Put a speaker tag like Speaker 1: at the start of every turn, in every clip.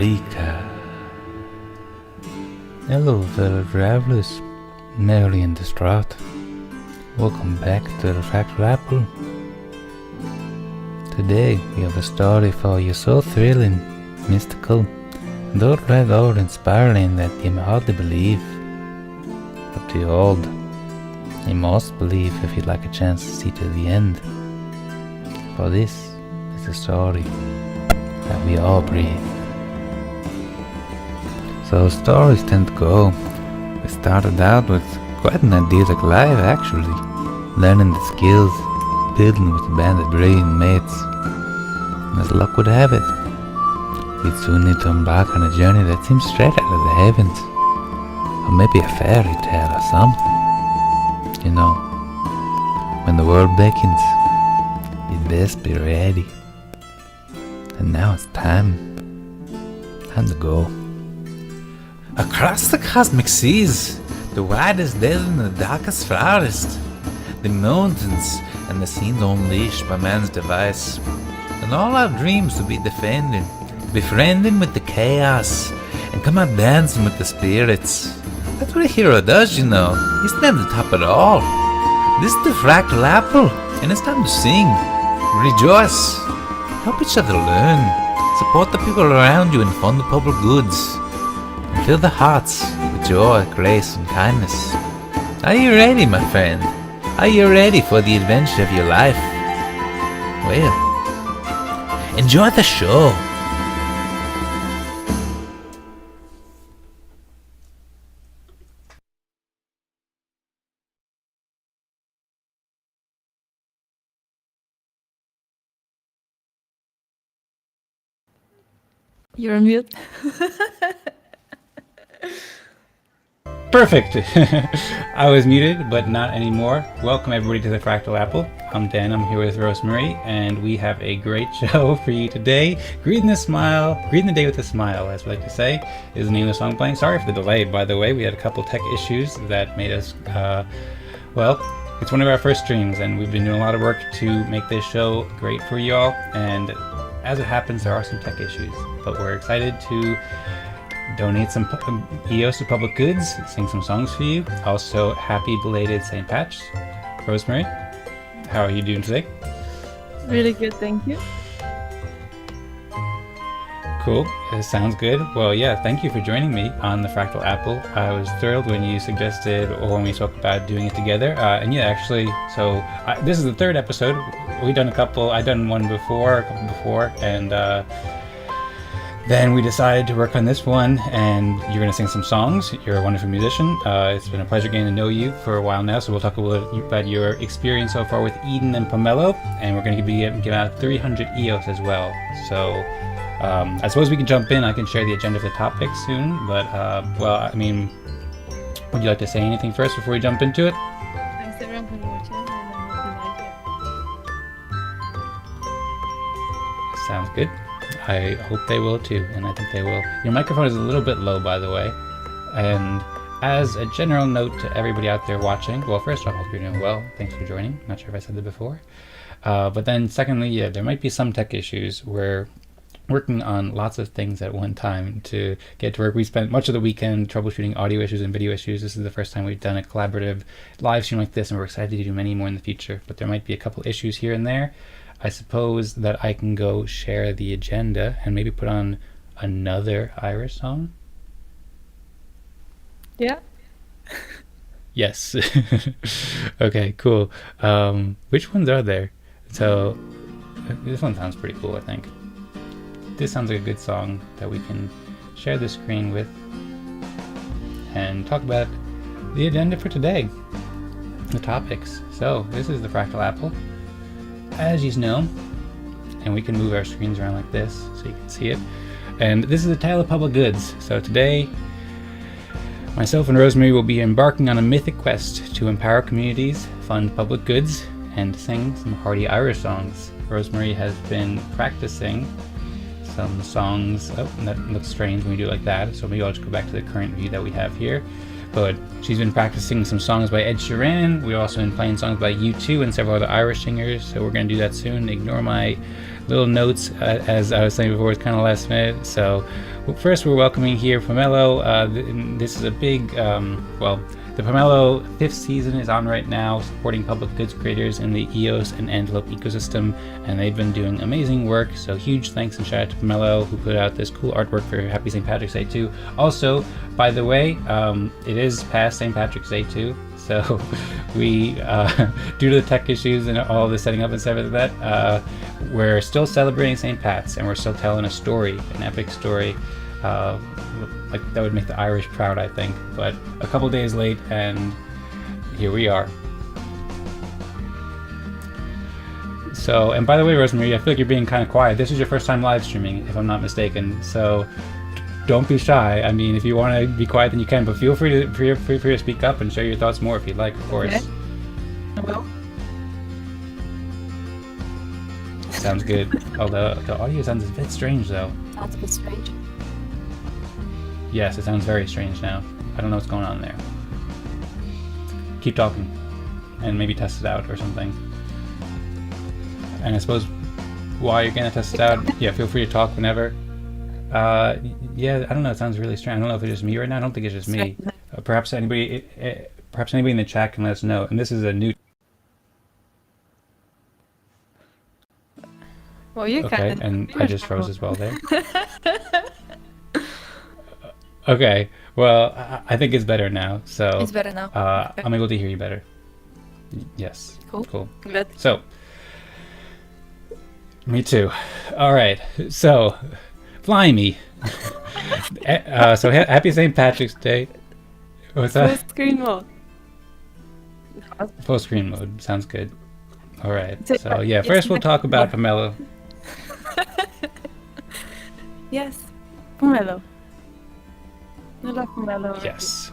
Speaker 1: Eureka! Hello fellow travelers, merry and distraught. Welcome back to the Fractal Apple. Today we have a story for you so thrilling, mystical, and outright awe-inspiring that you may hardly believe. But behold, you must believe if you'd like a chance to see to the end. For this is a story that we all breathe. So stories tend to go. We started out with quite an idyllic life actually, learning the skills, building with a band of brilliant mates. And as luck would have it, we'd soon need to embark on a journey that seems straight out of the heavens, or maybe a fairy tale or something. You know, when the world beckons, you'd best be ready. And now it's time to go. Across the cosmic seas, the widest desert and the darkest forest, the mountains and the scenes unleashed by man's device, and all our dreams to be defended, befriending with the chaos, and come out dancing with the spirits. That's what a hero does, you know. He stands atop it all. This is the Fractal Apple, and it's time to sing, rejoice, help each other learn, support the people around you and fund the public goods. Fill the hearts with joy, grace, and kindness. Are you ready, my friend? Are you ready for the adventure of your life? Well, enjoy the show.
Speaker 2: You're on mute.
Speaker 3: Perfect! I was muted, but not anymore. Welcome everybody to the Fractal Apple. I'm Dan, I'm here with Rosmari, and we have a great show for you today. Greeting the day with a smile, as we like to say, is the name of the song playing. Sorry for the delay, by the way. We had a couple tech issues that made us, it's one of our first streams, and we've been doing a lot of work to make this show great for you all, and as it happens, there are some tech issues, but we're excited to donate some EOS to public goods, sing some songs for you. Also, happy belated St. Patch. Rosmari, how are you doing today?
Speaker 2: Really good, thank you.
Speaker 3: Cool, it sounds good. Well, yeah, thank you for joining me on the Fractal Apple. I was thrilled when you suggested, or when we spoke about doing it together. And yeah, actually, so this is the third episode. We've done a couple, I've done one before, a couple before, and then we decided to work on this one, and you're going to sing some songs. You're a wonderful musician. It's been a pleasure getting to know you for a while now, so we'll talk a little about your experience so far with Eden and Pomelo, and we're going to be giving out 300 EOS as well. So I suppose we can jump in. I can share the agenda of the topic soon, but well, I mean, would you like to say anything first before we jump into it?
Speaker 2: Thanks everyone for watching, and I hope you like it.
Speaker 3: Sounds good. I hope they will too, and I think they will. Your microphone is a little bit low, by the way. And as a general note to everybody out there watching, well, first off, I hope you're doing well. Thanks for joining. Not sure if I said that before. But then secondly, yeah, there might be some tech issues. We're working on lots of things at one time to get to work. We spent much of the weekend troubleshooting audio issues and video issues. This is the first time we've done a collaborative live stream like this, and we're excited to do many more in the future. But there might be a couple issues here and there. I suppose that I can go share the agenda and maybe put on another Irish song.
Speaker 2: Yeah.
Speaker 3: Yes. Okay, cool. Which ones are there? So this one sounds pretty cool, I think. This sounds like a good song that we can share the screen with and talk about the agenda for today, the topics. So this is the Fractal Apple, as you know, and we can move our screens around like this so you can see it. And this is a tale of public goods. So today, myself and Rosmari will be embarking on a mythic quest to empower communities, fund public goods, and sing some hearty Irish songs. Rosmari has been practicing some songs. Oh, that looks strange when we do it like that, so maybe I'll just go back to the current view that we have here. But she's been practicing some songs by Ed Sheeran. We've also been playing songs by U2 and several other Irish singers, so we're going to do that soon. Ignore my little notes, as I was saying before, it's kind of last minute. So first we're welcoming here Pomelo. This is a big, the Pomelo 5th season is on right now, supporting public goods creators in the EOS and Antelope ecosystem, and they've been doing amazing work. So huge thanks and shout out to Pomelo, who put out this cool artwork for Happy St. Patrick's Day too. Also, by the way, it is past St. Patrick's Day too. So we, due to the tech issues and all the setting up and stuff like that, we're still celebrating St. Pat's, and we're still telling a story, an epic story. Like that would make the Irish proud, I think. But a couple days late, and here we are. So, and by the way, Rosmari, I feel like you're being kind of quiet. This is your first time live streaming, if I'm not mistaken. So don't be shy. I mean, if you want to be quiet, then you can. But feel free to speak up and share your thoughts more if you'd like, of course.
Speaker 2: Okay. I will.
Speaker 3: Sounds good. Although the audio sounds a bit strange, though.
Speaker 2: Sounds a bit strange.
Speaker 3: Yes, it sounds very strange now. I don't know what's going on there. Keep talking, and maybe test it out or something. And I suppose while you're gonna test it out, yeah, feel free to talk whenever. Yeah, I don't know. It sounds really strange. I don't know if it's just me right now. I don't think it's just me. Perhaps anybody in the chat can let us know. And this is a new.
Speaker 2: Well, you
Speaker 3: Okay,
Speaker 2: can.
Speaker 3: and I just froze as well there. Okay, well, I think it's better now. So
Speaker 2: It's better now. Okay.
Speaker 3: I'm able to hear you better. Yes.
Speaker 2: Cool.
Speaker 3: Cool.
Speaker 2: Good.
Speaker 3: So, me too. All right. So, Blimey. So happy St. Patrick's Day. What's
Speaker 2: Full
Speaker 3: that?
Speaker 2: screen mode.
Speaker 3: Full screen mode. Sounds good. All right.
Speaker 2: It's
Speaker 3: So yeah, first we'll talk about Pomelo.
Speaker 2: Yes. Pomelo. I love Pomelo.
Speaker 3: Yes.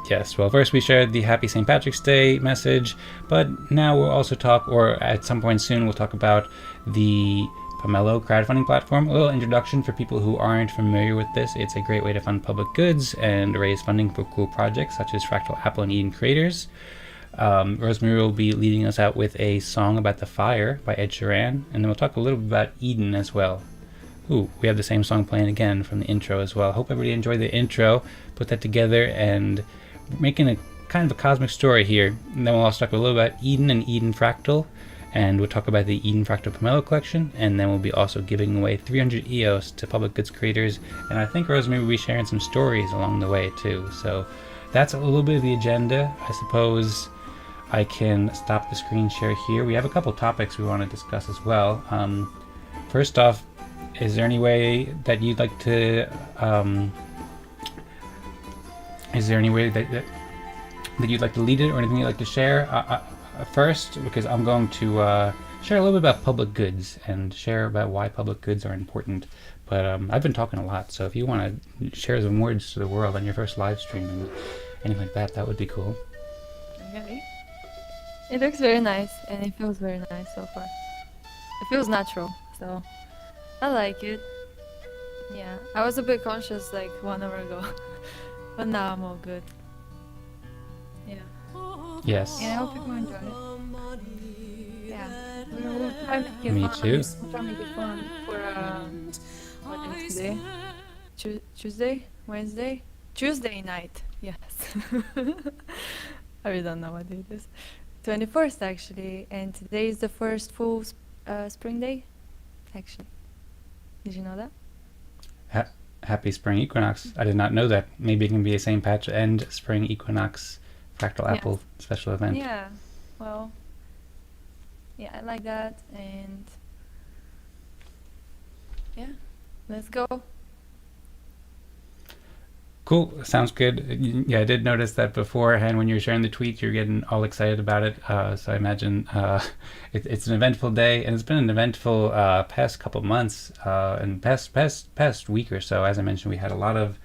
Speaker 3: Yes. Well, first we shared the Happy St. Patrick's Day message, but now we'll also talk, or at some point soon, we'll talk about the Pomelo crowdfunding platform. A little introduction for people who aren't familiar with this. It's a great way to fund public goods and raise funding for cool projects such as Fractal, Apple, and Eden creators. Rosmari will be leading us out with a song about the fire by Ed Sheeran, and then we'll talk a little bit about Eden as well. Ooh, we have the same song playing again from the intro as well. Hope everybody enjoyed the intro, put that together, and making a kind of a cosmic story here. And then we'll also talk a little about Eden and Eden Fractal, and we'll talk about the Eden Fractal Pomelo Collection, and then we'll be also giving away 300 EOS to public goods creators, and I think Rosmari will be sharing some stories along the way too. So that's a little bit of the agenda. I suppose I can stop the screen share here. We have a couple topics we want to discuss as well. First off, is there any way that you'd like to, is there any way that you'd like to lead it, or anything you'd like to share first? Because I'm going to share a little bit about public goods and share about why public goods are important. But I've been talking a lot, so if you want to share some words to the world on your first live stream and anything like that, that would be cool.
Speaker 2: Okay. It looks very nice, and it feels very nice so far. It feels natural, so I like it. Yeah, I was a bit conscious like 1 hour ago, but now I'm all good. Yeah.
Speaker 3: Yes.
Speaker 2: And I hope people enjoy it. Yeah. We'll try to make it
Speaker 3: Me
Speaker 2: fun.
Speaker 3: too.
Speaker 2: We'll try to make it fun for what is today? Tuesday? Wednesday? Tuesday night. Yes. I really don't know what day it is. 21st actually, and today is the first full spring day. Actually, did you know that?
Speaker 3: Happy Spring Equinox. I did not know that. Maybe it can be a St. Patrick and Spring Equinox Fractal
Speaker 2: Yes.
Speaker 3: Apple special event.
Speaker 2: Yeah. Well. Yeah, I like that, and yeah, let's go.
Speaker 3: Cool. Sounds good. Yeah, I did notice that beforehand when you were sharing the tweet, you're getting all excited about it. So I imagine it's an eventful day, and it's been an eventful past couple months and past week or so. As I mentioned, we had a lot of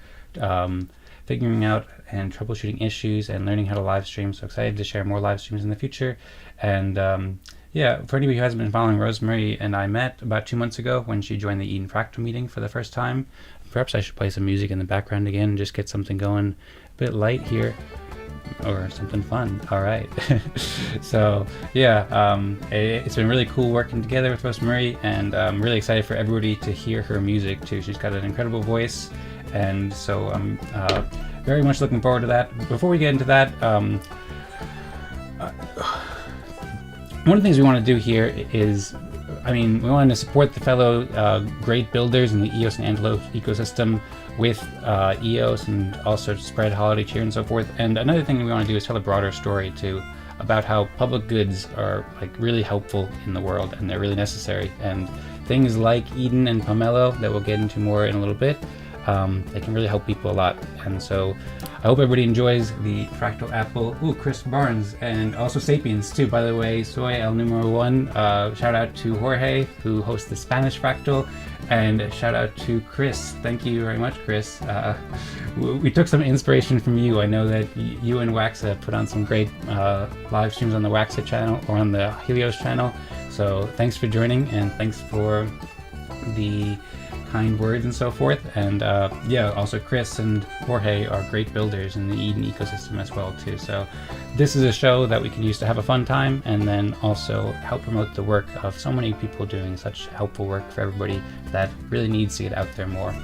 Speaker 3: figuring out and troubleshooting issues and learning how to live stream. So excited to share more live streams in the future. And yeah, for anybody who hasn't been following, Rosmari and I met about 2 months ago when she joined the Eden Fractal meeting for the first time. Perhaps I should play some music in the background again and just get something going a bit light here. or something fun. All right. So yeah, it's been really cool working together with Rosmari, and I'm really excited for everybody to hear her music too. She's got an incredible voice, and so I'm very much looking forward to that. Before we get into that, one of the things we want to do here is, we want to support the fellow great builders in the EOS and Antelope ecosystem with EOS, and also spread holiday cheer and so forth. And another thing we want to do is tell a broader story too about how public goods are like really helpful in the world, and they're really necessary. And things like Eden and Pomelo that we'll get into more in a little bit, they can really help people a lot. And so I hope everybody enjoys the Fractal Apple. Ooh, Chris Barnes, and also Sapiens too, by the way. Soy el numero one. Shout out to Jorge, who hosts the Spanish Fractal, and shout out to Chris. Thank you very much, Chris. We took some inspiration from you. I know that you and Waxa put on some great live streams on the Waxa channel or on the Helios channel. So thanks for joining, and thanks for the kind words and so forth. And yeah, also Chris and Jorge are great builders in the Eden ecosystem as well too. So this is a show that we can use to have a fun time, and then also help promote the work of so many people doing such helpful work for everybody that really needs to get out there more.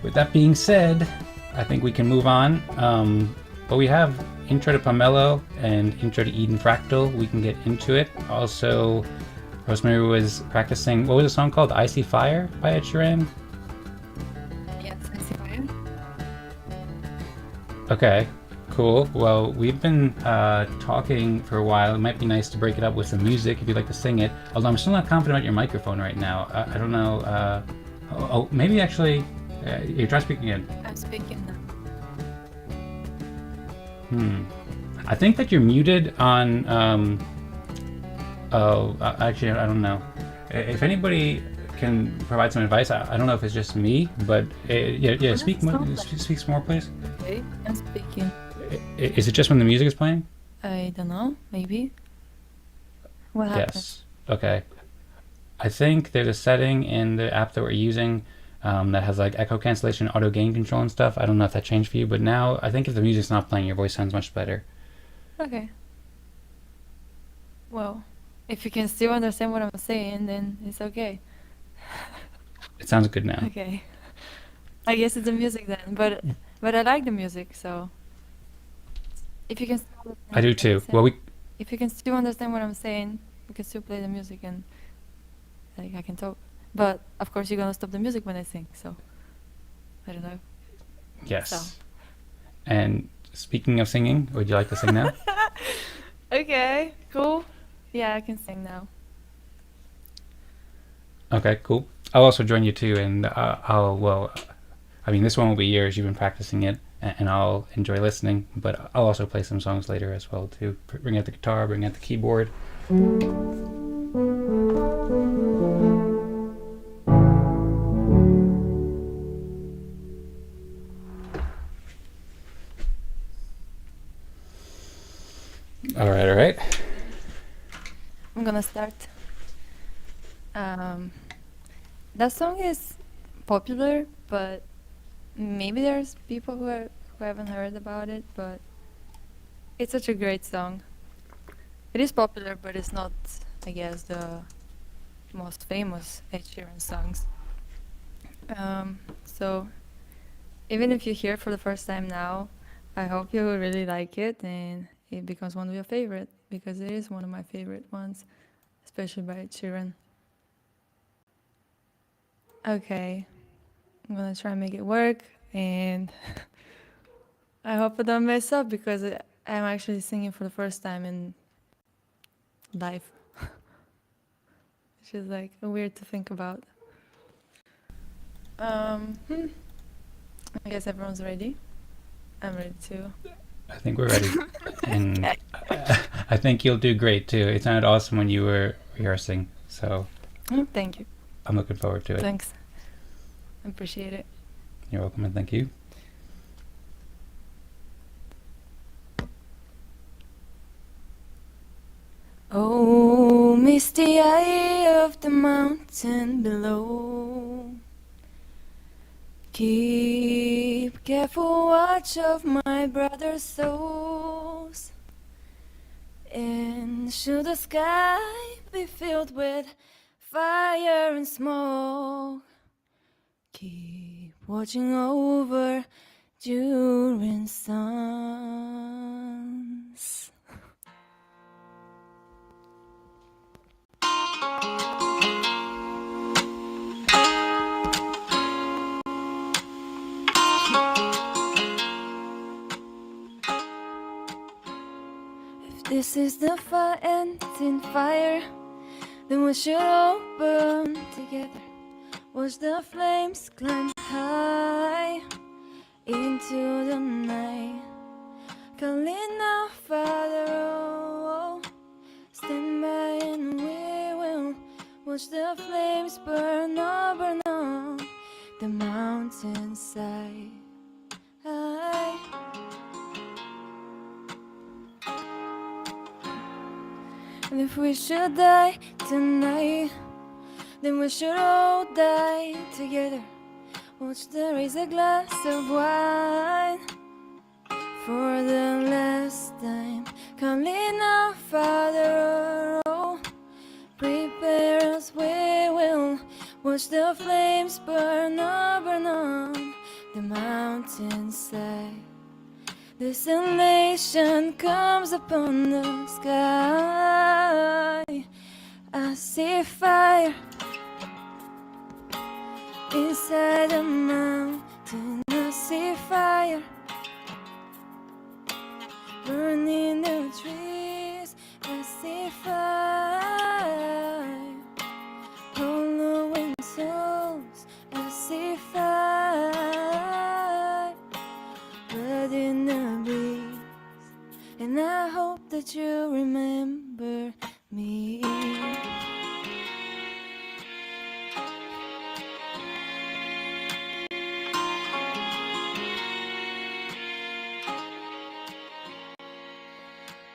Speaker 3: With that being said, I think we can move on. But we have intro to Pomelo and intro to Eden Fractal. We can get into it. Also, Rosmari was practicing, what was the song called? Icy Fire by Ed Sheeran?
Speaker 2: Yes, Icy Fire.
Speaker 3: Okay, cool. Well, we've been talking for a while. It might be nice to break it up with some music if you'd like to sing it. Although I'm still not confident about your microphone right now. I don't know. Maybe actually, you try speaking again.
Speaker 2: I'm speaking now.
Speaker 3: I think that you're muted on, actually, I don't know. If anybody can provide some advice, I don't know if it's just me, but yeah, speak more, please.
Speaker 2: Okay, I'm speaking.
Speaker 3: Is it just when the music is playing?
Speaker 2: I don't know, maybe. What happened?
Speaker 3: Yes. Okay. I think there's a setting in the app that we're using that has like echo cancellation, auto gain control and stuff. I don't know if that changed for you, but now I think if the music's not playing, your voice sounds much better.
Speaker 2: Okay. Well, if you can still understand what I'm saying, then it's okay.
Speaker 3: It sounds good now.
Speaker 2: Okay. I guess it's the music then, but I like the music, so if you can still understand
Speaker 3: I do
Speaker 2: what I'm
Speaker 3: too.
Speaker 2: saying-
Speaker 3: Well,
Speaker 2: if you can still understand what I'm saying, we can still play the music and like I can talk. But of course you're gonna stop the music when I sing, so I don't know.
Speaker 3: yes.
Speaker 2: So.
Speaker 3: And speaking of singing, would you like to sing now?
Speaker 2: Okay, cool. Yeah, I can sing now.
Speaker 3: Okay, cool. I'll also join you too, and this one will be yours. You've been practicing it, and I'll enjoy listening, but I'll also play some songs later as well too. Bring out the guitar, bring out the keyboard. All right.
Speaker 2: I'm gonna start. That song is popular, but maybe there's people who haven't heard about it, but it's such a great song. It is popular, but it's not, I guess, the most famous Ed Sheeran songs. So even if you hear it for the first time now, I hope you will really like it and it becomes one of your favorite, because it is one of my favorite ones, especially by Ed Sheeran. Okay, I'm gonna try and make it work, and I hope I don't mess up because I'm actually singing for the first time in life, which is like weird to think about. I guess everyone's ready. I'm ready too.
Speaker 3: I think we're ready, and I think you'll do great too. It sounded awesome when you were rehearsing, so
Speaker 2: Thank you.
Speaker 3: I'm looking forward to it.
Speaker 2: Thanks. I appreciate it.
Speaker 3: You're welcome, and thank you.
Speaker 2: Oh, misty eye of the mountain below, keep careful watch of my brother's souls. And should the sky be filled with fire and smoke, keep watching over during suns. If this is the end in fire, then we should all burn together. Watch the flames climb high into the night, calling out, Father, oh, stand by and we will watch the flames burn on the mountainside. And if we should die tonight, then we should all die together. Watch the raise a glass of wine for the last time, calling out, Father, oh, prepare us, we will watch the flames burn on the mountainside. Desolation comes upon the sky. I see fire inside the mountain. I see fire burning the trees. I see fire hollowing souls. I see fire blood in the breeze, and I hope that you remember me.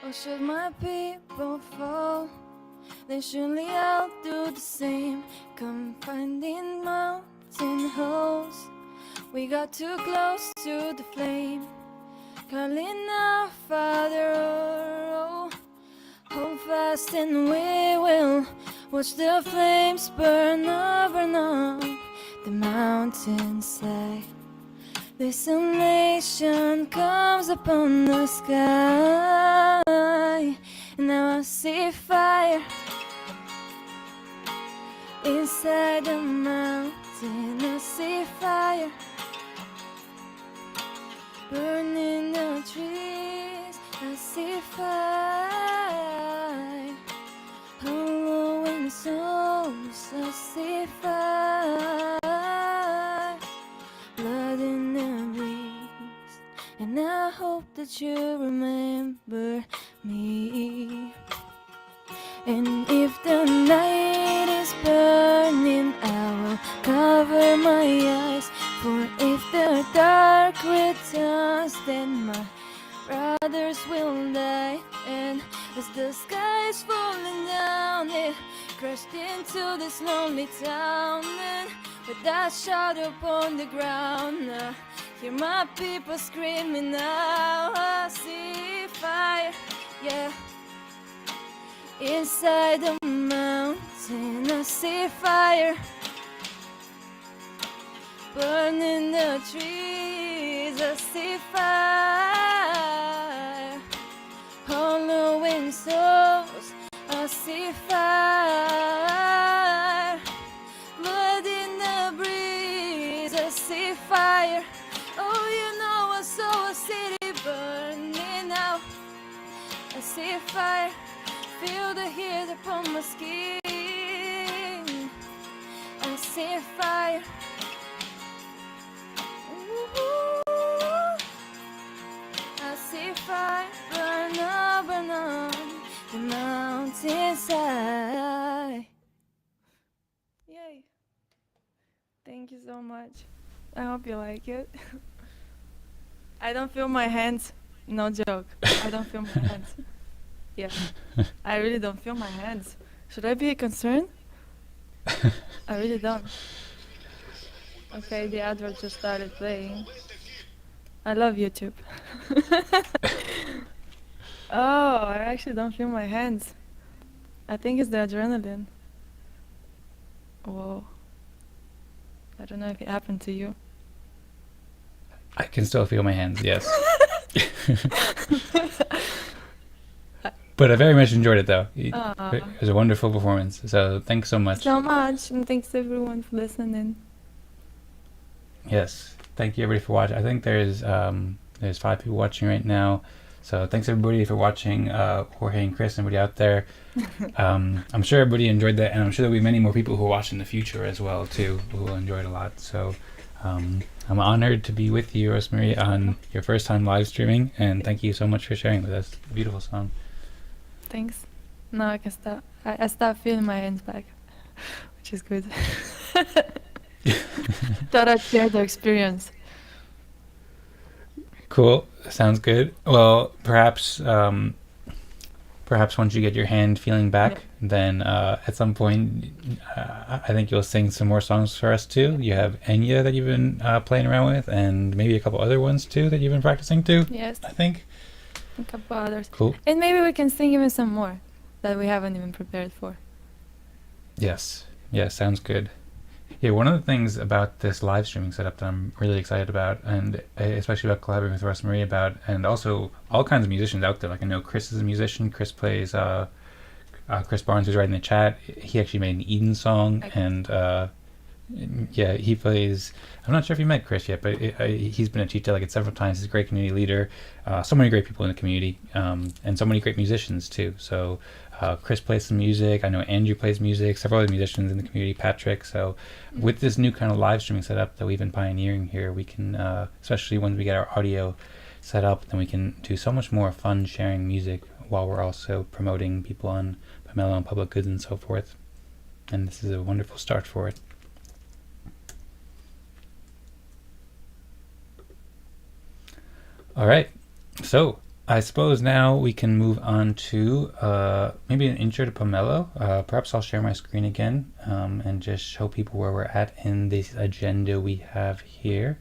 Speaker 2: Or should my people fall, then surely I'll do the same. Confined in mountain holes, we got too close to the flame, calling out, Father, oh, hold fast and we will watch the flames burn on the mountainside. Desolation comes upon the sky, and now I see fire inside the mountain. I see fire burning the trees. I see fire hollowing souls. I see fire blood in the breeze, and I hope that you remember me. And if the night is burning, I will cover my eyes. For if the dark returns, then my brothers will die. And as the sky is falling down, it crashed into this lonely town. And with that shadow upon the ground, hear my people screaming now. I see fire, yeah, inside the mountain. I see fire burning the trees. I see fire hollowing souls. I see fire blood in the breeze. I see fire. Oh, you know I saw a city burning out. I see fire, feel the heat upon my skin. I see fire. Ooh, I see fire burn on the mountainside. Yay. Thank you so much. I hope you like it. I don't feel my hands. No joke. I don't feel my hands. Yeah. I really don't feel my hands. Should I be concerned? I really don't. Okay, the advert just started playing. I love YouTube. Oh, I actually don't feel my hands. I think it's the adrenaline. Whoa. I don't know if it happened to you.
Speaker 3: I can still feel my hands, yes. But I very much enjoyed it, though. It was a wonderful performance. So thanks so much.
Speaker 2: So much, and thanks everyone for listening.
Speaker 3: Yes, thank you everybody for watching. I think there's 5 people watching right now. So thanks everybody for watching, Jorge and Chris, and everybody out there. I'm sure everybody enjoyed that, and I'm sure there'll be many more people who watch in the future as well too, who will enjoy it a lot. So I'm honored to be with you, Rosmari, on your first time live streaming, and thank you so much for sharing with us. Beautiful song.
Speaker 2: Thanks. Now I can stop. I start feeling my hands back, which is good. Thought I'd share the experience.
Speaker 3: Cool. Sounds good. Well, perhaps once you get your hand feeling back, then at some point, I think you'll sing some more songs for us too. You have Enya that you've been playing around with, and maybe a couple other ones too that you've been practicing too.
Speaker 2: Yes.
Speaker 3: I think.
Speaker 2: A couple others.
Speaker 3: Cool.
Speaker 2: And maybe we can sing even some more that we haven't even prepared for.
Speaker 3: Yes. Yeah, sounds good. Yeah, one of the things about this live streaming setup that I'm really excited about, and especially about collaborating with Rosmari about, and also all kinds of musicians out there. Like I know Chris is a musician. Chris plays, Chris Barnes, who's right in the chat. He actually made an Eden song, and yeah, he plays. I'm not sure if you met Chris yet, but he's been a teacher like it several times. He's a great community leader. So many great people in the community, and so many great musicians too. So Chris plays some music. I know Andrew plays music. Several other musicians in the community. Patrick. So with this new kind of live streaming setup that we've been pioneering here, we can, especially when we get our audio set up, then we can do so much more fun sharing music while we're also promoting people on Pomelo and public goods and so forth. And this is a wonderful start for it. All right, so I suppose now we can move on to maybe an intro to Pomelo. Perhaps I'll share my screen again and just show people where we're at in this agenda we have here.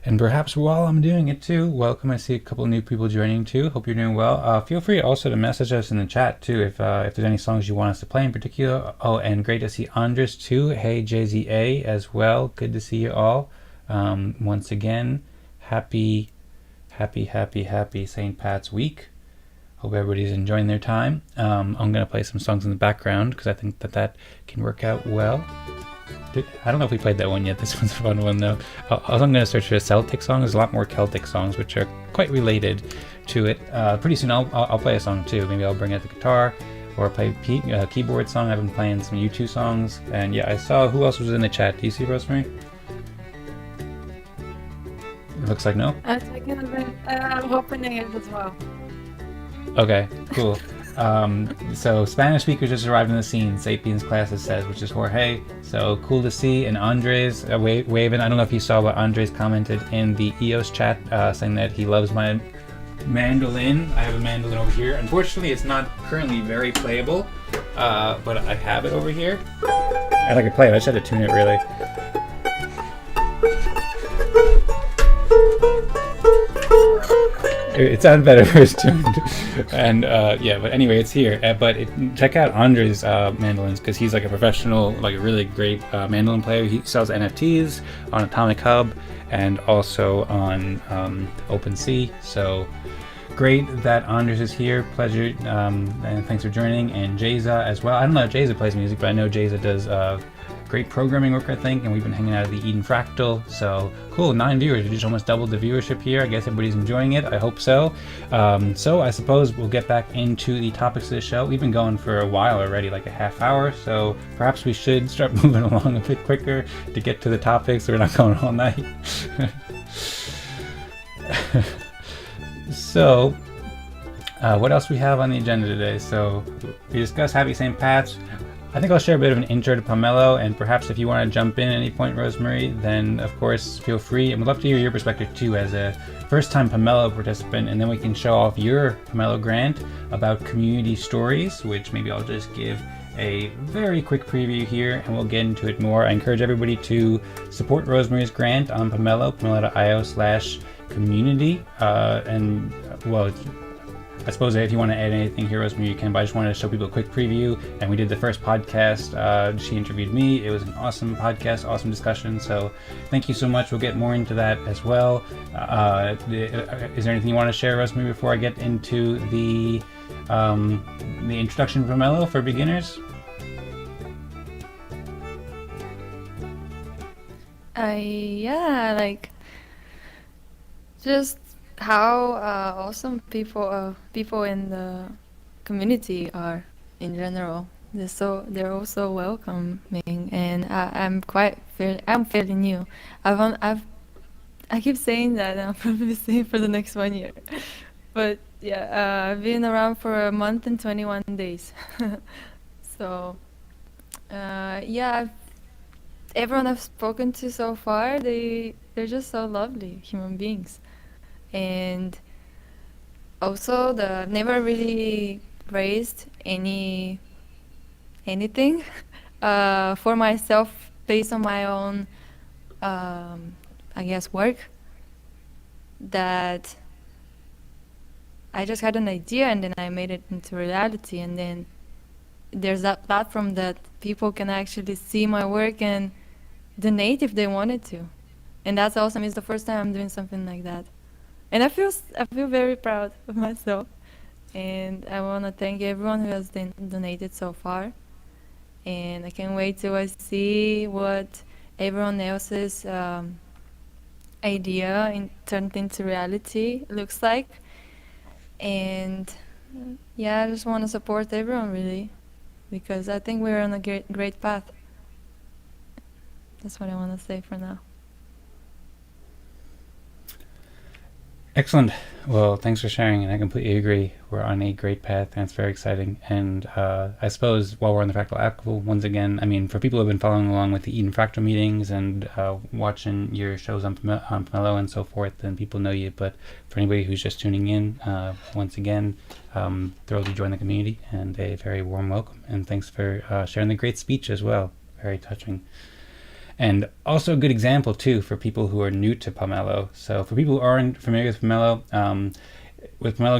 Speaker 3: And perhaps while I'm doing it too, welcome. I see a couple of new people joining too. Hope you're doing well. Feel free also to message us in the chat too if there's any songs you want us to play in particular. Oh, and great to see Andres too. Hey, JZA as well. Good to see you all. Once again, happy St. Pat's week. Hope everybody's enjoying their time. I'm going to play some songs in the background because I think that can work out well. I don't know if we played that one yet. This one's a fun one though. Also, I'm going to search for a Celtic song. There's a lot more Celtic songs which are quite related to it. Pretty soon I'll play a song too. Maybe I'll bring out the guitar or play a keyboard song. I've been playing some U2 songs. And yeah, I saw who else was in the chat. Do you see Rosmari? It looks like no.
Speaker 2: I'm opening it as well.
Speaker 3: Okay, cool. So Spanish speakers just arrived in the scene, Sapiens Classes says, which is Jorge. So cool to see. And Andres waving. I don't know if you saw what Andres commented in the EOS chat, saying that he loves my mandolin. I have a mandolin over here. Unfortunately, it's not currently very playable, but I have it over here. And I can play it. I just had to tune it really. It sounds better if it's tuned. And yeah, but anyway, it's here. Check out Andre's mandolins because he's like a professional, like a really great mandolin player. He sells NFTs on Atomic Hub and also on OpenSea. So great that Andres is here. Pleasure, and thanks for joining. And Jayza as well. I don't know if Jayza plays music, but I know Jayza does great programming work, I think, and we've been hanging out at the Eden Fractal. So cool, 9 viewers. We just almost doubled the viewership here. I guess everybody's enjoying it. I hope so. So I suppose we'll get back into the topics of the show. We've been going for a while already, like a half hour. So perhaps we should start moving along a bit quicker to get to the topics so we're not going all night. So what else we have on the agenda today? So we discussed Happy St. Pat's. I think I'll share a bit of an intro to Pomelo, and perhaps if you want to jump in at any point, Rosmari, then of course feel free. And we'd love to hear your perspective too as a first-time Pomelo participant, and then we can show off your Pomelo grant about community stories, which maybe I'll just give a very quick preview here, and we'll get into it more. I encourage everybody to support Rosmari's grant on Pomelo, pomelo.io/community. I suppose if you want to add anything here, Rosmari, you can, but I just wanted to show people a quick preview. And we did the first podcast. She interviewed me. It was an awesome podcast, awesome discussion. So thank you so much. We'll get more into that as well. Is there anything you want to share, Rosmari, before I get into the introduction to Pomelo for beginners?
Speaker 2: Yeah, like just how awesome people in the community are in general. They're also welcoming, and I'm fairly new. I keep saying that, and I'll probably say it for the next 1 year. But yeah, I've been around for a month and 21 days. So yeah, everyone I've spoken to so far, they're just so lovely human beings. And also, I've never really raised anything for myself based on my own, I guess, work. That I just had an idea and then I made it into reality. And then there's that platform that people can actually see my work and donate if they wanted to. And that's awesome. It's the first time I'm doing something like that. And I feel very proud of myself, and I want to thank everyone who has donated so far. And I can't wait till I see what everyone else's idea turned into reality looks like. And yeah, I just want to support everyone really, because I think we're on a great path. That's what I want to say for now.
Speaker 3: Excellent. Well, thanks for sharing, and I completely agree. We're on a great path, and it's very exciting. And I suppose while we're on the Fractal Apple, once again, I mean, for people who have been following along with the Eden Fractal meetings and watching your shows on Pomelo and so forth, then people know you. But for anybody who's just tuning in, once again, thrilled to join the community, and a very warm welcome. And thanks for sharing the great speech as well. Very touching. And also a good example, too, for people who are new to Pomelo. So for people who aren't familiar with Pomelo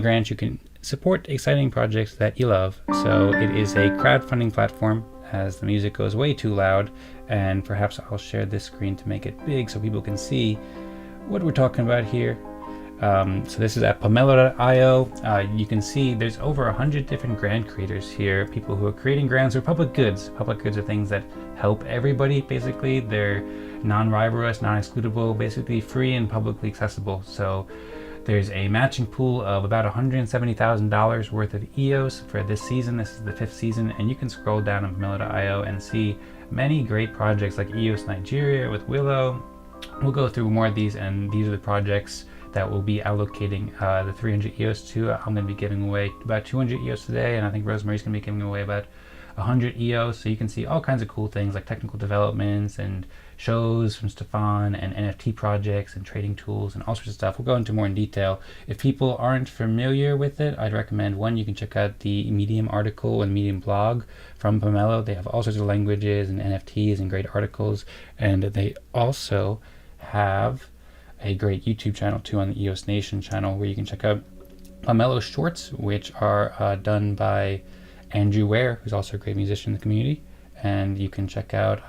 Speaker 3: Grant, you can support exciting projects that you love. So it is a crowdfunding platform, as the music goes way too loud. And perhaps I'll share this screen to make it big so people can see what we're talking about here. So this is at pomelo.io. You can see there's over 100 different grant creators here, people who are creating grants for public goods. Public goods are things that help everybody, basically. They're non-rivalrous, non-excludable, basically free and publicly accessible. So there's a matching pool of about $170,000 worth of EOS for this season. This is the 5th season, and you can scroll down on pomelo.io and see many great projects like EOS Nigeria with Willow. We'll go through more of these, and these are the projects that we'll be allocating the 300 EOS to. I'm going to be giving away about 200 EOS today, and I think Rosmari's going to be giving away about 100 EOS. So you can see all kinds of cool things like technical developments and shows from Stefan and NFT projects and trading tools and all sorts of stuff. We'll go into more in detail. If people aren't familiar with it, I'd recommend, one, you can check out the Medium article and Medium blog from Pomelo. They have all sorts of languages and NFTs and great articles, and they also have a great YouTube channel too on the EOS Nation channel, where you can check out Pomelo shorts, which are done by Andrew Ware, who's also a great musician in the community. And you can check out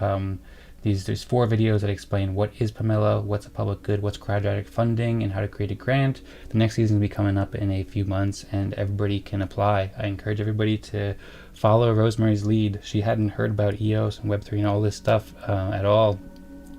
Speaker 3: there's 4 videos that explain what is Pomelo, what's a public good, what's quadratic funding, and how to create a grant. The next season will be coming up in a few months, and everybody can apply. I encourage everybody to follow Rosmari's lead. She hadn't heard about EOS and Web3 and all this stuff at all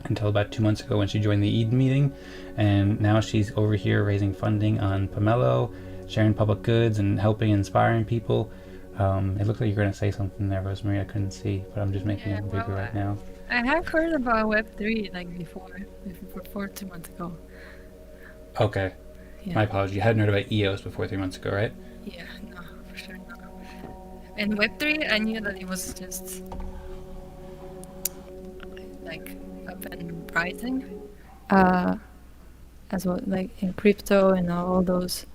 Speaker 3: until about 2 months ago when she joined the Eden meeting, and now she's over here raising funding on Pomelo, sharing public goods and helping inspiring people. It looks like you're going to say something there, Rosmari. I couldn't see, but I'm just making it bigger right now.
Speaker 2: I have heard about Web3 like before 2 months ago.
Speaker 3: Okay.
Speaker 2: Yeah.
Speaker 3: My apology. You hadn't heard about EOS before 3 months ago, right?
Speaker 2: Yeah, no, for sure not. And Web3, I knew that it was just like up and rising, as well, like in crypto and all those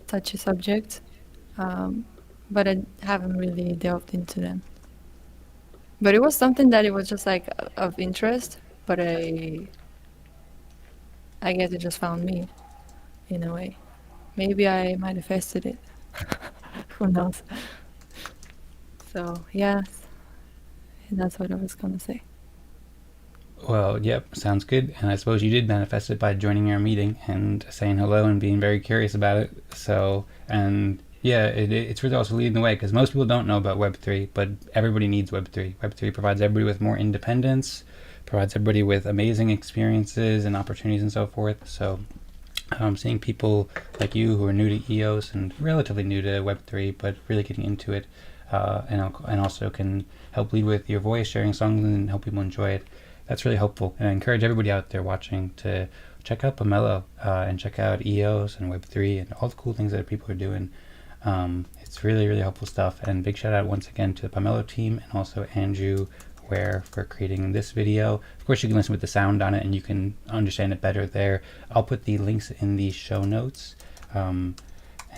Speaker 2: touchy subjects. but I haven't really delved into them. But it was something that it was just like of interest, but I guess it just found me in a way. Maybe I manifested it. Who knows? So yes, that's what I was gonna say.
Speaker 3: Well, yep, sounds good. And I suppose you did manifest it by joining our meeting and saying hello and being very curious about it. So, and yeah, it's really also leading the way because most people don't know about Web3, but everybody needs Web3. Web3 provides everybody with more independence, provides everybody with amazing experiences and opportunities and so forth. So, seeing people like you who are new to EOS and relatively new to Web3, but really getting into it, and also can help lead with your voice, sharing songs, and help people enjoy it. That's really helpful. And I encourage everybody out there watching to check out Pomelo and check out EOS and Web3 and all the cool things that people are doing. It's really, really helpful stuff. And big shout out once again to the Pomelo team and also Andrew Ware for creating this video. Of course, you can listen with the sound on it and you can understand it better there. I'll put the links in the show notes. And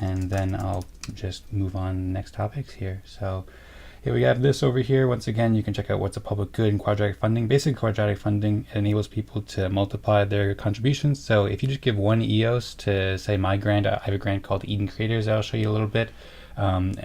Speaker 3: then I'll just move on to the next topics here. So here we have this over here. Once again, you can check out what's a public good and quadratic funding. Basically, quadratic funding enables people to multiply their contributions. So if you just give one EOS to, say, my grant, I have a grant called Eden Creators that I'll show you a little bit,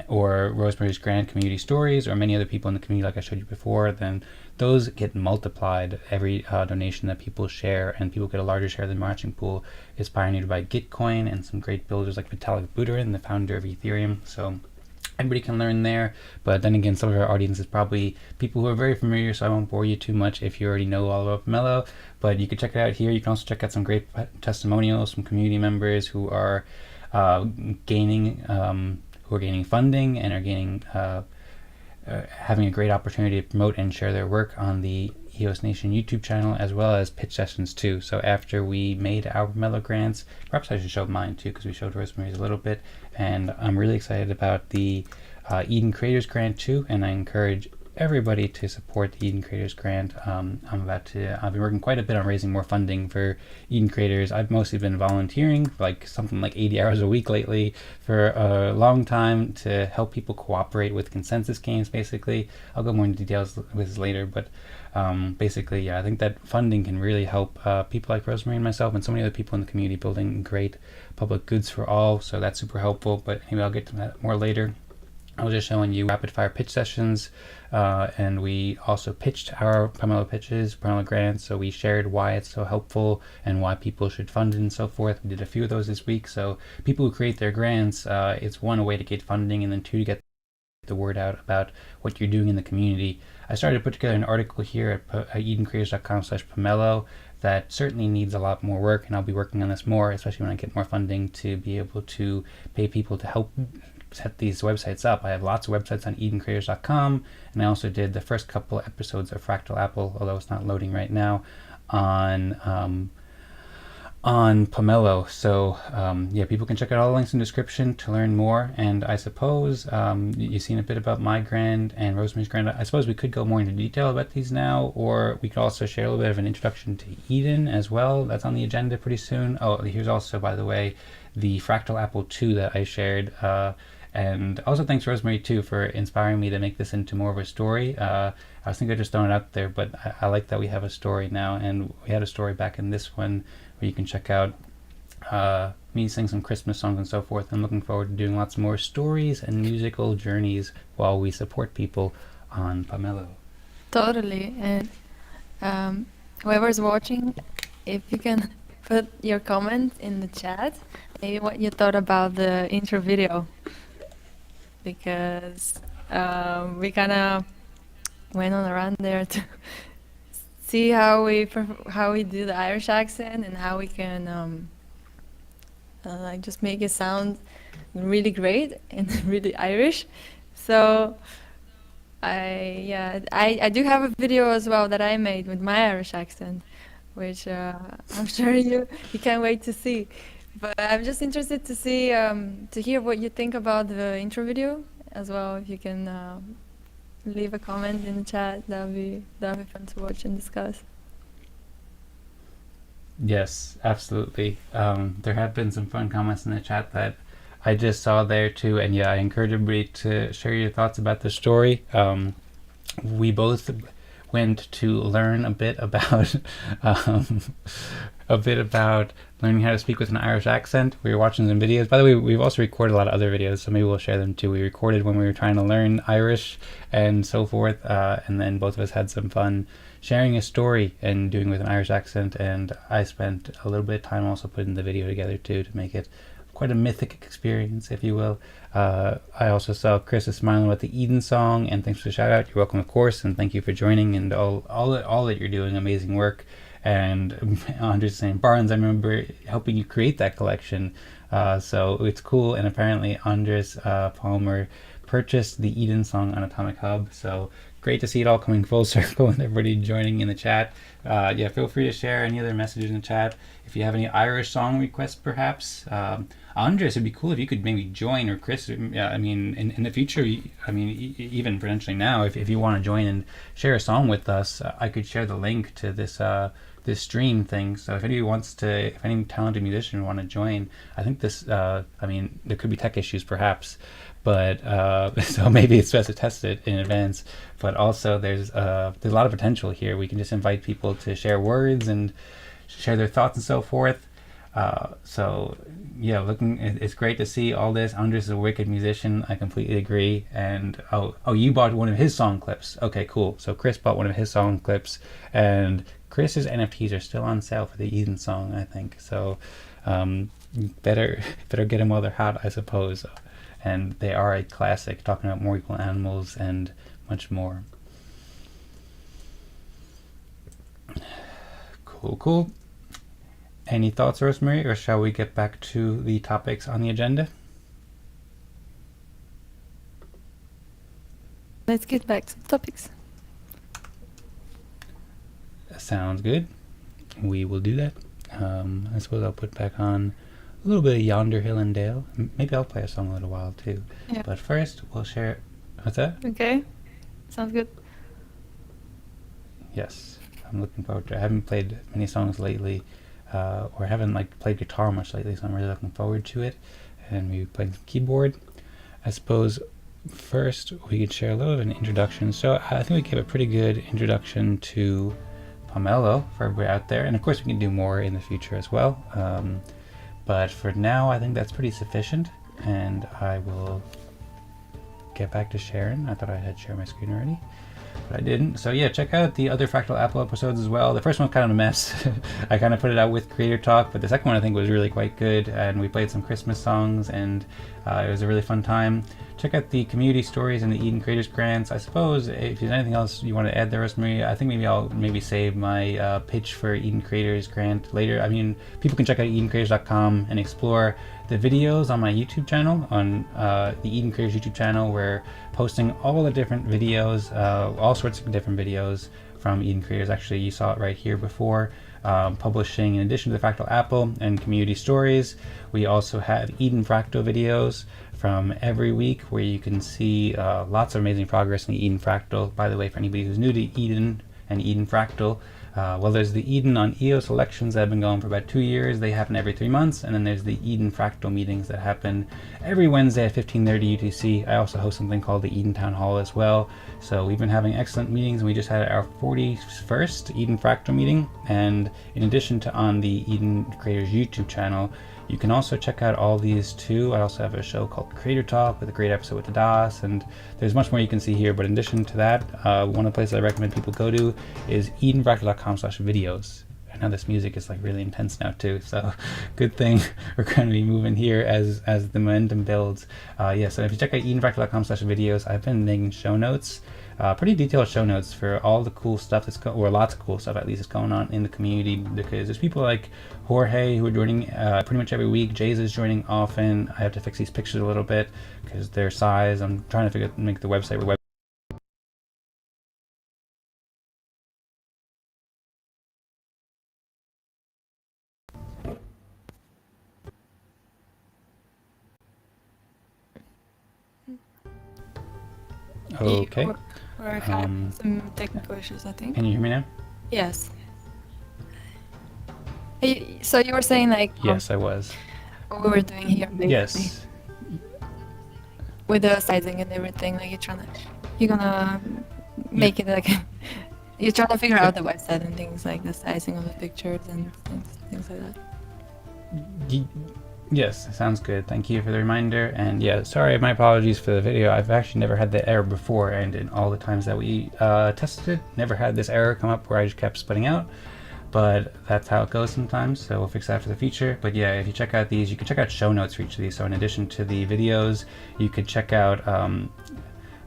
Speaker 3: or Rosmari's grant, Community Stories, or many other people in the community like I showed you before, then those get multiplied every donation that people share, and people get a larger share of the matching pool. It's pioneered by Gitcoin and some great builders like Vitalik Buterin, the founder of Ethereum. So everybody can learn there, but then again, some of our audience is probably people who are very familiar, so I won't bore you too much if you already know all about Pomelo, but you can check it out here. You can also check out some great testimonials from community members who are gaining funding and are gaining having a great opportunity to promote and share their work on the EOS Nation YouTube channel, as well as pitch sessions too. So after we made our Pomelo grants, perhaps I should show mine too, because we showed Rosmari's a little bit, and I'm really excited about the Eden Creators grant too, and I encourage everybody to support the Eden Creators grant. I've been working quite a bit on raising more funding for Eden Creators. I've mostly been volunteering for like something like 80 hours a week lately for a long time to help people cooperate with consensus games, basically. I'll go more into details with this later, but basically, yeah, I think that funding can really help people like Rosmari and myself and so many other people in the community building great public goods for all, so that's super helpful. But anyway, I'll get to that more later. I was just showing you rapid fire pitch sessions, and we also pitched our Pomelo pitches, Pomelo grants, so we shared why it's so helpful and why people should fund it and so forth. We did a few of those this week, so people who create their grants, it's one, a way to get funding, and then two, to get the word out about what you're doing in the community. I started to put together an article here at edencreators.com/Pomelo that certainly needs a lot more work, and I'll be working on this more, especially when I get more funding to be able to pay people to help set these websites up. I have lots of websites on edencreators.com, and I also did the first couple episodes of Fractal Apple, although it's not loading right now, on Pomelo. So yeah, people can check out all the links in the description to learn more. And I suppose you've seen a bit about my grant and Rosemary's grant. I suppose we could go more into detail about these now, or we could also share a little bit of an introduction to Eden as well. That's on the agenda pretty soon. Oh, here's also, by the way, the Fractal Apple 2 that I shared. And also thanks Rosmari too for inspiring me to make this into more of a story. I was thinking of just throwing it out there, but I like that we have a story now, and we had a story back in this one where you can check out me sing some Christmas songs and so forth. I'm looking forward to doing lots more stories and musical journeys while we support people on Pomelo.
Speaker 2: Totally, and whoever's watching, if you can put your comment in the chat, maybe what you thought about the intro video, because we kind of went on a run there to see how we do the Irish accent and how we can like just make it sound really great and really Irish. So I do have a video as well that I made with my Irish accent, which I'm sure you can't wait to see. But I'm just interested to see to hear what you think about the intro video as well. If you can leave a comment in the chat, that'd be fun to watch and discuss.
Speaker 3: Yes, absolutely. There have been some fun comments in the chat that I just saw there too, and yeah, I encourage everybody to share your thoughts about the story. We both went to learn a bit about um, a bit about learning how to speak with an Irish accent. We were watching some videos. By the way, we've also recorded a lot of other videos, so maybe we'll share them too. We recorded when we were trying to learn Irish and so forth, and then both of us had some fun sharing a story and doing with an Irish accent. And I spent a little bit of time also putting the video together too to make it quite a mythic experience, if you will. I also saw Chris is smiling about the Eden song, and thanks for the shout out. You're welcome, of course, and thank you for joining and all that you're doing. Amazing work. And Andres saying, Barnes, I remember helping you create that collection. So it's cool. And apparently Andres Palmer purchased the Eden song on Atomic Hub. So great to see it all coming full circle and everybody joining in the chat. Yeah, feel free to share any other messages in the chat. If you have any Irish song requests, perhaps. Andres, it'd be cool if you could maybe join, or Chris, I mean, in the future, I mean, even potentially now, if you want to join and share a song with us, I could share the link to this this stream thing. So if anybody wants to, if any talented musician want to join, I think this, I mean, there could be tech issues perhaps, but so maybe it's best to test it in advance. But also there's a lot of potential here. We can just invite people to share words and share their thoughts and so forth. So yeah, it's great to see all this. Andres is a wicked musician. I completely agree. And oh, you bought one of his song clips. Okay, cool. So Chris bought one of his song clips, and Chris's NFTs are still on sale for the Eden song, I think. So better get them while they're hot, I suppose. And they are a classic, talking about more equal animals and much more. Cool. Any thoughts, Rosmari, or shall we get back to the topics on the agenda?
Speaker 2: Let's get back to the topics.
Speaker 3: Sounds good. We will do that. I suppose I'll put back on a little bit of Yonder Hill and Dale. Maybe I'll play a song a little while too.
Speaker 2: Yeah.
Speaker 3: But first, we'll share. What's that?
Speaker 2: Okay. Sounds good.
Speaker 3: Yes, I'm looking forward to it. I haven't played many songs lately, or haven't played guitar much lately, so I'm really looking forward to it. And maybe playing some keyboard. I suppose first we could share a little of an introduction. So I think we gave a pretty good introduction to Pomelo for everybody out there, and of course we can do more in the future as well. But for now, I think that's pretty sufficient, and I will get back to sharing. I thought I had shared my screen already, but I didn't. So yeah, check out the other Fractal Apple episodes as well. The first one's kind of a mess. I kind of put it out with Creator Talk, but the second one I think was really quite good, and we played some Christmas songs, and it was a really fun time. Check out the community stories and the Eden Creators Grants. I suppose if there's anything else you want to add there, Rosmari, I think maybe I'll save my pitch for Eden Creators Grant later. I mean, people can check out edencreators.com and explore the videos on my YouTube channel, on the Eden Creators YouTube channel. We're posting all the different videos, all sorts of different videos from Eden Creators. Actually, you saw it right here before. Publishing, in addition to the Fractal Apple and community stories, we also have Eden Fractal videos from every week, where you can see lots of amazing progress in the Eden Fractal. By the way, for anybody who's new to Eden and Eden Fractal, well, there's the Eden on EOS elections that have been going for about 2 years. They happen every 3 months. And then there's the Eden Fractal meetings that happen every Wednesday at 15:30 UTC. I also host something called the Eden Town Hall as well. So we've been having excellent meetings, and we just had our 41st Eden Fractal meeting. And in addition to on the Eden Creators YouTube channel, you can also check out all these too. I also have a show called Creator Talk with a great episode with the DOS, and there's much more you can see here. But in addition to that, one of the places I recommend people go to is edenfractal.com/videos. I know this music is really intense now too, so good thing we're going to be moving here as the momentum builds. Yeah, so if you check out edenfractal.com/videos, I've been making show notes. Pretty detailed show notes for all the cool stuff or lots of cool stuff at least is going on in the community, because there's people like Jorge who are joining pretty much every week. Jay's is joining often. I have to fix these pictures a little bit because their size. I'm trying to make the website. Okay.
Speaker 2: We're having some technical issues, I think.
Speaker 3: Can you hear me now?
Speaker 2: Yes. So you were saying
Speaker 3: Yes, I was.
Speaker 2: what we were doing here, basically.
Speaker 3: Yes.
Speaker 2: with the sizing and everything. Like you're gonna make it like you're trying to figure out the website and things like the sizing of the pictures and things like that.
Speaker 3: Yes, sounds good. Thank you for the reminder. And yeah, sorry, my apologies for the video. I've actually never had that error before, and in all the times that we tested it, never had this error come up where I just kept splitting out. But that's how it goes sometimes, so we'll fix that for the future. But yeah, if you check out these, you can check out show notes for each of these. So in addition to the videos, you could check out a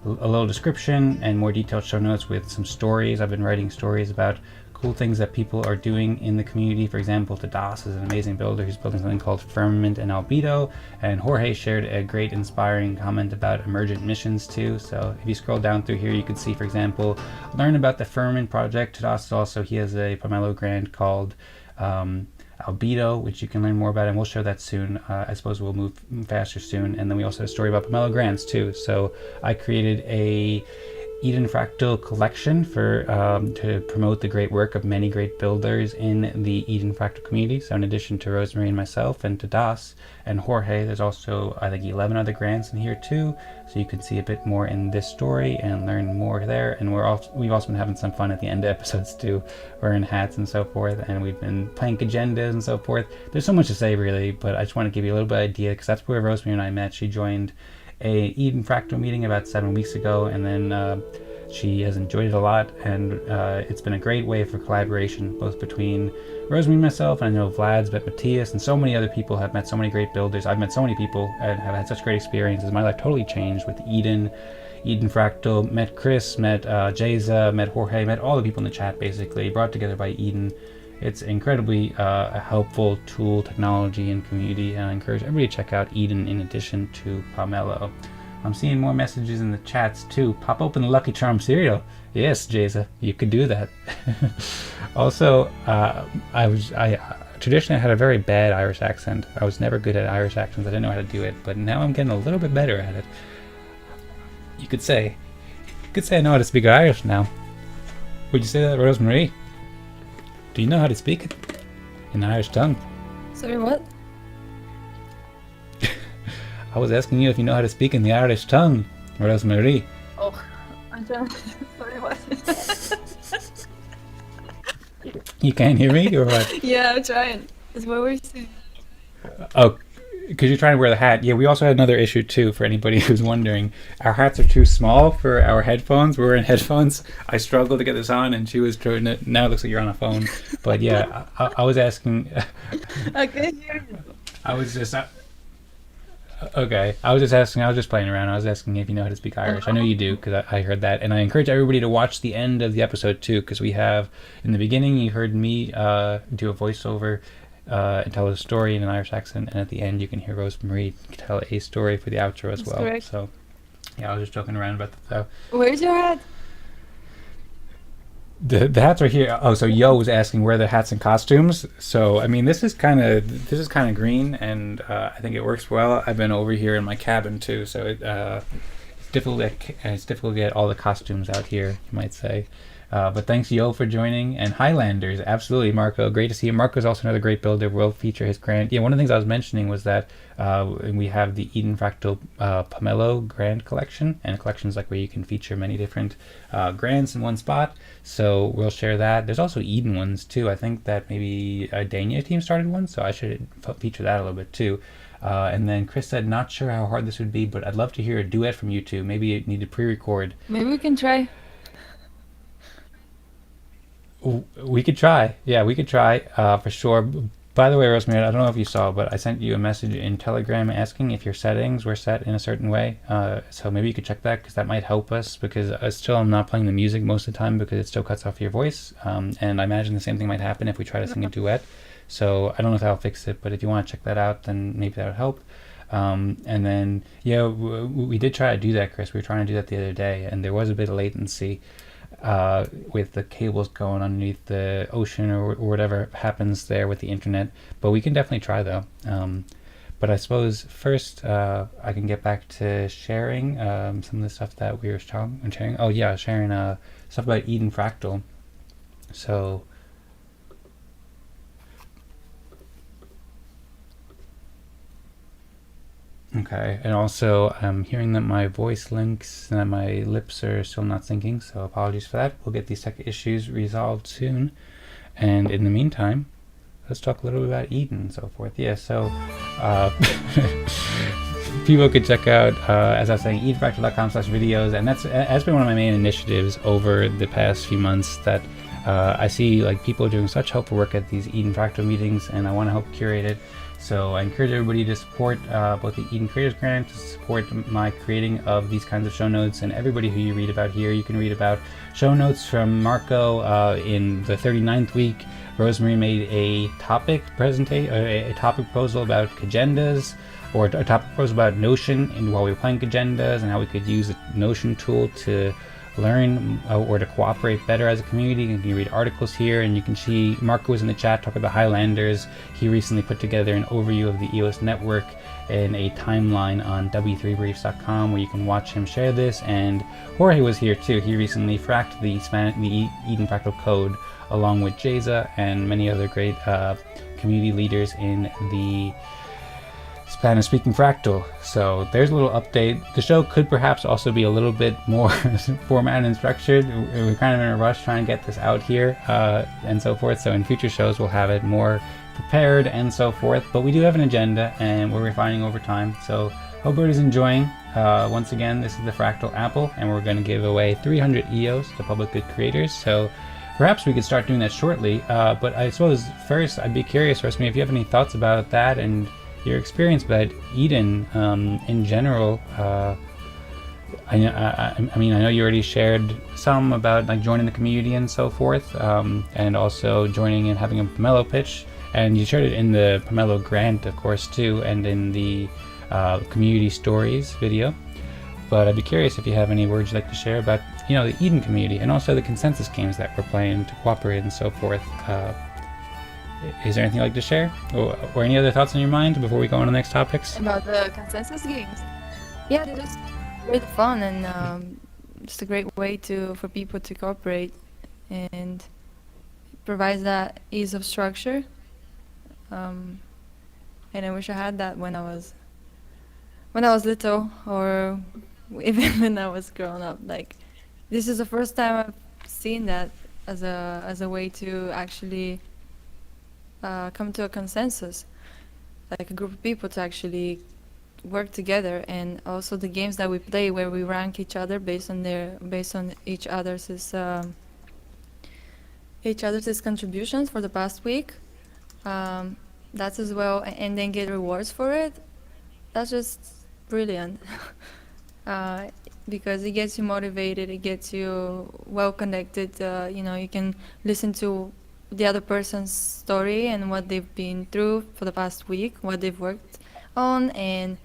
Speaker 3: little description and more detailed show notes with some stories. I've been writing stories about cool things that people are doing in the community. For example, Tadas is an amazing builder who's building something called Firmament and Albedo, and Jorge shared a great inspiring comment about emergent missions too. So if you scroll down through here, you can see, for example, learn about the Firmament project. Tadas also, he has a Pomelo grant called Albedo, which you can learn more about, and we'll show that soon. I suppose we'll move faster soon. And then we also have a story about Pomelo grants too. So I created a Eden Fractal Collection for to promote the great work of many great builders in the Eden Fractal community. So in addition to Rosmari and myself and to Das and Jorge, there's also I think 11 other grants in here too. So you can see a bit more in this story and learn more there. And we've also been having some fun at the end of episodes too, wearing hats and so forth. And we've been playing Cagendas and so forth. There's so much to say really, but I just want to give you a little bit of idea because that's where Rosmari and I met. She joined a Eden Fractal meeting about 7 weeks ago, and then she has enjoyed it a lot, and it's been a great way for collaboration both between Rosmari and myself, and I know Vlad's met Matthias, and so many other people have met so many great builders. I've met so many people and have had such great experiences. My life totally changed with Eden Fractal, met Chris, met Jeza, met Jorge, met all the people in the chat basically, brought together by Eden. It's incredibly a helpful tool, technology, and community, and I encourage everybody to check out Eden in addition to Pomelo. I'm seeing more messages in the chats too. Pop open the Lucky Charm cereal. Yes, Jeza, you could do that. Also, I traditionally had a very bad Irish accent. I was never good at Irish accents. I didn't know how to do it, but now I'm getting a little bit better at it. You could say I know how to speak Irish now. Would you say that, Rosmari? Do you know how to speak it in Irish tongue?
Speaker 2: Sorry, what?
Speaker 3: I was asking you if you know how to speak in the Irish tongue, Rosmari.
Speaker 2: Oh, I'm trying. Sorry, what?
Speaker 3: You can't hear me, or what?
Speaker 2: Yeah, I'm trying. That's what we're saying.
Speaker 3: Oh, because you're trying to wear the hat. Yeah, we also had another issue too for anybody who's wondering. Our hats are too small for our headphones. We're in headphones. I struggled to get this on, and she was trying to. Now it looks like you're on a phone. But yeah, I was asking.
Speaker 2: I can't hear you.
Speaker 3: I was just. Okay, I was just asking. I was just playing around. I was asking if you know how to speak Irish. I know you do because I heard that, and I encourage everybody to watch the end of the episode too, because we have in the beginning you heard me do a voiceover. And tell a story in an Irish accent, and at the end you can hear Rosmari tell a story for the outro as well.
Speaker 2: Correct.
Speaker 3: So yeah, I was just joking around about that.
Speaker 2: Where's your hat?
Speaker 3: The hats are here. Oh, so Yo was asking where the hats and costumes. So I mean, this is kind of green, and I think it works well. I've been over here in my cabin too, so it's difficult to get all the costumes out here, you might say. But thanks, Yo, for joining. And Highlanders, absolutely, Marco. Great to see you. Marco's also another great builder. We'll feature his grant. Yeah, one of the things I was mentioning was that we have the Eden Fractal Pomelo Grand Collection, and collections like where you can feature many different grants in one spot. So we'll share that. There's also Eden ones too. I think that maybe a Dania team started one, so I should feature that a little bit too. And then Chris said, not sure how hard this would be, but I'd love to hear a duet from you two. Maybe you need to pre-record.
Speaker 2: Maybe we can try.
Speaker 3: We could try. Yeah, we could try for sure. By the way, Rosmari, I don't know if you saw, but I sent you a message in Telegram asking if your settings were set in a certain way. So maybe you could check that because that might help us, because I'm not playing the music most of the time because it still cuts off your voice. And I imagine the same thing might happen if we try to sing a duet. So I don't know if that'll fix it, but if you want to check that out, then maybe that would help. And then, yeah, we did try to do that, Chris. We were trying to do that the other day, and there was a bit of latency. With the cables going underneath the ocean or whatever happens there with the internet, but we can definitely try though. But I suppose first I can get back to sharing some of the stuff that we were sharing. Oh yeah, sharing stuff about Eden Fractal. So Okay, and also I'm hearing that my voice links and that my lips are still not syncing, so apologies for that. We'll get these tech issues resolved soon. And in the meantime, let's talk a little bit about Eden and so forth. Yeah, so people could check out, as I was saying, edenfractal.com/videos, and that's been one of my main initiatives over the past few months. That I see like people doing such helpful work at these Eden Fractal meetings, and I want to help curate it. So I encourage everybody to support both the Eden Creators Grant, to support my creating of these kinds of show notes, and everybody who you read about here. You can read about show notes from Marco in the 39th week. Rosmari made a topic presentation, a topic proposal about Cagendas, or a topic proposal about Notion, and while we were playing Cagendas, and how we could use the Notion tool to learn or to cooperate better as a community. You can read articles here, and you can see Marco was in the chat talking about Highlanders. He recently put together an overview of the EOS network and a timeline on w3briefs.com where you can watch him share this. And Jorge was here too. He recently fracked the Eden Fractal code along with Jeza and many other great community leaders in the Spanish-speaking Fractal. So there's a little update. The show could perhaps also be a little bit more formatted and structured. We're kind of in a rush trying to get this out here and so forth. So in future shows we'll have it more prepared and so forth. But we do have an agenda and we're refining over time. So hope everybody's enjoying. Once again, this is the Fractal Apple, and we're going to give away 300 EOS to public good creators. So perhaps we could start doing that shortly. But I suppose first I'd be curious, Rosmi, if you have any thoughts about that and your experience about Eden in general. I mean, I know you already shared some about like joining the community and so forth, and also joining and having a Pomelo pitch, and you shared it in the Pomelo Grant, of course, too, and in the community stories video. But I'd be curious if you have any words you'd like to share about, you know, the Eden community and also the consensus games that we're playing to cooperate and so forth. Is there anything you'd like to share, or any other thoughts on your mind before we go on to the next topics?
Speaker 2: About the consensus games. Yeah, they're just really fun, and just a great way for people to cooperate, and it provides that ease of structure. And I wish I had that when I was little, or even when I was growing up. Like, this is the first time I've seen that as a way to actually come to a consensus, like a group of people to actually work together. And also the games that we play, where we rank each other based on each other's contributions for the past week. That's as well, and then get rewards for it. That's just brilliant. Because it gets you motivated, it gets you well connected. You know, you can listen to the other person's story and what they've been through for the past week, what they've worked on, and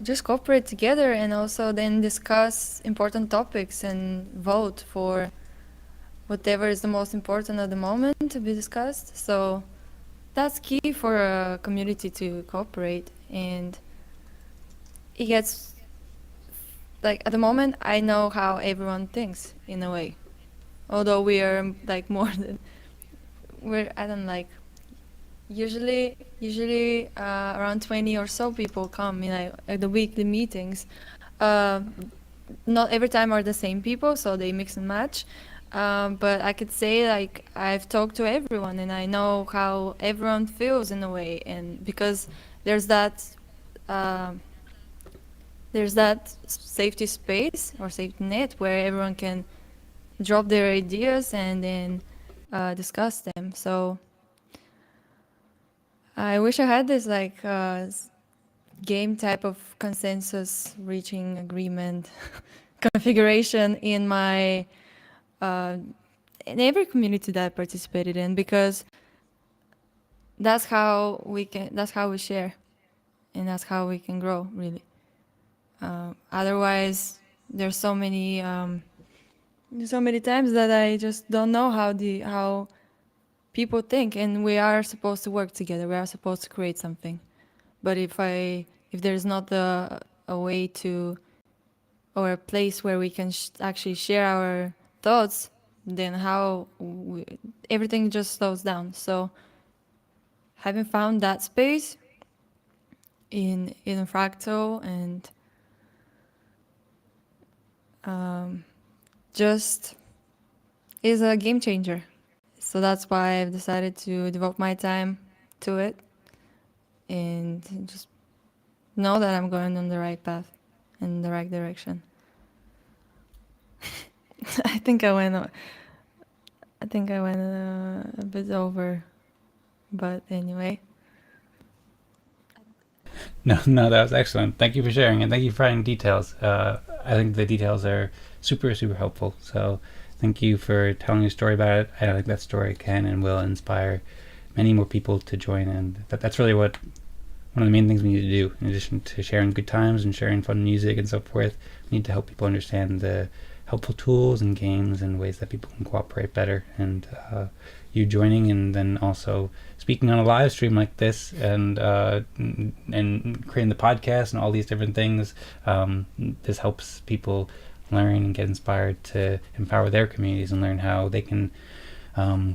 Speaker 2: just cooperate together, and also then discuss important topics and vote for whatever is the most important at the moment to be discussed. So that's key for a community to cooperate. And it gets, like, at the moment I know how everyone thinks in a way, although we are like more than usually around 20 or so people come in like the weekly meetings. Not every time are the same people, so they mix and match. But I could say, like, I've talked to everyone and I know how everyone feels in a way, and because there's that safety space or safety net where everyone can drop their ideas and then discuss them. So I wish I had this like game type of consensus reaching agreement configuration in my in every community that I participated in, because that's how we share, and that's how we can grow, really. Otherwise, there's so many times that I just don't know how people think, and we are supposed to work together. We are supposed to create something. But if there's not a way to, or a place where we can actually share our thoughts, then everything just slows down. So having found that space, in Fractal, and just is a game changer. So that's why I've decided to devote my time to it and just know that I'm going on the right path in the right direction. I think I went a bit over, but anyway.
Speaker 3: No, that was excellent. Thank you for sharing, and thank you for adding details. I think the details are super helpful. So thank you for telling your story about it. I think that story can and will inspire many more people to join, and that's really one of the main things we need to do. In addition to sharing good times and sharing fun music and so forth, we need to help people understand the helpful tools and games and ways that people can cooperate better. And you joining and then also speaking on a live stream like this and creating the podcast and all these different things, this helps people learn and get inspired to empower their communities and learn how they can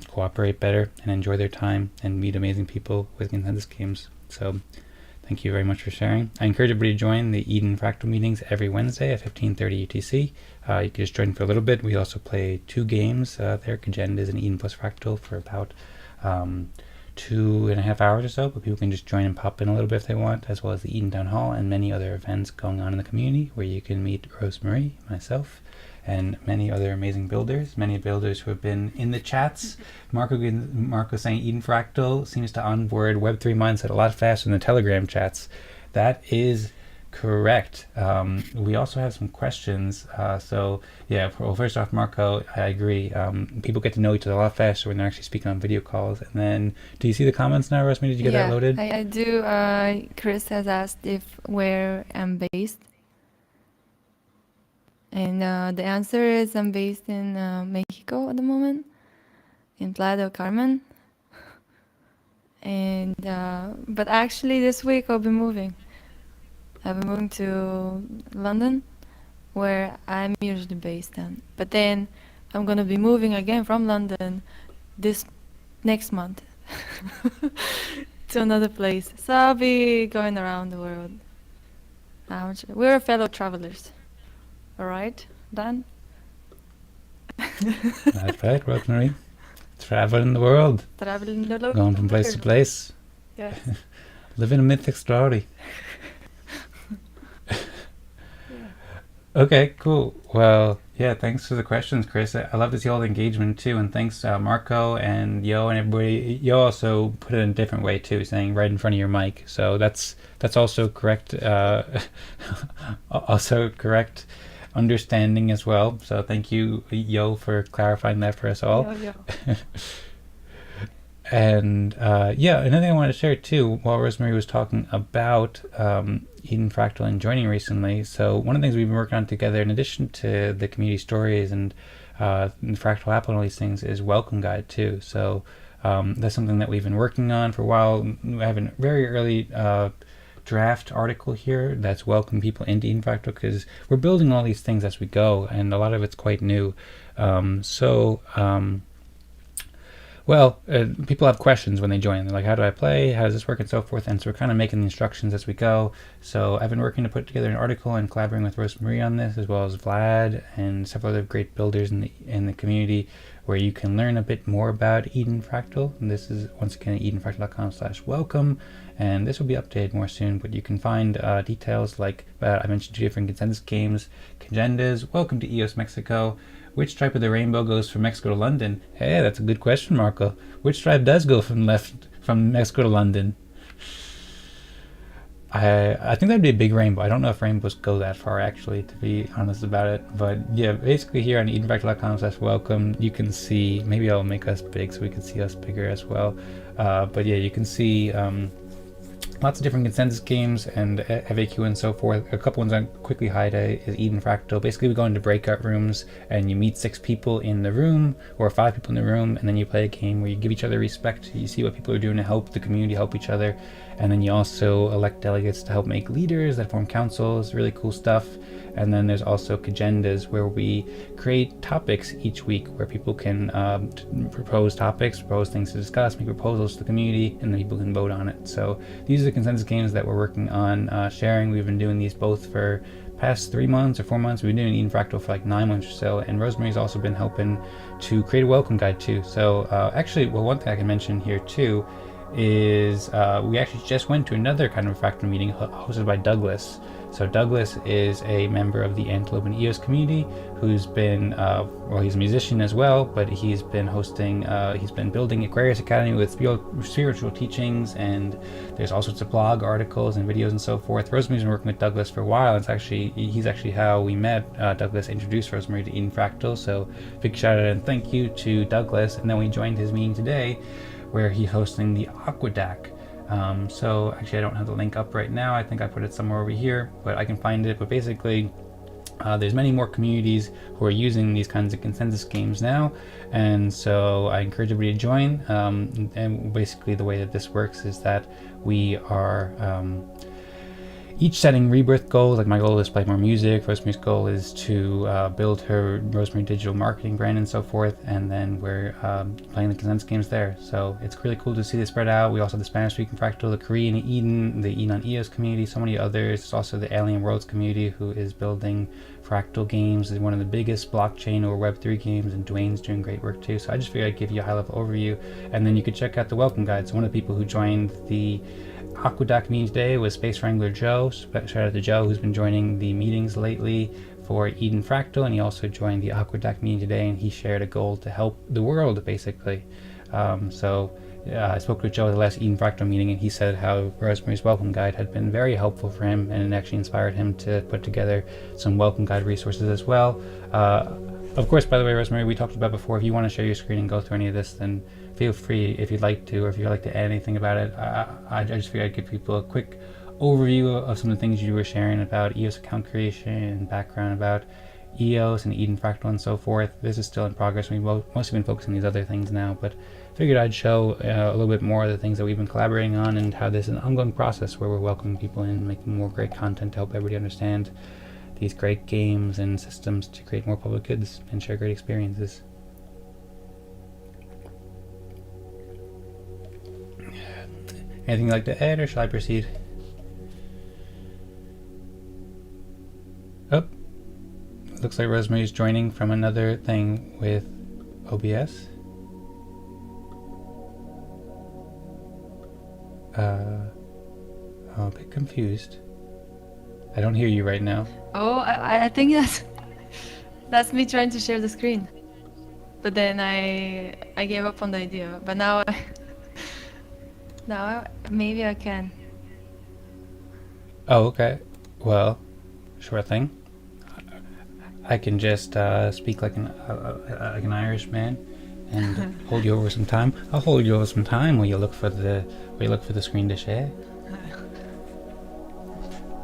Speaker 3: cooperate better and enjoy their time and meet amazing people with Cagendas games. So thank you very much for sharing. I encourage everybody to join the Eden Fractal meetings every Wednesday at 15:30 UTC. You can just join for a little bit. We also play 2 games there, Cagendas and Eden plus Fractal, for about 2.5 hours or so, but people can just join and pop in a little bit if they want, as well as the Eden Town Hall and many other events going on in the community where you can meet Rosmari, myself, and many other amazing builders, many builders who have been in the chats. Marco saying Eden Fractal seems to onboard Web3 mindset a lot faster than the Telegram chats. That is correct. We also have some questions. So yeah, well, first off, Marco, I agree. People get to know each other a lot faster when they're actually speaking on video calls. And then, do you see the comments now, Rosmi? Did you get that loaded?
Speaker 2: I do. Chris has asked where I'm based. And the answer is I'm based in Mexico at the moment, in Playa del Carmen. And but actually this week I'll be moving. I'll be moving to London, where I'm usually based in. But then I'm gonna be moving again from London this next month to another place. So I'll be going around the world. We're fellow travelers. All right, Dan?
Speaker 3: That's right, Rosmari. Traveling the world.
Speaker 2: Traveling the world.
Speaker 3: Going from place to place.
Speaker 2: Yes.
Speaker 3: Living a mythic story. Okay, cool. Well, yeah, thanks for the questions, Chris. I love to see all the engagement too, and thanks Marco and Yo and everybody. Yo also put it in a different way too, saying right in front of your mic. So that's also correct. Also correct understanding as well. So thank you, Yo, for clarifying that for us all.
Speaker 2: Yo.
Speaker 3: And yeah, another thing I wanted to share too, while Rosmari was talking about Eden Fractal and joining recently. So one of the things we've been working on together, in addition to the community stories and the Fractal app and all these things, is welcome guide too. So that's something that we've been working on for a while. We have a very early draft article here that's welcome people into Eden Fractal, because we're building all these things as we go, and a lot of it's quite new. Well, people have questions when they join. They're like, how do I play? How does this work? And so forth. And so we're kind of making the instructions as we go. So I've been working to put together an article and collaborating with Rosmari on this, as well as Vlad and several other great builders in the community, where you can learn a bit more about Eden Fractal. And this is, once again, edenfractal.com/welcome. And this will be updated more soon, but you can find details like, I mentioned 2 different Cagendas games. Cagendas, welcome to EOS Mexico. Which stripe of the rainbow goes from Mexico to London? Hey, that's a good question, Marco. Which stripe does go from Mexico to London? I think that'd be a big rainbow. I don't know if rainbows go that far, actually, to be honest about it. But yeah, basically here on edenfractal.com/welcome, you can see, maybe I'll make us big so we can see us bigger as well. But yeah, you can see lots of different Cagendas games and FAQ and so forth. A couple ones I quickly highlight is Eden Fractal. Basically, we go into breakout rooms and you meet 6 people in the room or 5 people in the room, and then you play a game where you give each other respect. You see what people are doing to help the community, help each other, and then you also elect delegates to help make leaders that form councils. Really cool stuff. And then there's also Cagendas, where we create topics each week where people can propose topics, propose things to discuss, make proposals to the community, and then people can vote on it. So these are the consensus games that we're working on sharing. We've been doing these both for past 3 months or 4 months. We've been doing Eden Fractal for like 9 months or so, and Rosemary's also been helping to create a welcome guide too. So actually, well, one thing I can mention here too is we actually just went to another kind of Fractal meeting hosted by Douglas. So Douglas is a member of the Antelope and EOS community who's been, well, he's a musician as well, but he's been hosting, he's been building Aquarius Academy with spiritual teachings, and there's all sorts of blog articles and videos and so forth. Rosemary's been working with Douglas for a while. He's actually how we met. Douglas introduced Rosemary to Eden Fractal, so big shout out and thank you to Douglas. And then we joined his meeting today where he's hosting the Aquadac. So actually I don't have the link up right now. I think I put it somewhere over here, but I can find it. But basically there's many more communities who are using these kinds of consensus games now, and so I encourage everybody to join. And basically the way that this works is that we are each setting rebirth goals. Like my goal is to play more music. Rosemary's goal is to build her Rosemary digital marketing brand and so forth. And then we're playing the consensus games there. So it's really cool to see this spread out. We also have the Spanish speaking Fractal, the Korean Eden, the Eden on EOS community, so many others. There's also the Alien Worlds community who is building Fractal games. Is one of the biggest blockchain or Web3 games, and Dwayne's doing great work too. So I just figured I'd give you a high level overview, and then you could check out the welcome guide. So one of the people who joined the Aquadac meeting today was Space Wrangler Joe. Shout out to Joe, who's been joining the meetings lately for Eden Fractal, and he also joined the Aquadac meeting today, and he shared a goal to help the world basically. I spoke with Joe at the last Eden Fractal meeting, and he said how Rosemary's welcome guide had been very helpful for him, and it actually inspired him to put together some welcome guide resources as well. Of course, by the way, Rosemary, we talked about before, if you want to share your screen and go through any of this, then feel free if you'd like to, or if you'd like to add anything about it. I just figured I'd give people a quick overview of some of the things you were sharing about EOS account creation and background about EOS and Eden Fractal and so forth. This is still in progress. We've mostly been focusing on these other things now, but figured I'd show a little bit more of the things that we've been collaborating on, and how this is an ongoing process where we're welcoming people in, making more great content to help everybody understand these great games and systems to create more public goods and share great experiences. Anything you'd like to add, or shall I proceed? Oh, looks like Rosemary's joining from another thing with OBS. I'm a bit confused. I don't hear you right now.
Speaker 2: Oh, I think that's me trying to share the screen. But then I gave up on the idea. But now maybe I can.
Speaker 3: Oh, okay. Well, sure thing. I can just speak like an Irish man and hold you over some time. I'll hold you over some time while you look for the screen to share.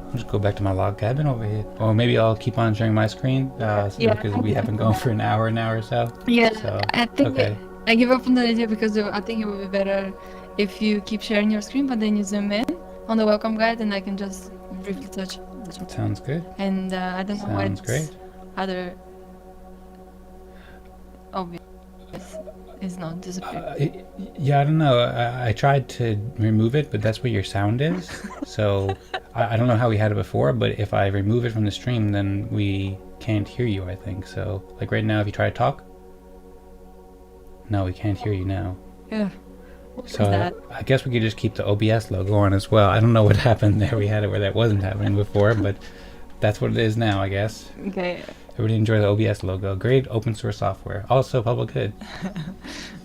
Speaker 3: I'll just go back to my log cabin over here. Or maybe I'll keep on sharing my screen because we have been going for an hour now or so.
Speaker 2: Yeah,
Speaker 3: So,
Speaker 2: I think
Speaker 3: okay.
Speaker 2: I give up on the idea because I think it would be better if you keep sharing your screen, but then you zoom in on the welcome guide, and I can just briefly touch it.
Speaker 3: Sounds good.
Speaker 2: And I don't know why
Speaker 3: Sounds great.
Speaker 2: other obvious is not disappearing.
Speaker 3: Yeah, I don't know. I tried to remove it, but that's where your sound is. So I don't know how we had it before, but if I remove it from the stream, then we can't hear you, I think. So like right now, if you try to talk, no, we can't hear you now.
Speaker 2: Yeah. What
Speaker 3: So
Speaker 2: is that?
Speaker 3: I guess we could just keep the OBS logo on as well. I don't know what happened there. We had it where that wasn't happening before, but that's what it is now, I guess.
Speaker 2: Okay.
Speaker 3: Everybody enjoy the OBS logo. Great open source software. Also public good.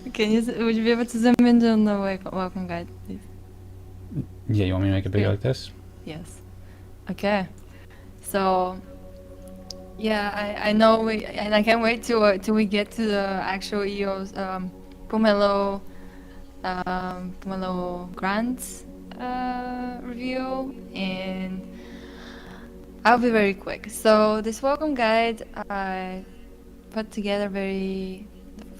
Speaker 2: Would you be able to zoom in on the welcome guide, please?
Speaker 3: Yeah, you want me to make it bigger
Speaker 2: Yeah.
Speaker 3: like this?
Speaker 2: Yes. Okay. So, yeah, I know and I can't wait till we get to the actual EOS Pomelo grants review, and I'll be very quick. So this welcome guide I put together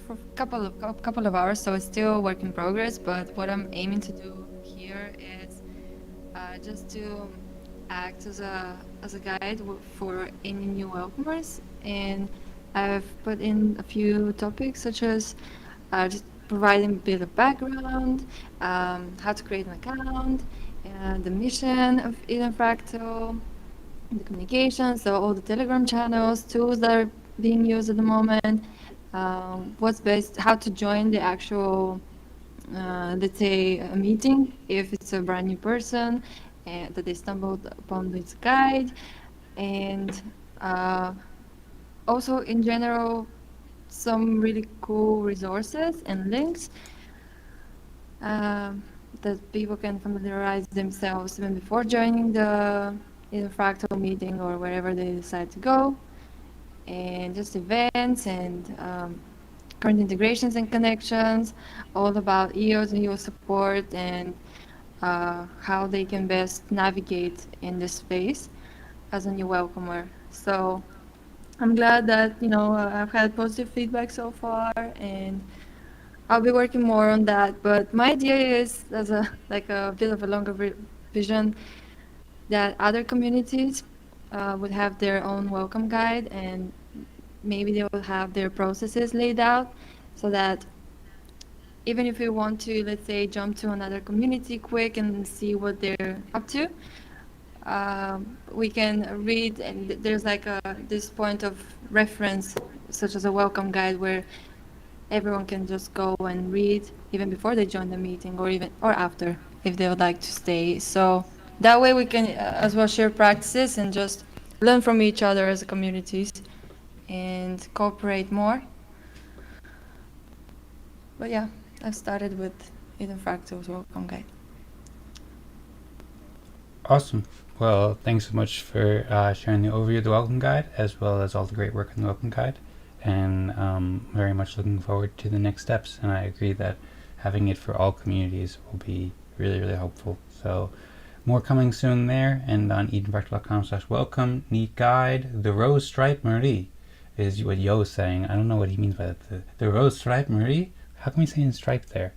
Speaker 2: for a couple of hours, so it's still a work in progress. But what I'm aiming to do here is just to act as a guide for any new welcomers, and I've put in a few topics such as just providing a bit of background, how to create an account, the mission of Eden Fractal, the communication, so all the Telegram channels, tools that are being used at the moment, what's best, how to join the actual, let's say, a meeting if it's a brand new person that they stumbled upon this guide, and also in general, some really cool resources and links that people can familiarize themselves even before joining the either fractal meeting or wherever they decide to go, and just events and current integrations and connections, all about EOS and EOS support and how they can best navigate in this space as a new welcomer. So I'm glad that I've had positive feedback so far, and I'll be working more on that. But my idea is, as a like a bit of a longer vision, that other communities would have their own welcome guide, and maybe they will have their processes laid out, so that even if we want to, let's say, jump to another community quick and see what they're up to, we can read, and there's like this point of reference, such as a welcome guide, where everyone can just go and read even before they join the meeting, or after, if they would like to stay. So that way we can as well share practices and just learn from each other as communities and cooperate more. But yeah, I've started with Eden Fractal's welcome guide.
Speaker 3: Awesome. Well, thanks so much for sharing the overview of the welcome guide, as well as all the great work in the welcome guide. And very much looking forward to the next steps. And I agree that having it for all communities will be really, really helpful. So more coming soon there. And on edenfractal.com/welcome, neat guide. The Rose Stripe Marie is what Yo is saying. I don't know what he means by that. The Rose Stripe Marie? How come he's saying stripe there?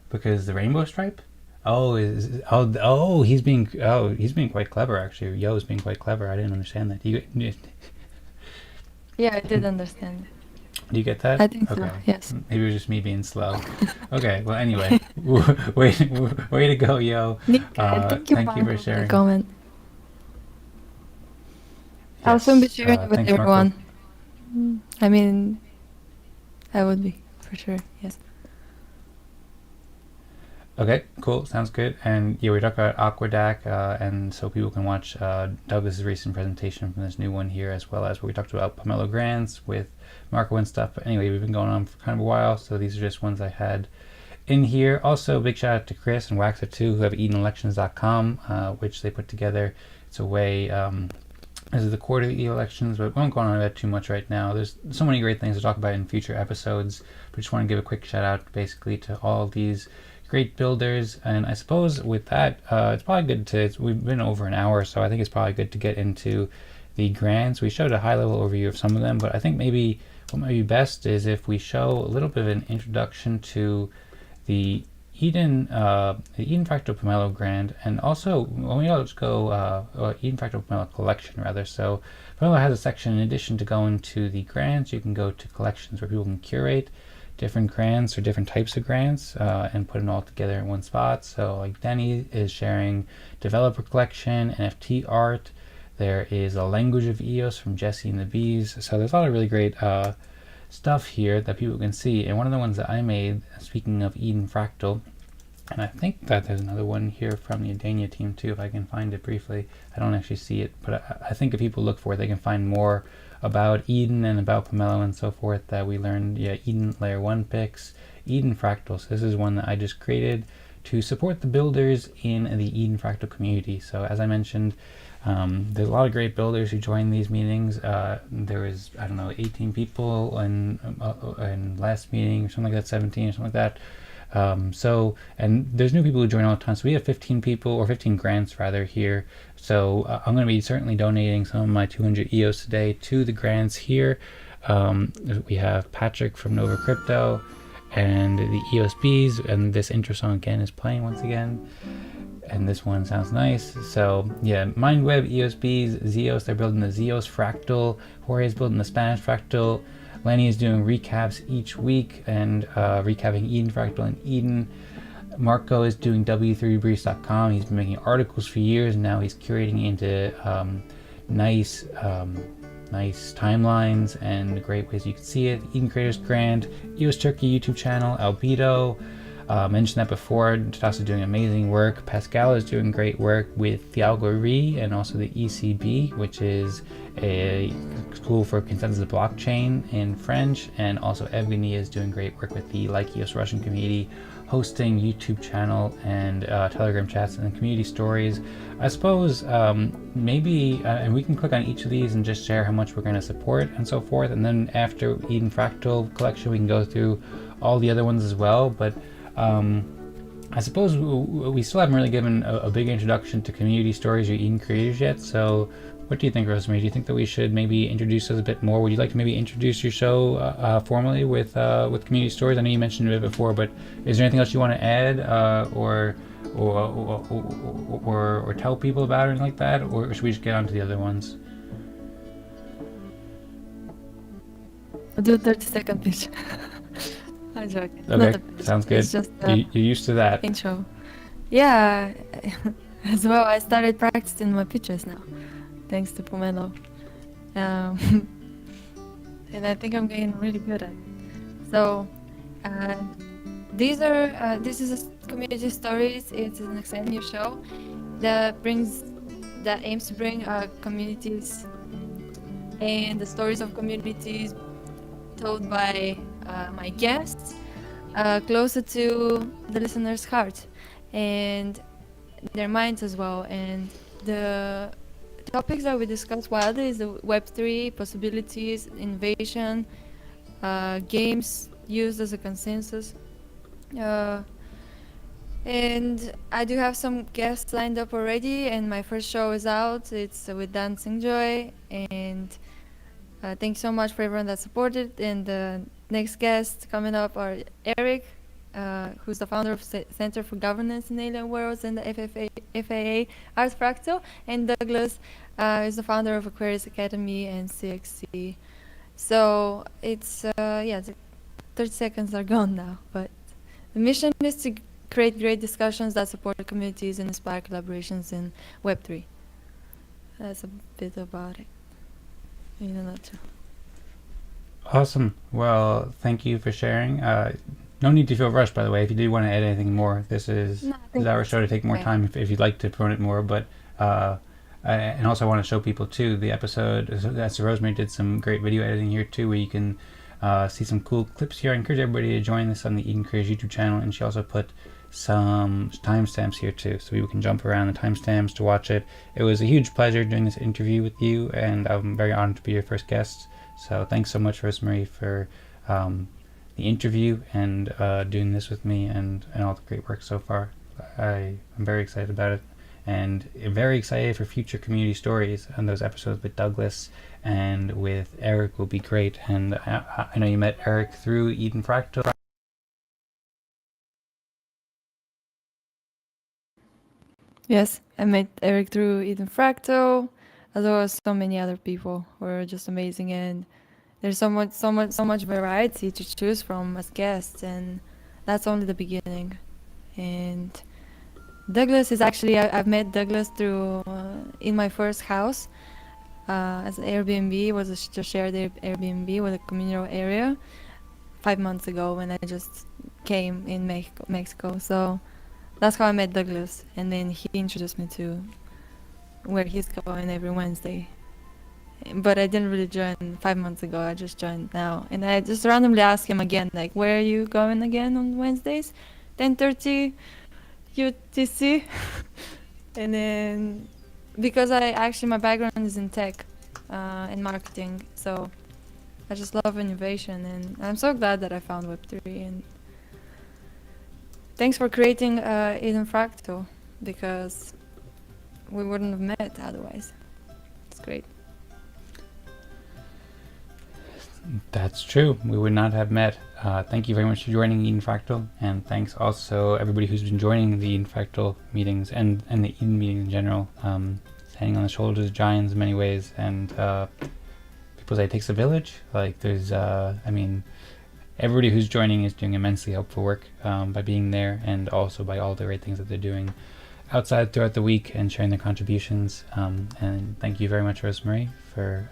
Speaker 3: Because the rainbow stripe? He's being quite clever actually. Yo is being quite clever. I didn't understand that.
Speaker 2: Yeah, I did understand.
Speaker 3: Do you get that?
Speaker 2: I think so, yes.
Speaker 3: Maybe it was just me being slow. Okay, well anyway, way to go, Yo.
Speaker 2: Thank you
Speaker 3: for sharing.
Speaker 2: The comment.
Speaker 3: Yes,
Speaker 2: I'll soon be sharing it with
Speaker 3: thanks,
Speaker 2: everyone. I mean, I would be, for sure, yes.
Speaker 3: Okay, cool. Sounds good. And yeah, we talked about Aquadac, and so people can watch Douglas's recent presentation from this new one here, as well as where we talked about Pomelo grants with Marco and stuff. But anyway, we've been going on for kind of a while, so these are just ones I had in here. Also, big shout out to Chris and Waxer too, who have EdenElections.com, which they put together. It's a way. This is the quarterly elections, but we won't go on that too much right now. There's so many great things to talk about in future episodes, but just want to give a quick shout out basically to all these great builders. And I suppose with that, it's probably good to, we've been over an hour, so I think it's probably good to get into the grants. We showed a high level overview of some of them, but I think maybe what might be best is if we show a little bit of an introduction to the Eden Fractal Pomelo grant, and also when we all just go Eden Fractal Pomelo Collection rather. So Pomelo has a section, in addition to going to the grants, you can go to collections where people can curate different grants or different types of grants and put it all together in one spot. So like Denny is sharing developer collection, NFT art. There is a language of EOS from Jesse and the Bees. So there's a lot of really great stuff here that people can see. And one of the ones that I made, speaking of Eden Fractal, and I think that there's another one here from the Adania team too, if I can find it briefly. I don't actually see it, but I think if people look for it, they can find more about Eden and about Pomelo and so forth that we learned. Yeah, Eden Layer 1 picks, Eden Fractal. So this is one that I just created to support the builders in the Eden Fractal community. So as I mentioned, there's a lot of great builders who join these meetings. There was, I don't know, 18 people in last meeting or something like that, 17 or something like that. And there's new people who join all the time. So we have 15 people, or 15 grants rather, here. So I'm going to be certainly donating some of my 200 EOS today to the grants here. We have Patrick from Nova Crypto and the EOSBs, and this intro song again is playing once again. And this one sounds nice. So yeah, MindWeb, EOSBs, Zeos, they're building the Zeos Fractal. Jorge is building the Spanish Fractal. Lenny is doing recaps each week and recapping Eden Fractal and Eden. Marco is doing w3briefs.com. He's been making articles for years, and now he's curating into nice timelines and great ways you can see it. Eden Creators Grand, EOS Turkey YouTube channel, Albedo. Mentioned that before. Tadassa's doing amazing work. Pascal is doing great work with the Algorithms and also the ECB, which is a school for consensus blockchain in French. And also Evgeny is doing great work with the Like EOS Russian community, hosting YouTube channel and Telegram chats and community stories. I suppose maybe, and we can click on each of these and just share how much we're going to support and so forth. And then after Eden Fractal Collection, we can go through all the other ones as well. But I suppose we still haven't really given a big introduction to community stories or Eden creators yet. So what do you think, Rosmari? Do you think that we should maybe introduce us a bit more? Would you like to maybe introduce your show formally with community stories? I know you mentioned it before, but is there anything else you want to add or tell people about or anything like that? Or should we just get on to the other ones?
Speaker 2: I'll do a 30-second pitch. I'm joking.
Speaker 3: Okay, sounds good.
Speaker 2: It's just
Speaker 3: you're used to that.
Speaker 2: intro. Yeah, as well. I started practicing my pitches now, thanks to Pomelo. And I think I'm getting really good at it. So, this is a community stories. It's an exciting new show that aims to bring communities and the stories of communities told by my guests closer to the listener's heart and their minds as well. And the topics that we discuss widely is the Web3 possibilities, innovation, games used as a consensus. And I do have some guests lined up already, and my first show is out. It's with Dancing Joy, and thanks so much for everyone that supported. And the next guests coming up are Eric, who's the founder of Center for Governance in Alien Worlds and the FAA Art Fractal, and Douglas is the founder of Aquarius Academy and CXC. So it's the 30 seconds are gone now, but the mission is to create great discussions that support communities and inspire collaborations in Web3. That's a bit about it in a nutshell.
Speaker 3: Awesome. Well, thank you for sharing. No need to feel rushed, by the way. If you do want to add anything more, this is our show to take more time if you'd like to promote it more. But and also I want to show people too the episode. That's Rosmari did some great video editing here too, where you can see some cool clips here. I encourage everybody to join this on the Eden Creators YouTube channel, and she also put some timestamps here too, so we can jump around the timestamps to watch it. It was a huge pleasure doing this interview with you, and I'm very honored to be your first guest. So thanks so much, Rosmari, for the interview and doing this with me and all the great work so far. I'm very excited about it, and I'm very excited for future community stories, and those episodes with Douglas and with Eric will be great. And I know you met Eric through Eden Fractal.
Speaker 2: Yes, I met Eric through Eden Fractal, as well as so many other people who are just amazing, and there's so much variety to choose from as guests, and that's only the beginning. And Douglas is actually, I've met Douglas through in my first house as an Airbnb. It was a shared Airbnb with a communal area 5 months ago when I just came in Mexico. So that's how I met Douglas, and then he introduced me to where he's going every Wednesday. But I didn't really join 5 months ago, I just joined now. And I just randomly asked him again, like, where are you going again on Wednesdays? 10:30 UTC. And then, because my background is in tech and marketing, so I just love innovation, and I'm so glad that I found Web3. And thanks for creating Eden Fractal, because we wouldn't have met otherwise. It's great.
Speaker 3: That's true. We would not have met. Thank you very much for joining Eden Fractal, and thanks also everybody who's been joining the Eden Fractal meetings and the Eden meetings in general. Standing on the shoulders of giants in many ways, and people say it takes a village. Like there's, everybody who's joining is doing immensely helpful work by being there, and also by all the great things that they're doing outside throughout the week and sharing their contributions. And thank you very much, Rosmari, for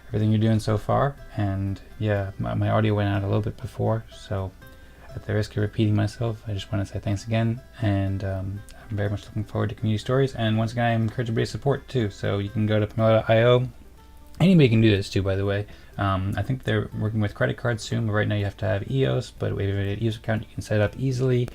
Speaker 3: everything you're doing so far. And yeah, my audio went out a little bit before, so at the risk of repeating myself, I just want to say thanks again, and I'm very much looking forward to community stories. And once again, I encourage everybody to support too, so you can go to pomelo.io. Anybody can do this too, by the way. I think they're working with credit cards soon, but right now you have to have EOS, but if you have an EOS account, you can set it up easily,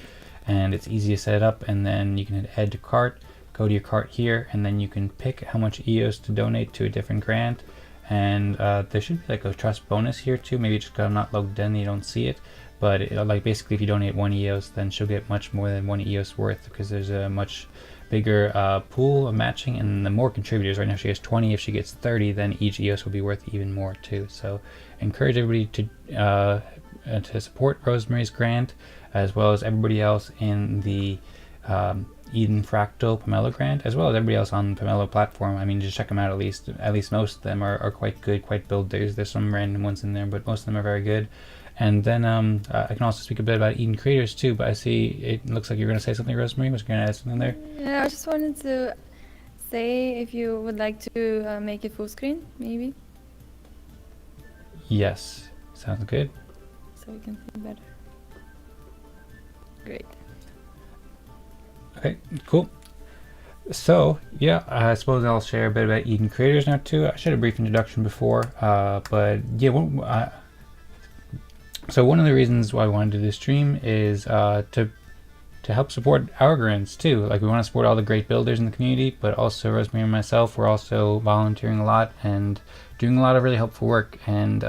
Speaker 3: and it's easy to set it up, and then you can hit add to cart, go to your cart here, and then you can pick how much EOS to donate to a different grant. And there should be like a trust bonus here too, maybe just because I'm not logged in, you don't see it. But like basically if you donate 1 EOS, then she'll get much more than 1 EOS worth, because there's a much bigger pool of matching, and the more contributors. Right now she has 20. If she gets 30, then each EOS will be worth even more too. So encourage everybody to support Rosmari's grant, as well as everybody else in the Eden Fractal Pomelo grant, as well as everybody else on the Pomelo platform. I mean, just check them out. At least most of them are quite good, quite builders. There's some random ones in there, but most of them are very good. And then I can also speak a bit about Eden Creators too, but I see it looks like you're going to say something, Rosmari. Was you going to add something there?
Speaker 2: Yeah, I just wanted to say if you would like to make it full screen, maybe,
Speaker 3: Yes, sounds good.
Speaker 2: so we can see better. Great.
Speaker 3: Okay, cool. So yeah, I suppose I'll share a bit about Eden Creators now too. I shared a brief introduction before, but yeah, so one of the reasons why I wanted to do this stream is to help support our grants too. Like, we want to support all the great builders in the community, but also Rosmari and myself, we're also volunteering a lot and doing a lot of really helpful work. And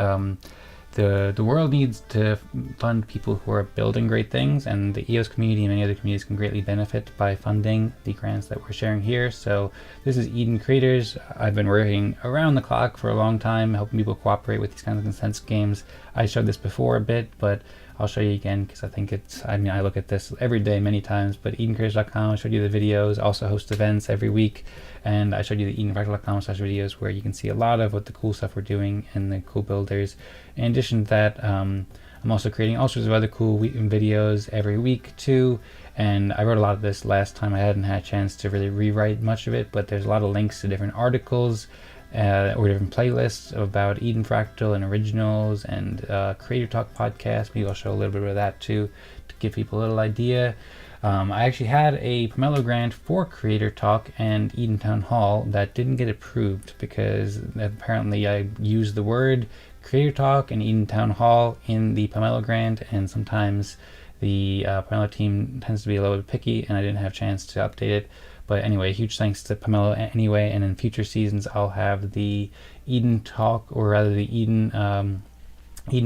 Speaker 3: the world needs to fund people who are building great things, and the EOS community and many other communities can greatly benefit by funding the grants that we're sharing here. So this is Eden Creators. I've been working around the clock for a long time, helping people cooperate with these kinds of consents games. I showed this before a bit, but I'll show you again because I think I look at this every day many times. But EdenCreators.com, I showed you the videos, also host events every week, and I showed you the EdenFractal.com/videos where you can see a lot of what the cool stuff we're doing and the cool builders. In addition to that, I'm also creating all sorts of other cool videos every week too. And I wrote a lot of this last time. I hadn't had a chance to really rewrite much of it, but there's a lot of links to different articles or different playlists about Eden Fractal and originals and Creator Talk podcast. Maybe I'll show a little bit of that too to give people a little idea. I actually had a Pomelo grant for Creator Talk and Eden Town Hall that didn't get approved because apparently I used the word Creator Talk and Eden Town Hall in the Pomelo grant, and sometimes the Pomelo team tends to be a little bit picky, and I didn't have a chance to update it. But anyway, huge thanks to Pomelo anyway, and in future seasons I'll have the Eden Talk, or rather the Eden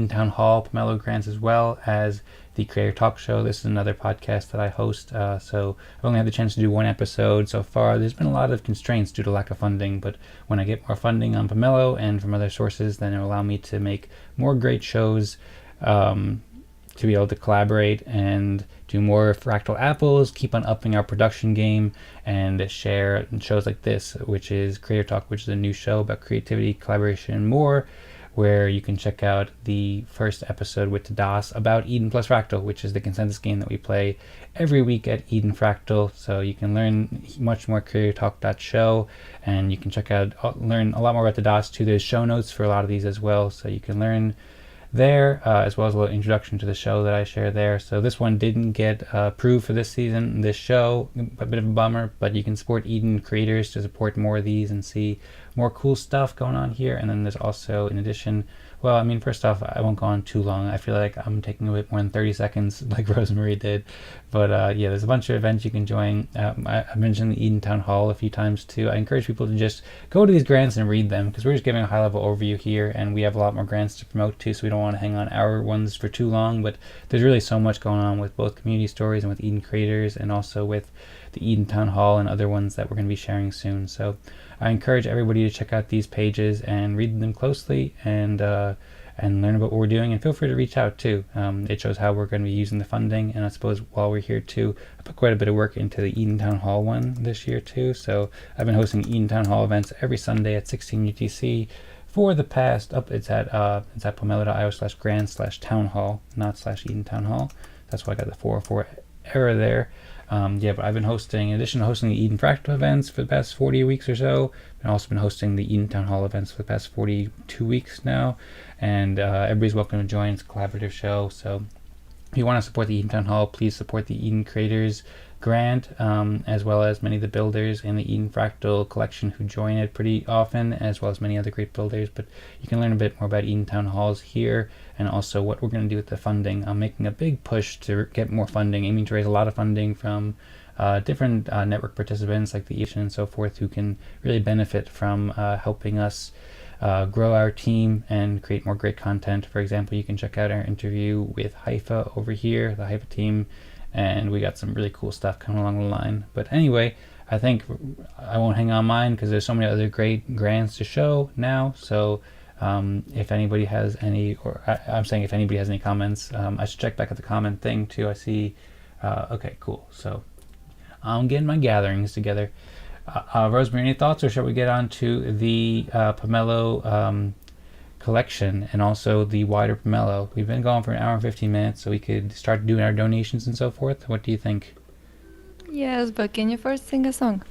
Speaker 3: Town Hall Pomelo grants, as well as the Creator Talk Show. This is another podcast that I host, so I've only had the chance to do one episode so far. There's been a lot of constraints due to lack of funding, but when I get more funding on Pomelo and from other sources, then it will allow me to make more great shows, to be able to collaborate and do more Fractal Apples, keep on upping our production game, and share shows like this, which is Creator Talk, which is a new show about creativity, collaboration, and more, where you can check out the first episode with Das about Eden plus Fractal, which is the consensus game that we play every week at Eden Fractal. So you can learn much more creatortalk.show, and you can learn a lot more about the Das too. There's show notes for a lot of these as well, so you can learn there, as well as a little introduction to the show that I share there. So this one didn't get approved for this season, this show, a bit of a bummer, but you can support Eden Creators to support more of these and see more cool stuff going on here. And then there's also, in addition, well, I mean, first off, I won't go on too long. I feel like I'm taking a bit more than 30 seconds like Rosmari did. But yeah, there's a bunch of events you can join. I mentioned the Eden Town Hall a few times too. I encourage people to just go to these grants and read them, because we're just giving a high-level overview here, and we have a lot more grants to promote too, so we don't want to hang on our ones for too long. But there's really so much going on with both community stories and with Eden Creators, and also with the Eden Town Hall and other ones that we're going to be sharing soon. So I encourage everybody to check out these pages and read them closely, and learn about what we're doing, and feel free to reach out too. It shows how we're going to be using the funding, and I suppose while we're here too, I put quite a bit of work into the Eden Town Hall one this year too. So I've been hosting Eden Town Hall events every Sunday at 16 UTC, for the past it's at pomelo.io/grand/townhall, not /Eden Town Hall. That's why I got the 404 error there. Yeah, but I've been hosting, in addition to hosting the Eden Fractal events for the past 40 weeks or so, I've also been hosting the Eden Town Hall events for the past 42 weeks now, and everybody's welcome to join. It's a collaborative show, so if you want to support the Eden Town Hall, please support the Eden Creators Grant, as well as many of the builders in the Eden Fractal Collection who join it pretty often, as well as many other great builders. But you can learn a bit more about Eden Town Halls here, and also what we're going to do with the funding. I'm making a big push to get more funding, aiming to raise a lot of funding from different network participants like the Eden and so forth, who can really benefit from helping us grow our team and create more great content. For example, you can check out our interview with Haifa over here, the Haifa team, and we got some really cool stuff coming along the line. But anyway, I think I won't hang on mine because there's so many other great grants to show now. So if anybody has any, or I'm saying if anybody has any comments, I should check back at the comment thing too. I see. Okay, cool. So I'm getting my gatherings together. Rosmari, any thoughts, or shall we get on to the Pomelo collection and also the wider Pomelo? We've been going for an hour and 15 minutes, so we could start doing our donations and so forth. What do you think?
Speaker 2: Yes, but can you first sing a song?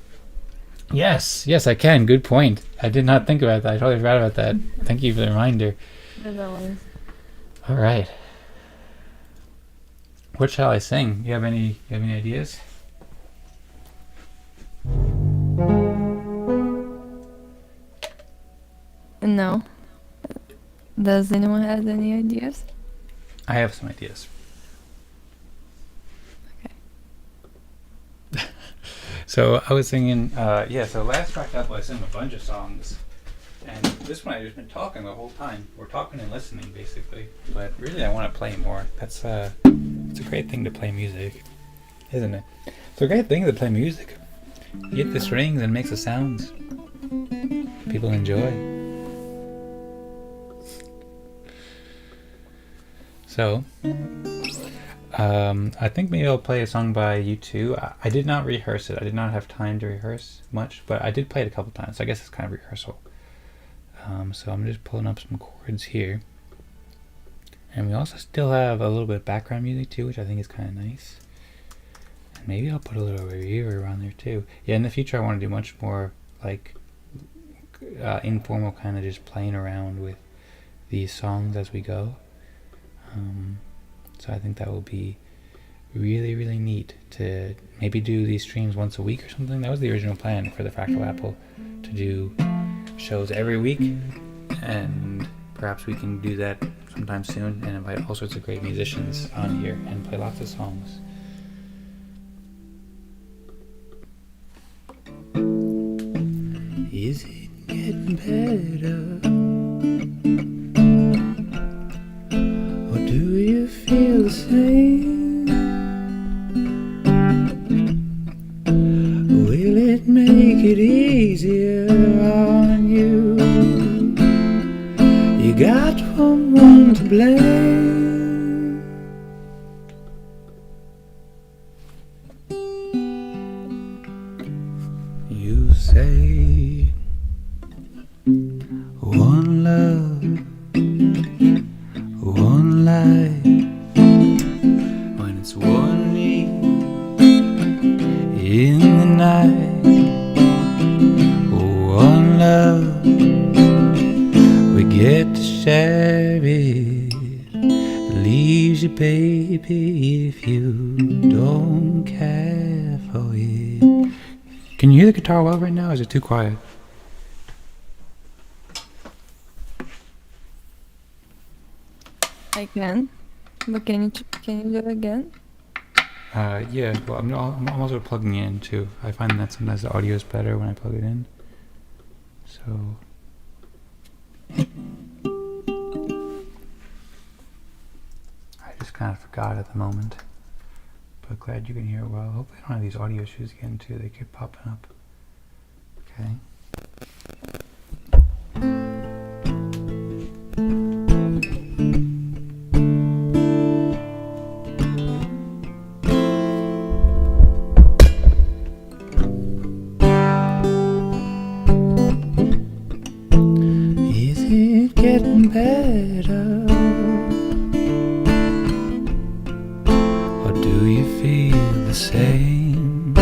Speaker 3: Yes, I can. Good point. I did not think about that. I totally forgot about that. Thank you for the reminder.
Speaker 2: As always.
Speaker 3: All right. What shall I sing? You have any ideas?
Speaker 2: No. Does anyone have any ideas?
Speaker 3: I have some ideas.
Speaker 2: Okay.
Speaker 3: So I was singing, so last track up I sang a bunch of songs, and this one I've just been talking the whole time. We're talking and listening basically, but really I want to play more. It's a great thing to play music, isn't it? It's a great thing to play music. You get the strings and it makes the sounds people enjoy. So, I think maybe I'll play a song by U2. I did not rehearse it. I did not have time to rehearse much, but I did play it a couple times, so I guess it's kind of rehearsal. So I'm just pulling up some chords here. And we also still have a little bit of background music too, which I think is kind of nice. And maybe I'll put a little reverb on there too. Yeah, in the future I want to do much more like informal, kind of just playing around with these songs as we go. So I think that will be really, really neat to maybe do these streams once a week or something. That was the original plan for the Fractal Apple, to do shows every week, and perhaps we can do that sometime soon and invite all sorts of great musicians on here and play lots of songs. Is it getting better? Do you feel the same? Will it make it easier on you? You got one to blame. You say one love, one life, when it's one me in the night, one love, we get to share it, leaves you baby if you don't care for it. Can you hear the guitar well right now, or is it too quiet?
Speaker 2: I can, but can you do it again?
Speaker 3: Yeah. Well, I'm also plugging in too. I find that sometimes the audio is better when I plug it in. So. I just kind of forgot at the moment, but glad you can hear it well. Hopefully, I don't have these audio issues again too. They keep popping up. Okay. Is it
Speaker 1: same.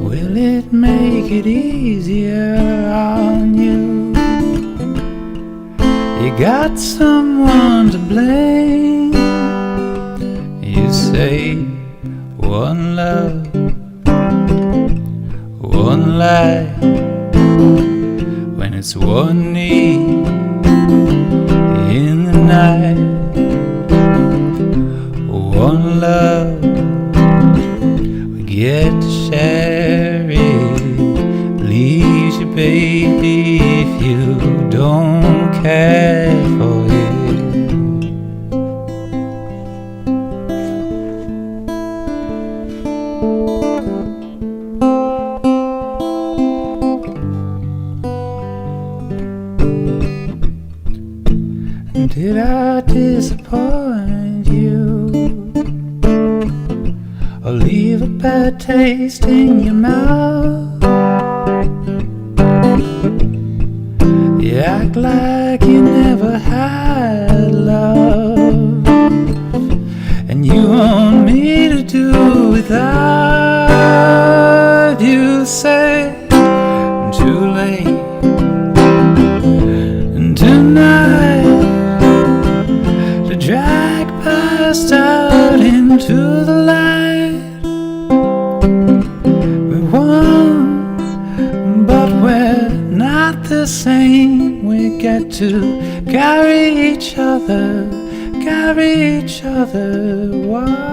Speaker 1: Will it make it easier on you? You got someone to blame. You say one love, one life, when it's one need in the night. One love, we get to share it. Leaves you, baby, if you don't care for it. Did I disappoint you, or leave a bad taste in your mouth? You act like you never had love, and you want me to do without. You say too late tonight, drag past out into the light. We're one, but we're not the same. We get to carry each other, carry each other. Wow.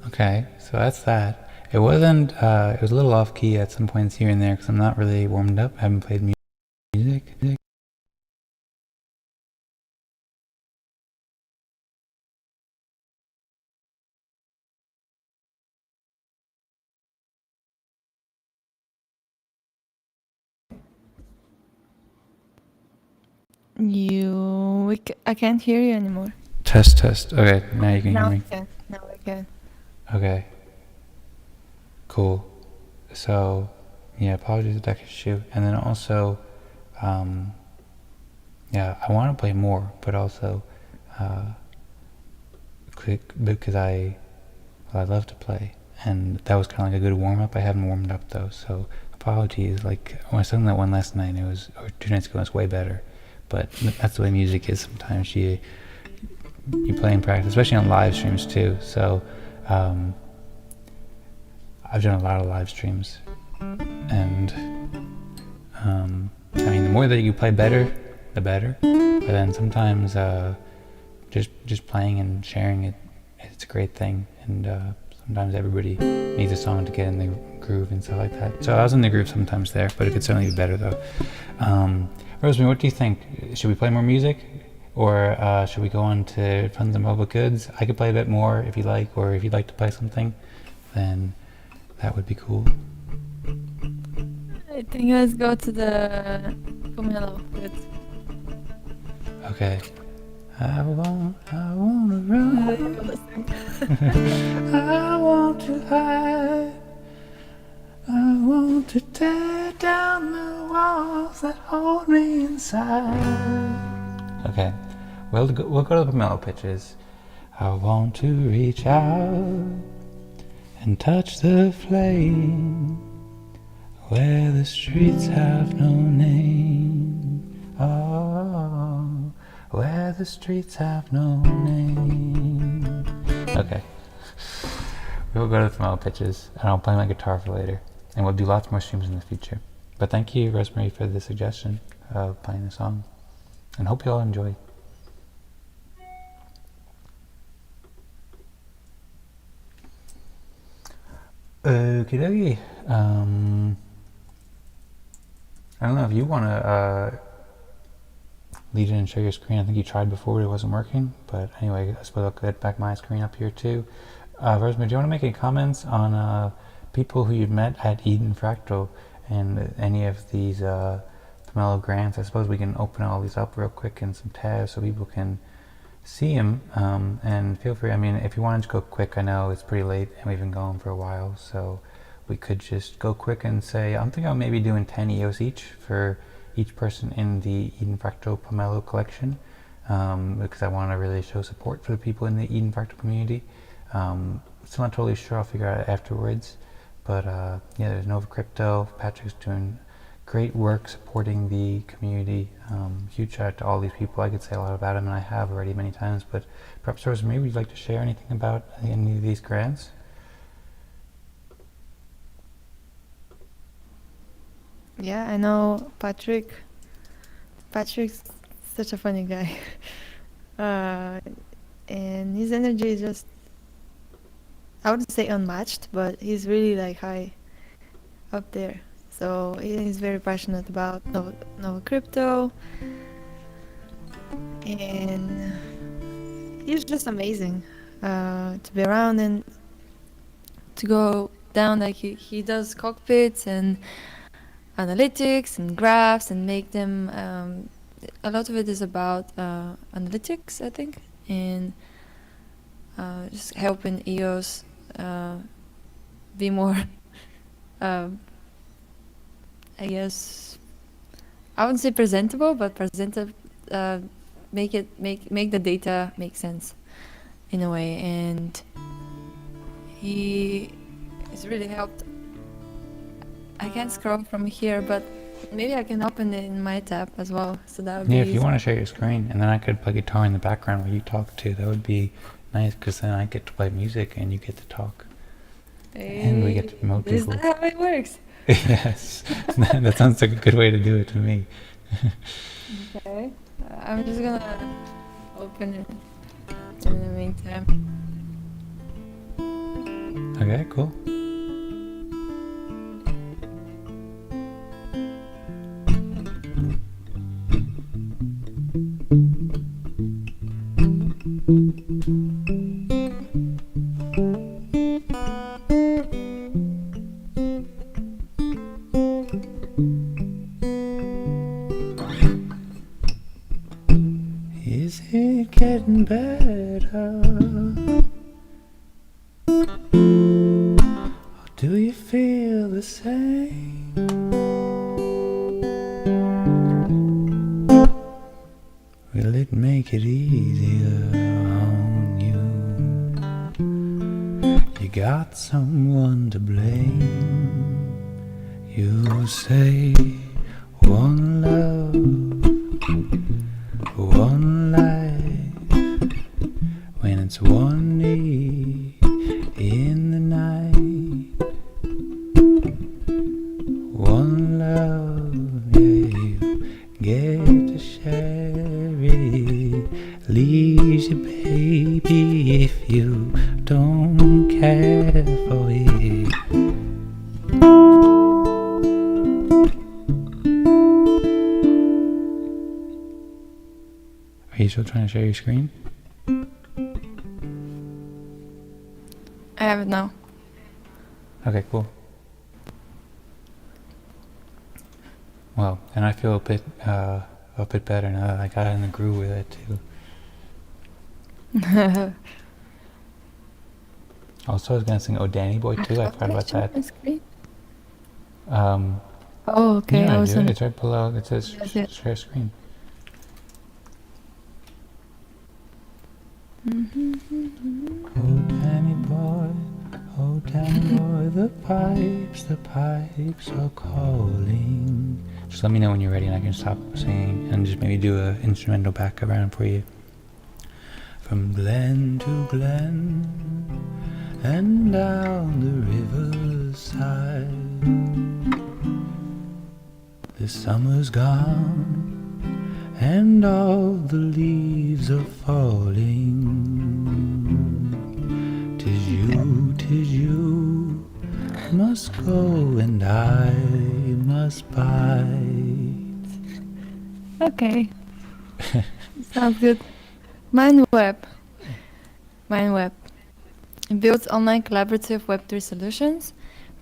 Speaker 1: Okay, so that's that. It wasn't, it was a little off key at some points here and there because I'm not really warmed up. I haven't played music.
Speaker 2: I can't hear you anymore.
Speaker 1: Test. Okay, now you can hear me.
Speaker 2: Now I can.
Speaker 1: Okay. Cool. So, yeah, apologies if that issue. And then also, yeah, I want to play more, but also, because I love to play, and that was kind of like a good warm up. I haven't warmed up though, so apologies. Like when I sang that one last night, or 2 nights ago, it was way better. But that's the way music is. Sometimes you play and practice, especially on live streams too. So I've done a lot of live streams, and I mean, the more that you play better, the better. But then sometimes just playing and sharing it, it's a great thing. And sometimes everybody needs a song to get in the groove and stuff like that. So I was in the groove sometimes there, but it could certainly be better though. Rosmari, what do you think? Should we play more music? Or should we go on to Funds and Public Goods? I could play a bit more if you like, or if you'd like to play something, then that would be cool.
Speaker 2: I think let's go to the Pomelo.
Speaker 1: Okay. I wanna run. I want to hide. I want to tear down the walls that hold me inside. Okay. We'll go to the Pomelo pitches. I want to reach out and touch the flame where the streets have no name. Oh, where the streets have no name. Okay. We'll go to the Pomelo pitches, and I'll play my guitar for later. And we'll do lots more streams in the future. But thank you, Rosmari, for the suggestion of playing the song. And hope you all enjoy. Okie dokie. I don't know if you want to lead in and share your screen. I think you tried before, but it wasn't working. But anyway, I suppose I'll get back my screen up here too. Rosmari, do you want to make any comments on people who you've met at Eden Fractal and any of these Pomelo grants? I suppose we can open all these up real quick in some tabs so people can
Speaker 3: see him, and feel free. I mean, if you wanted to go quick, I know it's pretty late and we've been going for a while, so we could just go quick and say, I'm thinking of maybe doing 10 EOS each for each person in the Eden Fractal Pomelo Collection, because I want to really show support for the people in the Eden Fractal community. Still not totally sure, I'll figure out afterwards, but yeah, there's Nova Crypto. Patrick's doing great work supporting the community. Huge shout out to all these people. I could say a lot about them, and I have already many times, but perhaps Rosmari, would you like to share anything about any of these grants?
Speaker 2: Yeah, I know Patrick. Patrick's such a funny guy. And his energy is just, I wouldn't say unmatched, but he's really like high up there. So he's very passionate about Nova Crypto, and he's just amazing to be around and to go down. Like he does cockpits and analytics and graphs and make them. A lot of it is about analytics, I think, and just helping EOS be more. I guess I wouldn't say presentable, but presentable. Make the data make sense in a way, and he has really helped. I can't scroll from here, but maybe I can open it in my tab as well. So that would be
Speaker 3: Yeah, if you
Speaker 2: easy.
Speaker 3: want to share your screen, and then I could play guitar in the background while you talk too. That would be nice, because then I get to play music and you get to talk, and we get to promote
Speaker 2: Is
Speaker 3: people.
Speaker 2: that how it works?
Speaker 3: Yes, that sounds like a good way to do it to me.
Speaker 2: Okay, I'm just gonna open it in the meantime.
Speaker 3: Okay, cool. Is it getting better? Or do you feel the same? Will it make it easier on you? You got someone to blame. You say one love, one life, when it's one knee in the night. One love, yeah, you get to share it. Leaves you, baby, if you don't care for it. Are you still trying to share your screen?
Speaker 2: I have it now.
Speaker 3: Okay, cool. Well, and I feel a bit better now that I got in the groove with it too. Also, I was gonna sing "Oh Danny Boy" too. I forgot about that.
Speaker 2: My screen?
Speaker 3: Um,
Speaker 2: Oh, okay.
Speaker 3: yeah,
Speaker 2: I
Speaker 3: I
Speaker 2: was
Speaker 3: do.
Speaker 2: on.
Speaker 3: It's right below. It says
Speaker 2: Yes, yes.
Speaker 3: share screen. Oh Danny boy, the pipes are calling. Just let me know when you're ready and I can stop singing and just maybe do a instrumental background for you. From glen to glen and down the riverside, the summer's gone and all the leaves are falling. 'Tis you must go and I must bide.
Speaker 2: Okay. Sounds good. MindWeb. It builds online collaborative Web3 solutions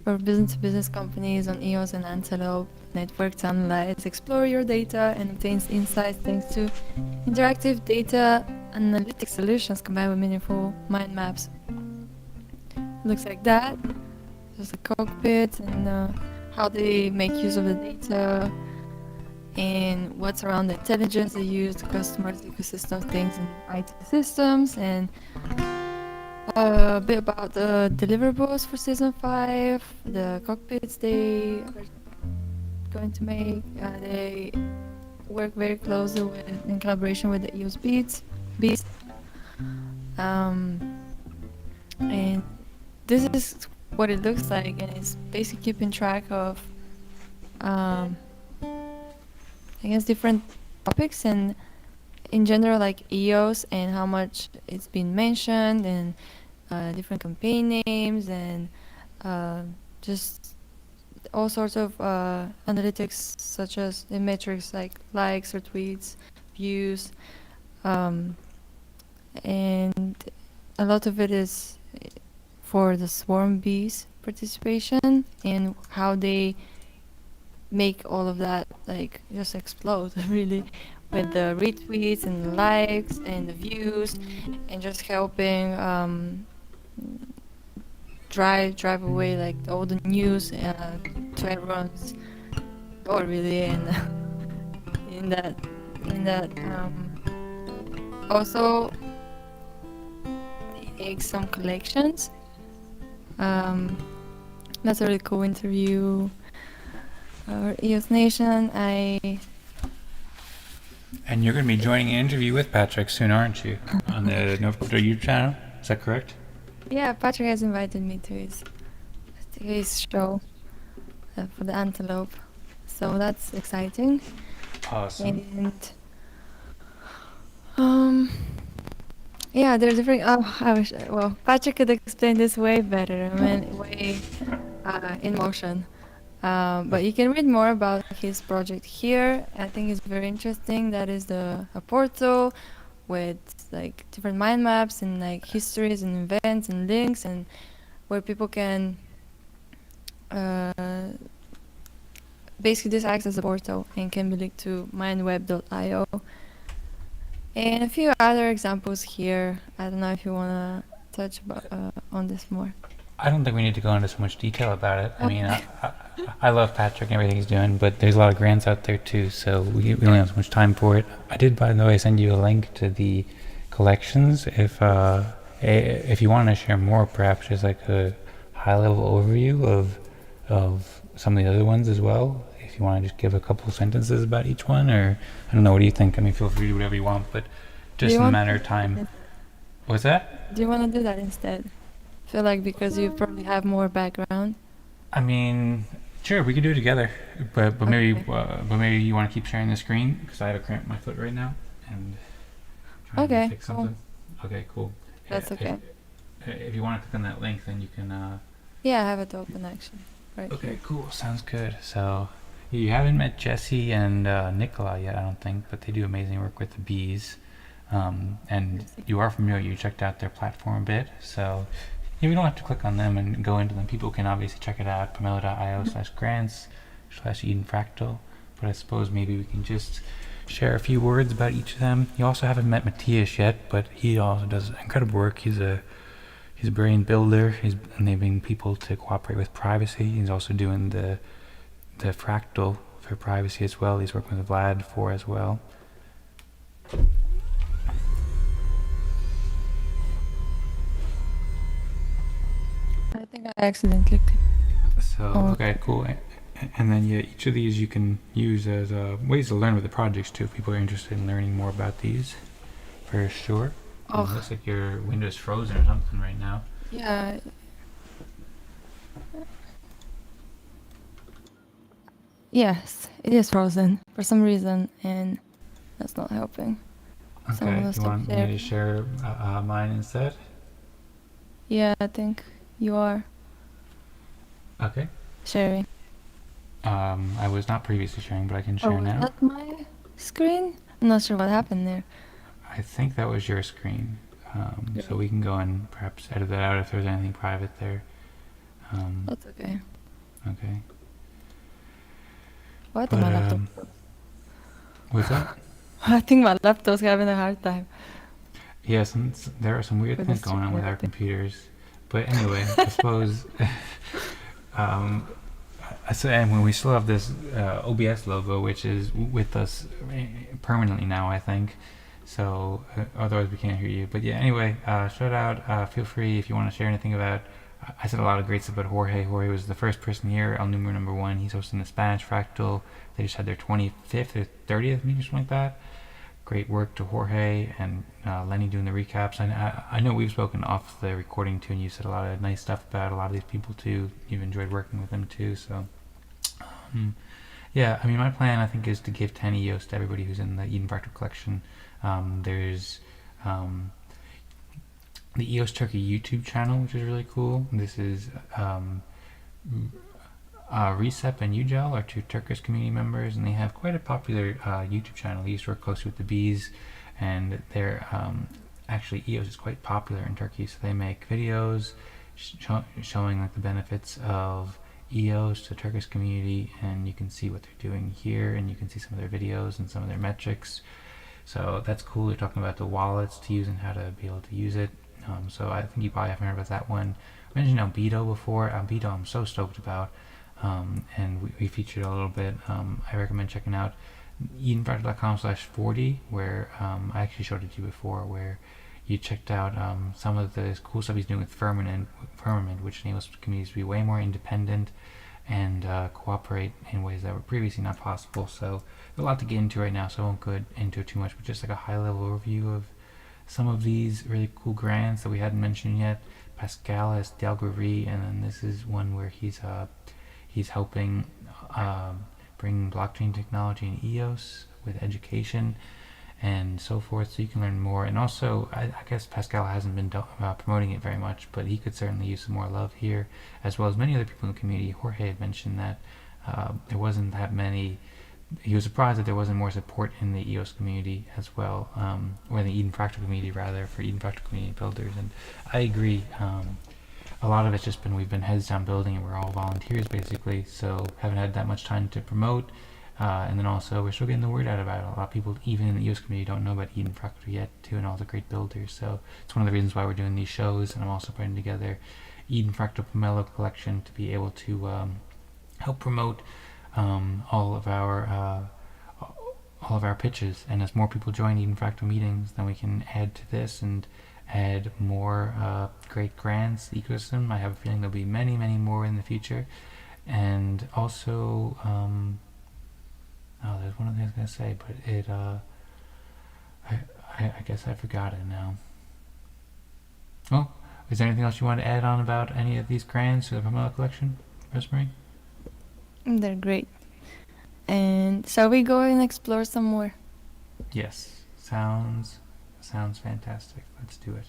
Speaker 2: for business-to-business companies on EOS and Antelope network to analyze, explore your data, and obtains insights thanks to interactive data analytic solutions combined with meaningful mind maps. Looks like that. There's the cockpit and how they make use of the data and what's around the intelligence they use to customize the ecosystem things in IT systems, and a bit about the deliverables for season 5, the cockpits they are going to make. They work very closely in collaboration with the EOS Beast. And this is what it looks like, and it's basically keeping track of I guess different topics and in general like EOS and how much it's been mentioned, and different campaign names, and just all sorts of analytics such as the metrics like likes or tweets, views, and a lot of it is for the swarm bees participation and how they make all of that like just explode really with the retweets and the likes and the views, and just helping drive away like all the news to everyone's door really, and in that also make some collections. That's a really cool interview. Our EOS Nation,
Speaker 3: And you're going to be joining an interview with Patrick soon, aren't you? On the No Crypto YouTube channel. Is that correct?
Speaker 2: yeah, Patrick has invited me to his show for the Antelope, so that's exciting.
Speaker 3: Awesome.
Speaker 2: And yeah, there's different. Oh, I wish. Well, Patrick could explain this way better. I mean, way in motion. But you can read more about his project here. I think it's very interesting. That is a portal with like different mind maps and like histories and events and links, and where people can basically this acts as a portal and can be linked to mindweb.io. And a few other examples here. I don't know if you want to touch on this more.
Speaker 3: I don't think we need to go into so much detail about it. I mean, I love Patrick and everything he's doing, but there's a lot of grants out there too, so we only have so much time for it. I did, by the way, send you a link to the collections. If you want to share more, perhaps just like a high-level overview of some of the other ones as well. If you want to just give a couple sentences about each one, or I don't know, what do you think? I mean, feel free to do whatever you want, but just in a matter of time. What's that?
Speaker 2: Do you want to do that instead? I feel like because you probably have more background.
Speaker 3: I mean, sure, we could do it together, but maybe you want to keep sharing the screen because I have a cramp in my foot right now and trying to fix something. Cool. Okay, cool.
Speaker 2: That's okay.
Speaker 3: If you want to click on that link, then you can.
Speaker 2: Yeah, I have it open actually. Right.
Speaker 3: Okay, cool. Sounds good. So you haven't met Jesse and Nicola yet, I don't think, but they do amazing work with the bees, and you are familiar. You checked out their platform a bit, so. Yeah, we don't have to click on them and go into them. People can obviously check it out, pomelo.io/grants/EdenFractal. But I suppose maybe we can just share a few words about each of them. You also haven't met Matthias yet, but he also does incredible work. He's a brilliant builder. He's enabling people to cooperate with privacy. He's also doing the Fractal for privacy as well. He's working with Vlad for as well.
Speaker 2: I think I accidentally clicked.
Speaker 3: So, okay, cool. And then yeah, each of these you can use as ways to learn with the projects too, if people are interested in learning more about these, for sure. It looks like your window's frozen or something right now.
Speaker 2: Yeah. Yes, it is frozen for some reason, and that's not helping.
Speaker 3: Okay, do you want me to share mine instead?
Speaker 2: Yeah, I think you are.
Speaker 3: Okay.
Speaker 2: Sharing.
Speaker 3: I was not previously sharing, but I can share now.
Speaker 2: Was that my screen? I'm not sure what happened there.
Speaker 3: I think that was your screen. So we can go and perhaps edit that out if there's anything private there.
Speaker 2: That's okay.
Speaker 3: Okay.
Speaker 2: What my laptop?
Speaker 3: What's that?
Speaker 2: I think my laptop's having a hard time.
Speaker 3: Yeah, there are some weird
Speaker 2: With
Speaker 3: things
Speaker 2: the
Speaker 3: going on with our
Speaker 2: security.
Speaker 3: computers. But anyway, I suppose. So, and when we still have this OBS logo, which is with us permanently now, I think. So otherwise we can't hear you. But yeah, anyway, shout out. Feel free if you want to share anything about. I said a lot of great stuff about Jorge. Jorge was the first person here, El Numero #1. He's hosting the Spanish Fractal. They just had their 25th or 30th meeting, something like that. Great work to Jorge and Lenny doing the recaps. I know we've spoken off the recording too, and you said a lot of nice stuff about a lot of these people too. You've enjoyed working with them too, so. Yeah, I mean, my plan I think is to give 10 EOS to everybody who's in the Eden Fractal Collection. There's the EOS Turkey YouTube channel, which is really cool. This is Recep and Ugel are two Turkish community members, and they have quite a popular YouTube channel. They used to work closely with the bees, and they're actually EOS is quite popular in Turkey, so they make videos showing like the benefits of EOS to the Turkish community, and you can see what they're doing here, and you can see some of their videos and some of their metrics. So that's cool. They're talking about the wallets to use and how to be able to use it. So I think you probably haven't heard about that one. I mentioned Albedo before. Albedo I'm so stoked about, and we featured a little bit. I recommend checking out edenfractal.com/40, where I actually showed it to you before, where you checked out some of the cool stuff he's doing with Firmament, which enables communities to be way more independent and cooperate in ways that were previously not possible. So there's a lot to get into right now, so I won't go into it too much, but just like a high-level overview of some of these really cool grants that we hadn't mentioned yet. Pascal has Delgravie, and then this is one where he's helping bring blockchain technology in EOS with education and so forth, so you can learn more. And also, I guess Pascal hasn't been promoting it very much, but he could certainly use some more love here, as well as many other people in the community. Jorge had mentioned that there wasn't that many. He was surprised that there wasn't more support in the EOS community as well, or the Eden Fractal community rather, for Eden Fractal community builders. And I agree. A lot of it's just been we've been heads down building, and we're all volunteers basically, so haven't had that much time to promote. And then also we're still getting the word out about it. A lot of people, even in the EOS community, don't know about Eden Fractal yet too, and all the great builders. So it's one of the reasons why we're doing these shows, and I'm also putting together Eden Fractal Pomelo Collection to be able to help promote all of our pitches. And as more people join Eden Fractal meetings, then we can add to this and add more great grants ecosystem. I have a feeling there'll be many more in the future. And also there's one other thing I was going to say, but it I guess I forgot it now. Oh, is there anything else you want to add on about any of these grants or the Pomelo Collection, Rosmari?
Speaker 2: They're great. And shall we go and explore some more?
Speaker 3: Yes, sounds fantastic. Let's do it.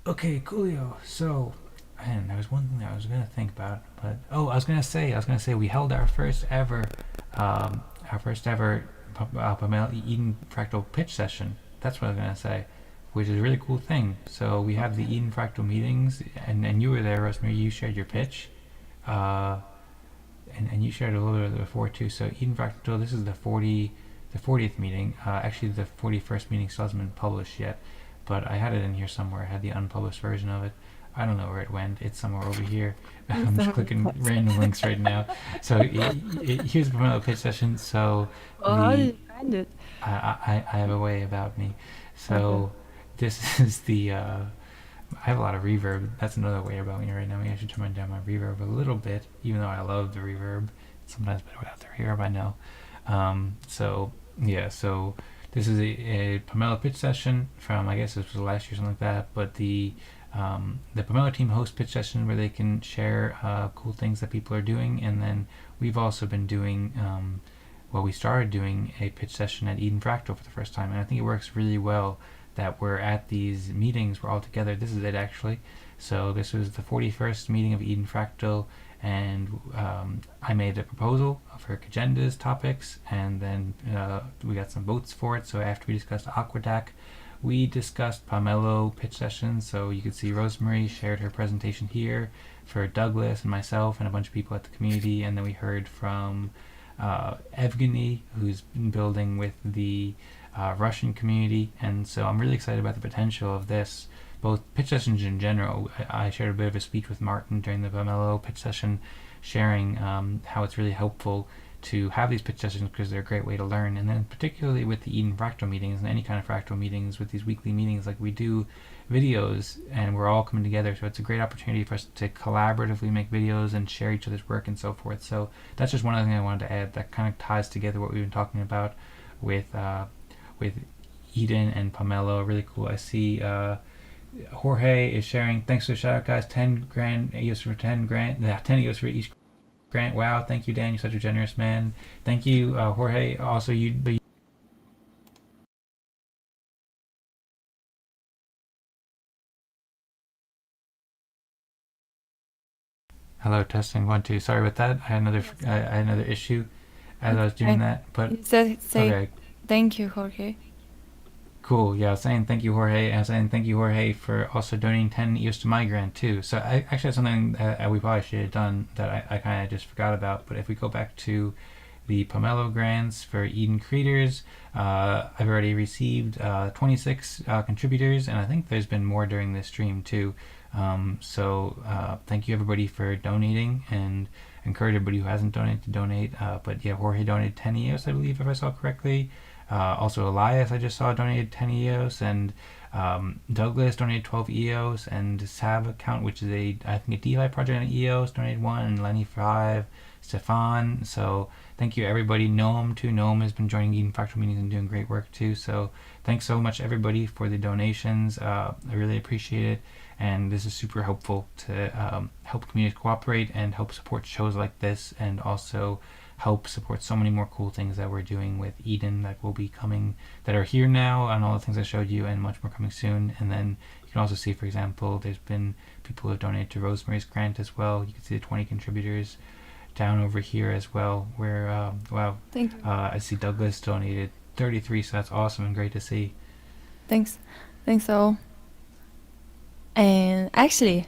Speaker 3: Okay, coolio. So, man, there was one thing that I was gonna think about, but I was gonna say we held our first ever Pomelo Eden Fractal pitch session. That's what I was gonna say, which is a really cool thing. So we have the Eden Fractal meetings, and you were there, Rosmari. You shared your pitch. And you shared a little bit before too. So Eden Fractal, this is the 40th meeting. Actually, the 41st meeting still hasn't been published yet, but I had it in here somewhere. I had the unpublished version of it. I don't know where it went. It's somewhere over here. I'm just clicking random links right now. So here's the Pomelo pitch session. So
Speaker 2: How did you find it?
Speaker 3: I have a way about me. So this is the. I have a lot of reverb. That's another way about me right now. Maybe I should turn down my reverb a little bit, even though I love the reverb. It's sometimes better without the reverb, I know. So this is a Pomelo pitch session from, I guess this was last year, something like that. But the Pomelo team hosts pitch sessions where they can share cool things that people are doing, and then we've also been doing. We started doing a pitch session at Eden Fractal for the first time, and I think it works really well that we're at these meetings, we're all together. This is it actually. So this was the 41st meeting of Eden Fractal, and I made a proposal for Cagendas topics, and then we got some votes for it. So after we discussed Aquadac, we discussed Pomelo pitch sessions. So you could see Rosmari shared her presentation here for Douglas and myself and a bunch of people at the community, and then we heard from Evgeny, who's been building with the Russian community, and so I'm really excited about the potential of this. Both pitch sessions in general. I shared a bit of a speech with Martin during the Pomelo pitch session, sharing how it's really helpful to have these pitch sessions because they're a great way to learn. And then particularly with the Eden fractal meetings and any kind of fractal meetings, with these weekly meetings, like we do videos and we're all coming together, so it's a great opportunity for us to collaboratively make videos and share each other's work and so forth. So that's just one other thing I wanted to add that kind of ties together what we've been talking about with Eden and Pomelo. Really cool. I see Jorge is sharing, thanks for the shout out, guys. 10 grand EOS for 10 grand, 10 EOS for each grant. Wow, thank you, Dan. You're such a generous man. Thank you, Jorge. Also, hello, testing 1 2. Sorry about that. I had another issue as I was doing that. But
Speaker 2: You said say
Speaker 3: okay,
Speaker 2: thank you, Jorge.
Speaker 3: cool. Yeah, I was saying thank you, Jorge. And I was saying thank you, Jorge, for also donating 10 EOS to my grant too. So I actually had something that we probably should have done that I kind of just forgot about. But if we go back to the Pomelo grants for Eden creators, I've already received 26 contributors, and I think there's been more during this stream too. So thank you everybody for donating, and encourage everybody who hasn't donated to donate. But yeah, Jorge donated 10 EOS, I believe, if I saw correctly. Also Elias, I just saw, donated 10 EOS, and Douglas donated 12 EOS, and Sav account, which is I think a DeFi project on EOS, donated 1, and Lenny 5, Stefan. So thank you everybody. Noam too. Noam has been joining Eden Fractal meetings and doing great work too. So thanks so much everybody for the donations. I really appreciate it, and this is super helpful to help communities cooperate and help support shows like this, and also help support so many more cool things that we're doing with Eden that will be coming, that are here now, and all the things I showed you, and much more coming soon. And then you can also see, for example, there's been people who have donated to Rosmari's grant as well. You can see the 20 contributors down over here as well, where wow,
Speaker 2: Thank you.
Speaker 3: I see Douglas donated 33, so that's awesome and great to see.
Speaker 2: Thanks all. And actually,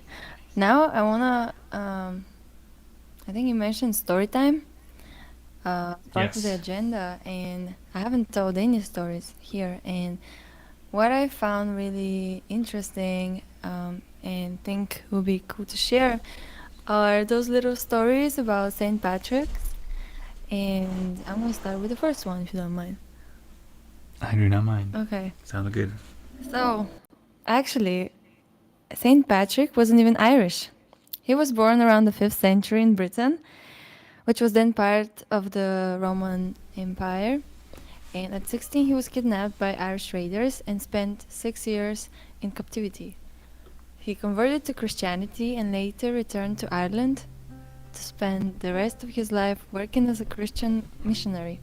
Speaker 2: now I wanna I think you mentioned story time. Part of the
Speaker 3: Yes.
Speaker 2: agenda, and I haven't told any stories here. And what I found really interesting and think would be cool to share are those little stories about St. Patrick's. And I'm gonna start with the first one, if you don't mind.
Speaker 3: I do not mind.
Speaker 2: Okay.
Speaker 3: Sounds good.
Speaker 2: So, actually, St. Patrick wasn't even Irish. He was born around the 5th century in Britain, which was then part of the Roman Empire. And at 16, he was kidnapped by Irish raiders and spent 6 years in captivity. He converted to Christianity and later returned to Ireland to spend the rest of his life working as a Christian missionary.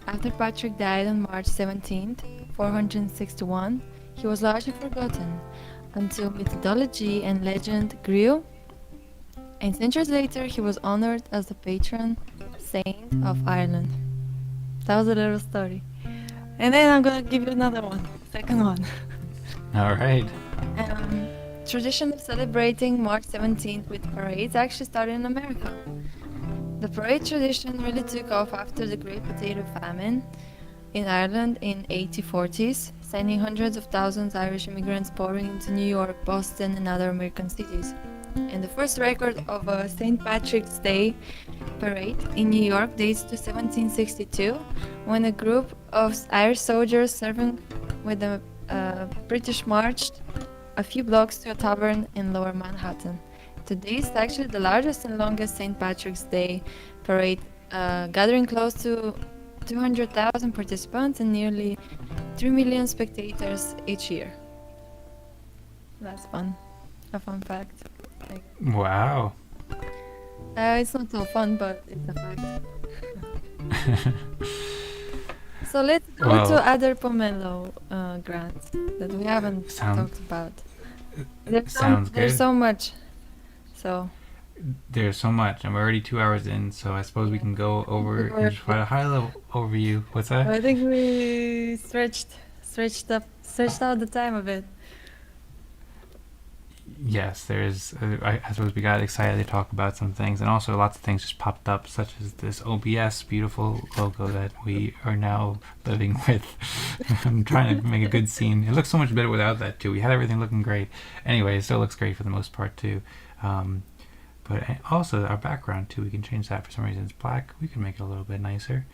Speaker 2: After Patrick died on March 17th, 461, he was largely forgotten until methodology and legend grew, and centuries later he was honored as the patron saint of Ireland. That was a little story. And then I'm gonna give you another one, second one.
Speaker 3: All right.
Speaker 2: Tradition of celebrating March 17th with parades actually started in America. The parade tradition really took off after the Great Potato Famine in Ireland in 1840s, sending hundreds of thousands of Irish immigrants pouring into New York, Boston, and other American cities. And the first record of a St. Patrick's Day parade in New York dates to 1762, when a group of Irish soldiers serving with the British marched a few blocks to a tavern in Lower Manhattan. Today is actually the largest and longest St. Patrick's Day parade, gathering close to 200,000 participants and nearly 3 million spectators each year. That's fun. A fun fact.
Speaker 3: Wow.
Speaker 2: It's not so fun, but it's a fact. So let's go to other Pomelo grants that we haven't talked about.
Speaker 3: Sounds good.
Speaker 2: There's so much. So
Speaker 3: there's so much. I'm already 2 hours in, so I suppose we can go over and just provide a high level overview. What's that?
Speaker 2: I think we stretched out the time a bit.
Speaker 3: yes, there's. I suppose we got excited to talk about some things, and also lots of things just popped up, such as this OBS beautiful logo that we are now living with. I'm trying to make a good scene. It looks so much better without that too. We had everything looking great. Anyway, it still looks great for the most part too. But also our background too. We can change that. For some reason it's black. We can make it a little bit nicer.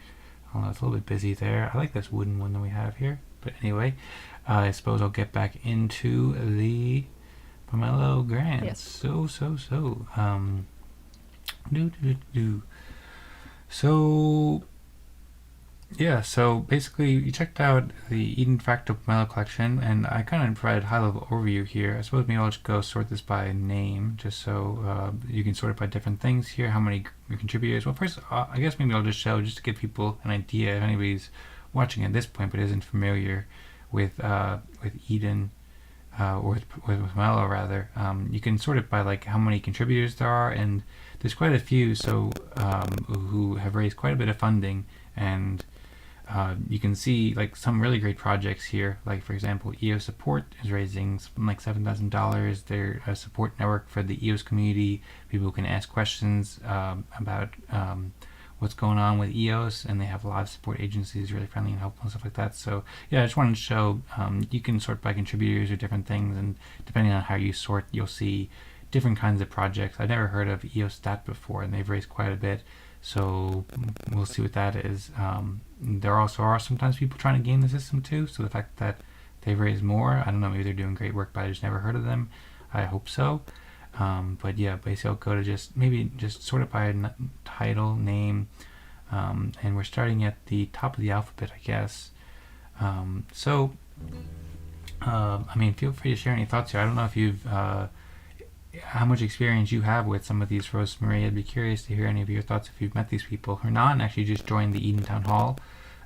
Speaker 3: Although it's a little bit busy there. I like this wooden one that we have here. But anyway, I suppose I'll get back into the Pomelo grants.
Speaker 2: Yes.
Speaker 3: So. So, yeah, so basically you checked out the Eden Fractal Pomelo Collection, and I kind of provided a high-level overview here. I suppose maybe I'll just go sort this by name, just so you can sort it by different things here, how many contributors. Well, first, I guess maybe I'll just show, just to give people an idea, if anybody's watching at this point but isn't familiar with Eden, or with Pomelo rather, you can sort it by like how many contributors there are, and there's quite a few who have raised quite a bit of funding, and you can see like some really great projects here. Like for example, EOS Support is raising something like $7,000. They're a support network for the EOS community. People can ask questions about what's going on with EOS, and they have a lot of support agencies, really friendly and helpful and stuff like that. So yeah, I just wanted to show you can sort by contributors or different things, and depending on how you sort, you'll see different kinds of projects. I've never heard of EOS Stat before, and they've raised quite a bit. So we'll see what that is. There also are sometimes people trying to game the system too. So the fact that they've raised more, I don't know, maybe they're doing great work, but I just never heard of them. I hope so. But yeah, basically I'll go to just sort it by title, name, and we're starting at the top of the alphabet, I guess. I mean, feel free to share any thoughts here. I don't know if you've how much experience you have with some of these, Rosmari. I'd be curious to hear any of your thoughts if you've met these people. Hernan actually just joined the Eden Town Hall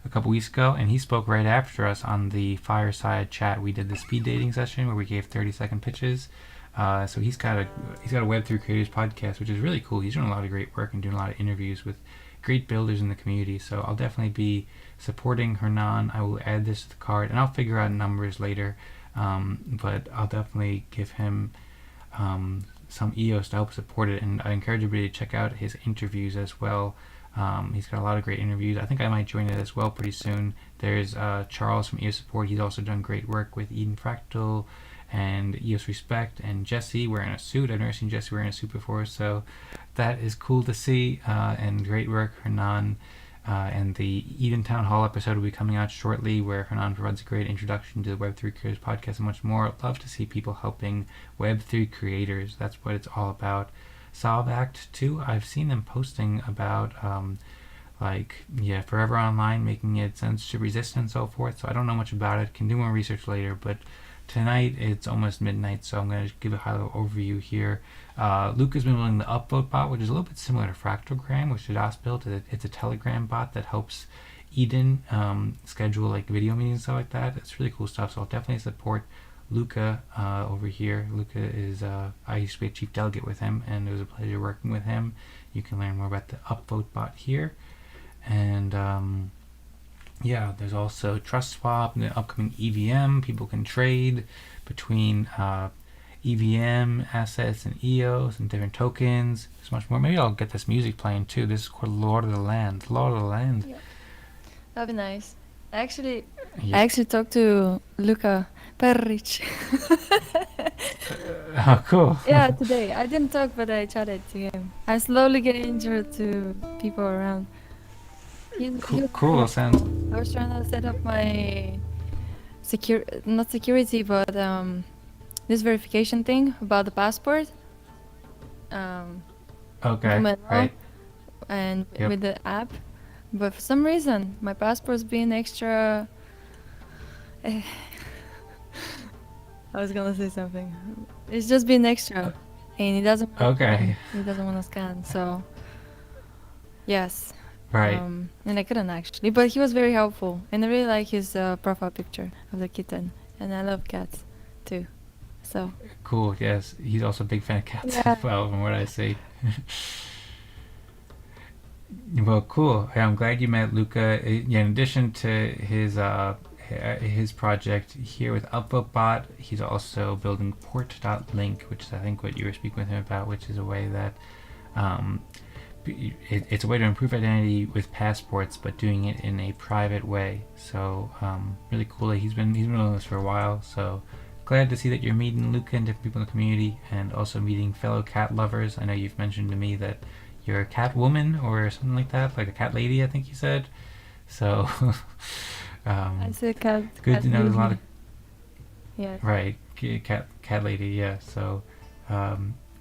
Speaker 3: a couple weeks ago, and he spoke right after us on the fireside chat. We did the speed dating session where we gave 30-second pitches. So he's got a Web3 Creators podcast, which is really cool. He's doing a lot of great work and doing a lot of interviews with great builders in the community. So I'll definitely be supporting Hernan. I will add this to the card, and I'll figure out numbers later. But I'll definitely give him some EOS to help support it, and I encourage everybody to check out his interviews as well. He's got a lot of great interviews. I think I might join it as well pretty soon. There's Charles from EOS Support. He's also done great work with Eden Fractal and EOS Respect, and Jesse wearing a suit. I've never seen Jesse wearing a suit before, so that is cool to see, and great work, Hernan. And the Eden Town Hall episode will be coming out shortly, where Hernan provides a great introduction to the Web3 Creators podcast and much more. I'd love to see people helping Web3 creators. That's what it's all about. Solve Act 2, I've seen them posting about Forever Online, making it censorship resistant and so forth, so I don't know much about it. Can do more research later, but tonight it's almost midnight, so I'm going to give a high-level overview here. Luke has been building the Upvote bot, which is a little bit similar to Fractalgram, which Josh built. It's a Telegram bot that helps Eden schedule like video meetings and stuff like that. It's really cool stuff, so I'll definitely support Luca over here. Luca is, I used to be a chief delegate with him, and it was a pleasure working with him. You can learn more about the Upvote bot here. And yeah, there's also Trust Swap and the upcoming EVM. People can trade between EVM assets and EOS and different tokens. There's much more. Maybe I'll get this music playing too. This is called Lord of the Land. Lord of the Land.
Speaker 2: Yeah. That'd be nice. I actually
Speaker 3: Yeah.
Speaker 2: talked to Luca Perric.
Speaker 3: Oh, cool.
Speaker 2: Yeah, today. I didn't talk, but I chatted to him. I'm slowly getting introduced to people around.
Speaker 3: Cool. Sounds.
Speaker 2: I was trying to set up my not security, but this verification thing about the passport.
Speaker 3: Okay.
Speaker 2: Pomelo,
Speaker 3: Right.
Speaker 2: and
Speaker 3: Yep.
Speaker 2: with the app, but for some reason my passport's being extra. I was gonna say something. It's just being extra, and he doesn't.
Speaker 3: Okay.
Speaker 2: He doesn't want to scan, so yes.
Speaker 3: Right.
Speaker 2: And I couldn't actually, but he was very helpful, and I really like his profile picture of the kitten, and I love cats too. So
Speaker 3: Cool. Yes. He's also a big fan of cats
Speaker 2: Yeah.
Speaker 3: as well, from what I see. Well, cool. Yeah, I'm glad you met Luca. Yeah, in addition to his his project here with UpvoteBot. He's also building port.link, which is I think what you were speaking with him about, which is a way that it's a way to improve identity with passports, but doing it in a private way. So really cool. He's been doing this for a while. So glad to see that you're meeting Luca and different people in the community, and also meeting fellow cat lovers. I know you've mentioned to me that you're a cat woman or something like that, like a cat lady, I think you said. So
Speaker 2: I said cat.
Speaker 3: good
Speaker 2: cat
Speaker 3: to know there's a lot
Speaker 2: lady.
Speaker 3: of
Speaker 2: Yes.
Speaker 3: right cat lady, yeah. So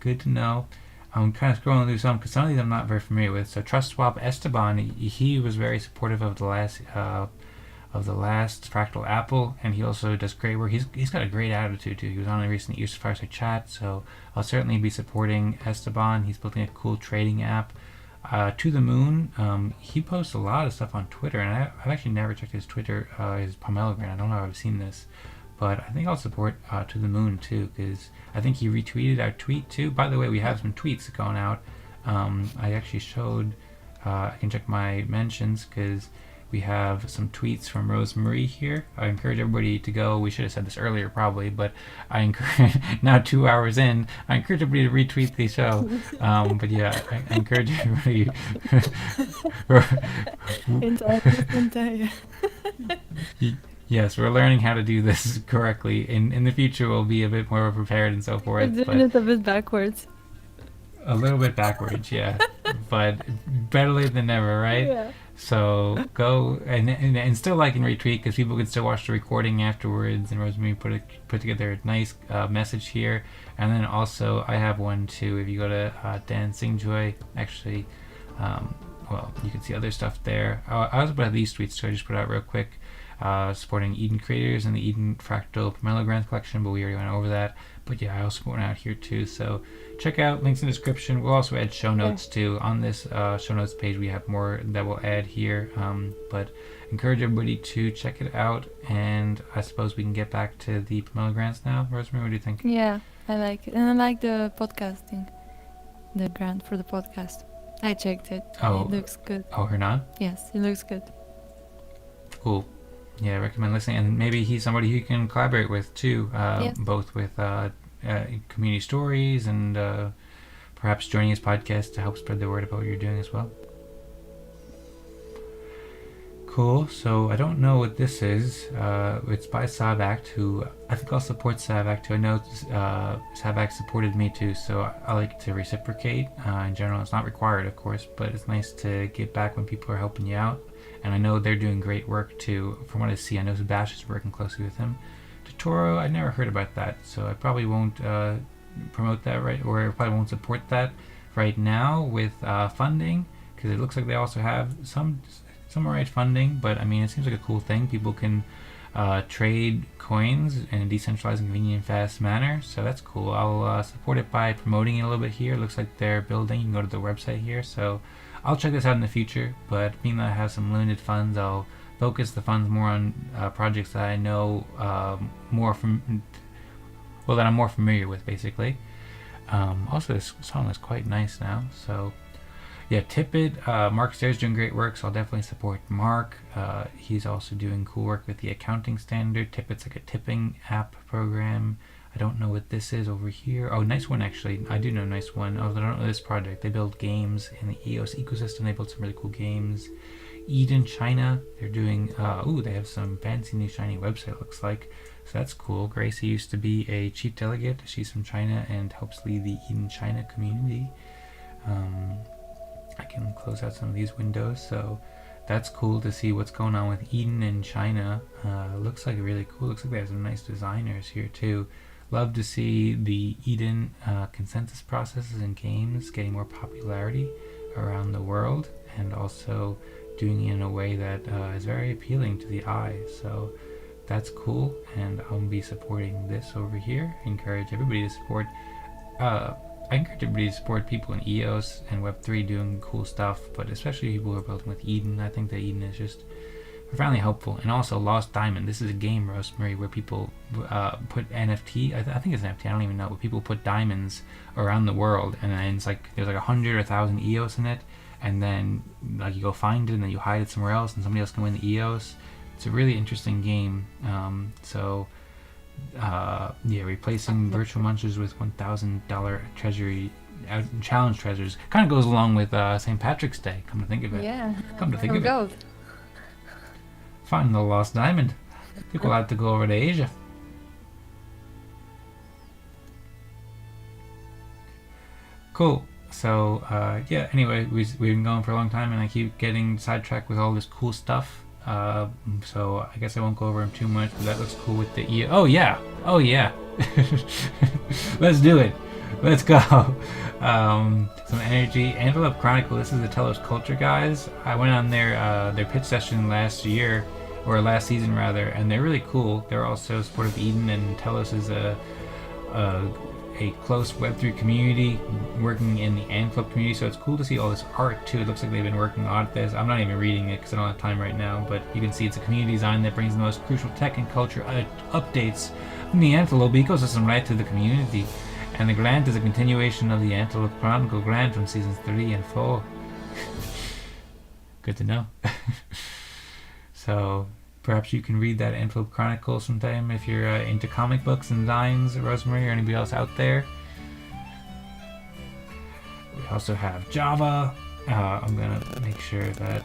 Speaker 3: good to know. I'm kind of scrolling through some because some of these I'm not very familiar with. So Trust Swap Esteban, he was very supportive of the last Fractal Apple, and he also does great work. He's got a great attitude too. He was on a recent Use Fireside Chat, so I'll certainly be supporting Esteban. He's building a cool trading app. To the Moon, he posts a lot of stuff on Twitter, and I've actually never checked his Twitter, his Pomelo Grant. I don't know if I've seen this, but I think I'll support To the Moon too, because I think he retweeted our tweet too. By the way, we have some tweets going out. I actually showed, I can check my mentions because we have some tweets from Rosmari here. I encourage everybody to go. We should have said this earlier probably, but I encourage, now 2 hours in, I encourage everybody to retweet the show. But yeah, I encourage everybody.
Speaker 2: Entire.
Speaker 3: Yes, we're learning how to do this correctly. In the future, we'll be a bit more prepared and so
Speaker 2: We're
Speaker 3: forth.
Speaker 2: doing
Speaker 3: But
Speaker 2: it a bit backwards.
Speaker 3: a little bit backwards, yeah. But better late than never, right?
Speaker 2: Yeah.
Speaker 3: So go and still like and retweet, because people can still watch the recording afterwards. And Rosemary put together a nice message here. And then also I have one too. If you go to Dan Singjoy, actually, well, you can see other stuff there. I also put out these tweets, so I just put out real quick. Supporting Eden creators and the Eden Fractal Pomelo Collection, but we already went over that. But yeah, I also put one out here too. So check out, links in the description. We'll also add show notes too. On this show notes page, we have more that we'll add here. But encourage everybody to check it out. And I suppose we can get back to the Pomelo Grants now. Rosemary, what do you think?
Speaker 2: Yeah, I like it. And I like the podcasting. The grant for the podcast. I checked it.
Speaker 3: Oh.
Speaker 2: It looks good.
Speaker 3: Oh, Hernan?
Speaker 2: Yes, it looks good.
Speaker 3: Cool. Yeah, I recommend listening. And maybe he's somebody you can collaborate with too,
Speaker 2: Yes.
Speaker 3: both with community stories and perhaps joining his podcast to help spread the word about what you're doing as well. Cool. So I don't know what this is. It's by Savact, who I think I'll support Savact too. I know Savact supported me too, so I like to reciprocate. In general, it's not required, of course, but it's nice to give back when people are helping you out. And I know they're doing great work too. From what I see, I know Sebastian is working closely with him. Totoro, I never heard about that, so I probably won't promote that or I probably won't support that right now with funding, because it looks like they also have some alright funding. But I mean, it seems like a cool thing. People can trade coins in a decentralized, convenient, and fast manner. So that's cool. I'll support it by promoting it a little bit here. It looks like they're building. You can go to their website here. So I'll check this out in the future, but being that I have some limited funds, I'll focus the funds more on projects that I know that I'm more familiar with, basically. Also, this song is quite nice now, so yeah, tip it. Mark Stairs doing great work, so I'll definitely support Mark. He's also doing cool work with the accounting standard. Tippet's like a tipping app program. I don't know what this is over here. Oh, Nice One, actually. I do know Nice One. Oh, I don't know this project. They build games in the EOS ecosystem. They build some really cool games. Eden China, they're doing, they have some fancy new shiny website, looks like. So that's cool. Gracie used to be a chief delegate. She's from China and helps lead the Eden China community. I can close out some of these windows. So that's cool to see what's going on with Eden in China. Looks like really cool. Looks like they have some nice designers here too. Love to see the Eden consensus processes in games getting more popularity around the world, and also doing it in a way that is very appealing to the eye. So that's cool, and I'll be supporting this over here. I encourage everybody to support people in EOS and Web3 doing cool stuff, but especially people who are building with Eden. I think that Eden is just profoundly helpful. And also Lost Diamond. This is a game, Rosmari, where people put NFT. I think it's NFT. I don't even know. But people put diamonds around the world, and then it's like there's like 100 or 1,000 EOS in it, and then like you go find it, and then you hide it somewhere else, and somebody else can win the EOS. It's a really interesting game. Replacing virtual monsters with $1,000 treasury challenge treasures kind of goes along with St. Patrick's Day. Come to think of it.
Speaker 2: Yeah.
Speaker 3: Come to think
Speaker 2: Here
Speaker 3: of
Speaker 2: we go.
Speaker 3: it. Find the lost diamond. People like to go over to Asia. Cool. So, anyway, we've been going for a long time and I keep getting sidetracked with all this cool stuff. So I guess I won't go over them too much, but that looks cool with the Oh yeah! Let's do it! Let's go! Some energy. Envelope Chronicle, this is the Telos Culture guys. I went on their pitch session last year, or last season rather, and they're really cool. They're also supportive of Eden, and Telos is a close Web3 community working in the Envelope community, so it's cool to see all this art too. It looks like they've been working on this. I'm not even reading it because I don't have time right now, but you can see it's a community design that brings the most crucial tech and culture updates from the Antelope ecosystem right to the community. And the grant is a continuation of the Antelope Chronicle grant from seasons 3 and 4. Good to know. So perhaps you can read that Antelope Chronicle sometime if you're into comic books and designs, Rosmari, or anybody else out there. We also have Java. I'm gonna make sure that.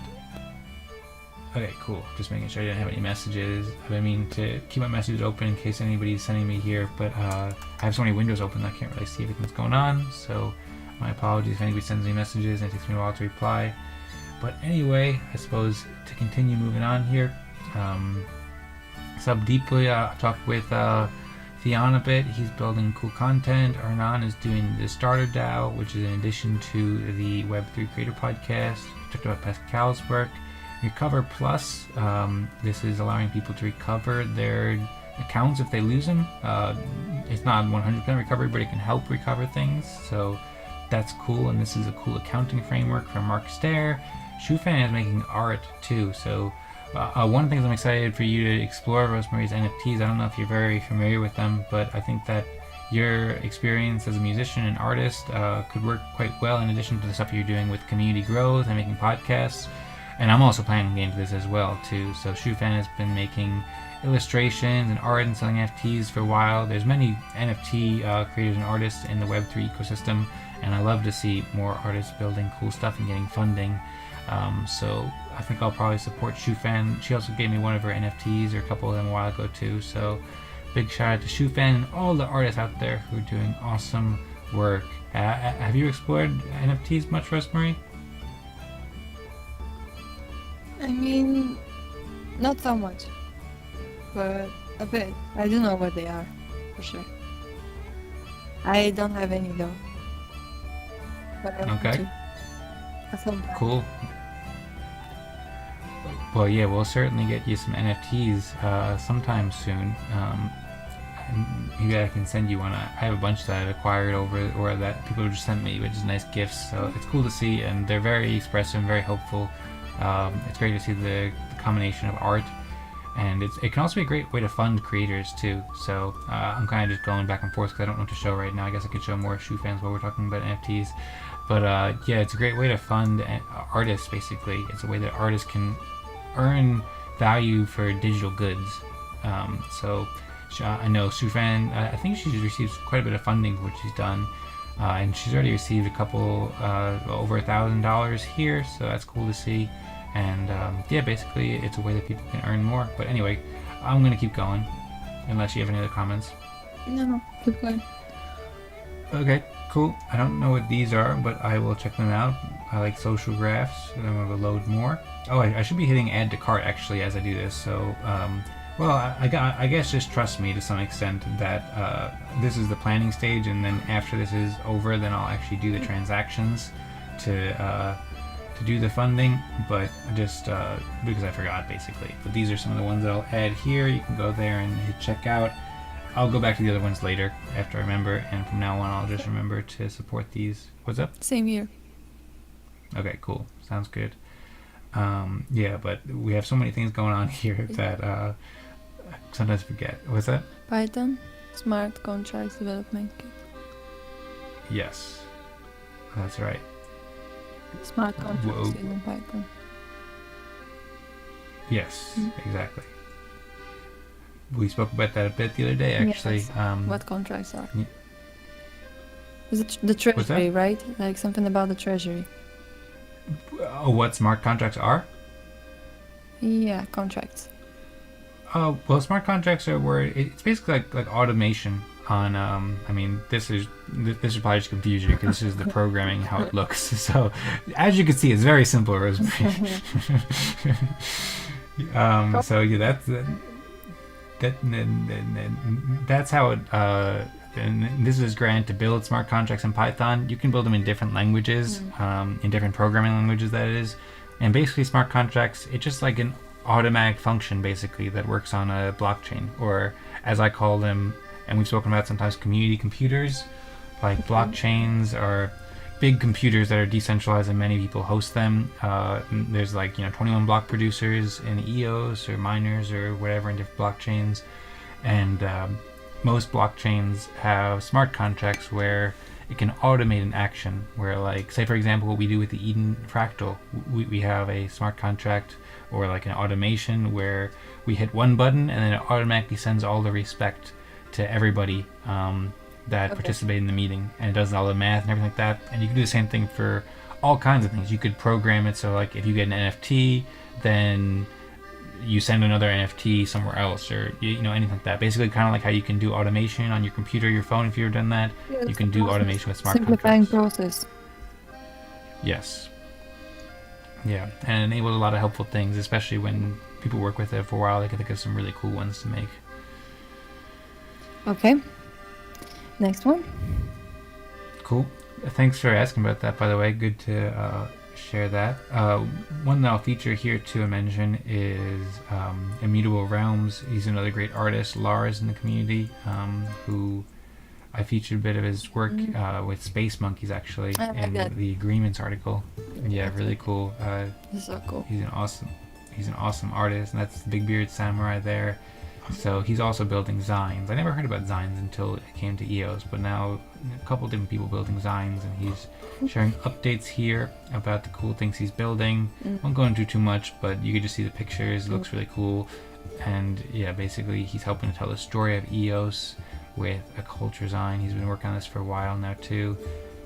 Speaker 3: Okay, cool. Just making sure I didn't have any messages. I've been meaning to keep my messages open in case anybody's sending me here, but I have so many windows open that I can't really see everything that's going on. So my apologies if anybody sends me messages and it takes me a while to reply. But anyway, I suppose to continue moving on here. Sub Deeply, I talked with Theon a bit. He's building cool content. Arnon is doing the Starter DAO, which is in addition to the Web3 Creator Podcast. We talked about Pascal's work. Recover Plus, this is allowing people to recover their accounts if they lose them. It's not 100% recovery, but it can help recover things. So that's cool, and this is a cool accounting framework from Mark Stair. Shufan is making art too, so one of the things I'm excited for you to explore, Rosmari's NFTs. I don't know if you're very familiar with them, but I think that your experience as a musician and artist could work quite well in addition to the stuff you're doing with community growth and making podcasts. And I'm also planning to get into this as well too. So Shufan has been making illustrations and art and selling NFTs for a while. There's many NFT creators and artists in the Web3 ecosystem, and I love to see more artists building cool stuff and getting funding. So I think I'll probably support Shufan. She also gave me one of her NFTs, or a couple of them a while ago too. So big shout out to Shufan and all the artists out there who are doing awesome work. Have you explored NFTs much, Rosmari?
Speaker 2: I mean, not so much, but a bit. I do know what they are, for sure. I don't have any though. But I want
Speaker 3: Okay.
Speaker 2: to. At some point.
Speaker 3: Cool. Well, yeah, we'll certainly get you some NFTs sometime soon. And maybe I can send you one. I have a bunch that I've acquired over, or that people just sent me, which is nice gifts. So it's cool to see, and they're very expressive and very hopeful. It's great to see the combination of art, and it can also be a great way to fund creators too. So I'm kind of just going back and forth because I don't know what to show right now. I guess I could show more shoe fans while we're talking about NFTs. But yeah, it's a great way to fund artists, basically. It's a way that artists can earn value for digital goods. So I know Sufan, I think she's received quite a bit of funding for what she's done. And she's already received a couple, over $1,000 here, so that's cool to see. And yeah, basically it's a way that people can earn more. But anyway, I'm going to keep going, unless you have any other comments.
Speaker 2: No, keep going.
Speaker 3: Okay, cool. I don't know what these are, but I will check them out. I like social graphs, and I'm going to load more. Oh, I should be hitting add to cart actually as I do this, so well, I guess just trust me to some extent that this is the planning stage, and then after this is over, then I'll actually do the transactions to do the funding, but just because I forgot basically. But these are some of the ones that I'll add here. You can go there and hit checkout. I'll go back to the other ones later after I remember, and from now on I'll just remember to support these. What's up?
Speaker 2: Same here.
Speaker 3: Okay, cool. Sounds good. Yeah, but we have so many things going on here that I sometimes forget. What's that?
Speaker 2: Python, Smart Contracts Development Kit.
Speaker 3: Yes, that's right.
Speaker 2: Smart contracts
Speaker 3: Whoa.
Speaker 2: using Python.
Speaker 3: Yes, exactly. We spoke about that a bit the other day, actually.
Speaker 2: Yes. What contracts are?
Speaker 3: Yeah.
Speaker 2: Is it the
Speaker 3: What's that?
Speaker 2: treasury, right? Like something about the treasury.
Speaker 3: Oh, what smart contracts are?
Speaker 2: Yeah, contracts.
Speaker 3: Oh, well, smart contracts are where it's basically like automation on. I mean, this is probably just confuse you because this is the programming how it looks. So, as you can see, it's very simple, Rosmari. So yeah, that's how it. And this is Grant to build smart contracts in Python. You can build them in different languages, in different programming languages, that is. And basically, smart contracts, it's just like an automatic function, basically, that works on a blockchain, or as I call them, and we've spoken about sometimes, community computers. Like blockchains are big computers that are decentralized and many people host them. There's like 21 block producers in EOS or miners or whatever in different blockchains, and most blockchains have smart contracts where it can automate an action. Where, like, say for example, what we do with the Eden Fractal, we have a smart contract or like an automation where we hit one button and then it automatically sends all the respect to everybody that participate in the meeting, and it does all the math and everything like that. And you can do the same thing for all kinds of things. You could program it so like if you get an NFT, then you send another NFT somewhere else, or anything like that. Basically, kind of like how you can do automation on your computer, your phone. If you've ever done that, you can do automation with smart
Speaker 2: simplifying
Speaker 3: contracts.
Speaker 2: process.
Speaker 3: Yes. Yeah, and it enables a lot of helpful things, especially when people work with it for a while. They can think of some really cool ones to make.
Speaker 2: Okay. Next one.
Speaker 3: Cool. Thanks for asking about that, by the way. Good to share that. One that I'll feature here to mention is Immutable Realms. He's another great artist, Lars, in the community, who I featured a bit of his work with Space Monkeys, actually, in the Agreements article. Yeah, really cool.
Speaker 2: This is so cool.
Speaker 3: He's an awesome artist, and that's the Big Beard Samurai there. So he's also building Zines. I never heard about Zines until it came to EOS, but now a couple different people building Zines, and he's sharing updates here about the cool things he's building. Won't go into too much, but you can just see the pictures. It looks really cool. And yeah, basically he's helping to tell the story of EOS with a culture Zine. He's been working on this for a while now too.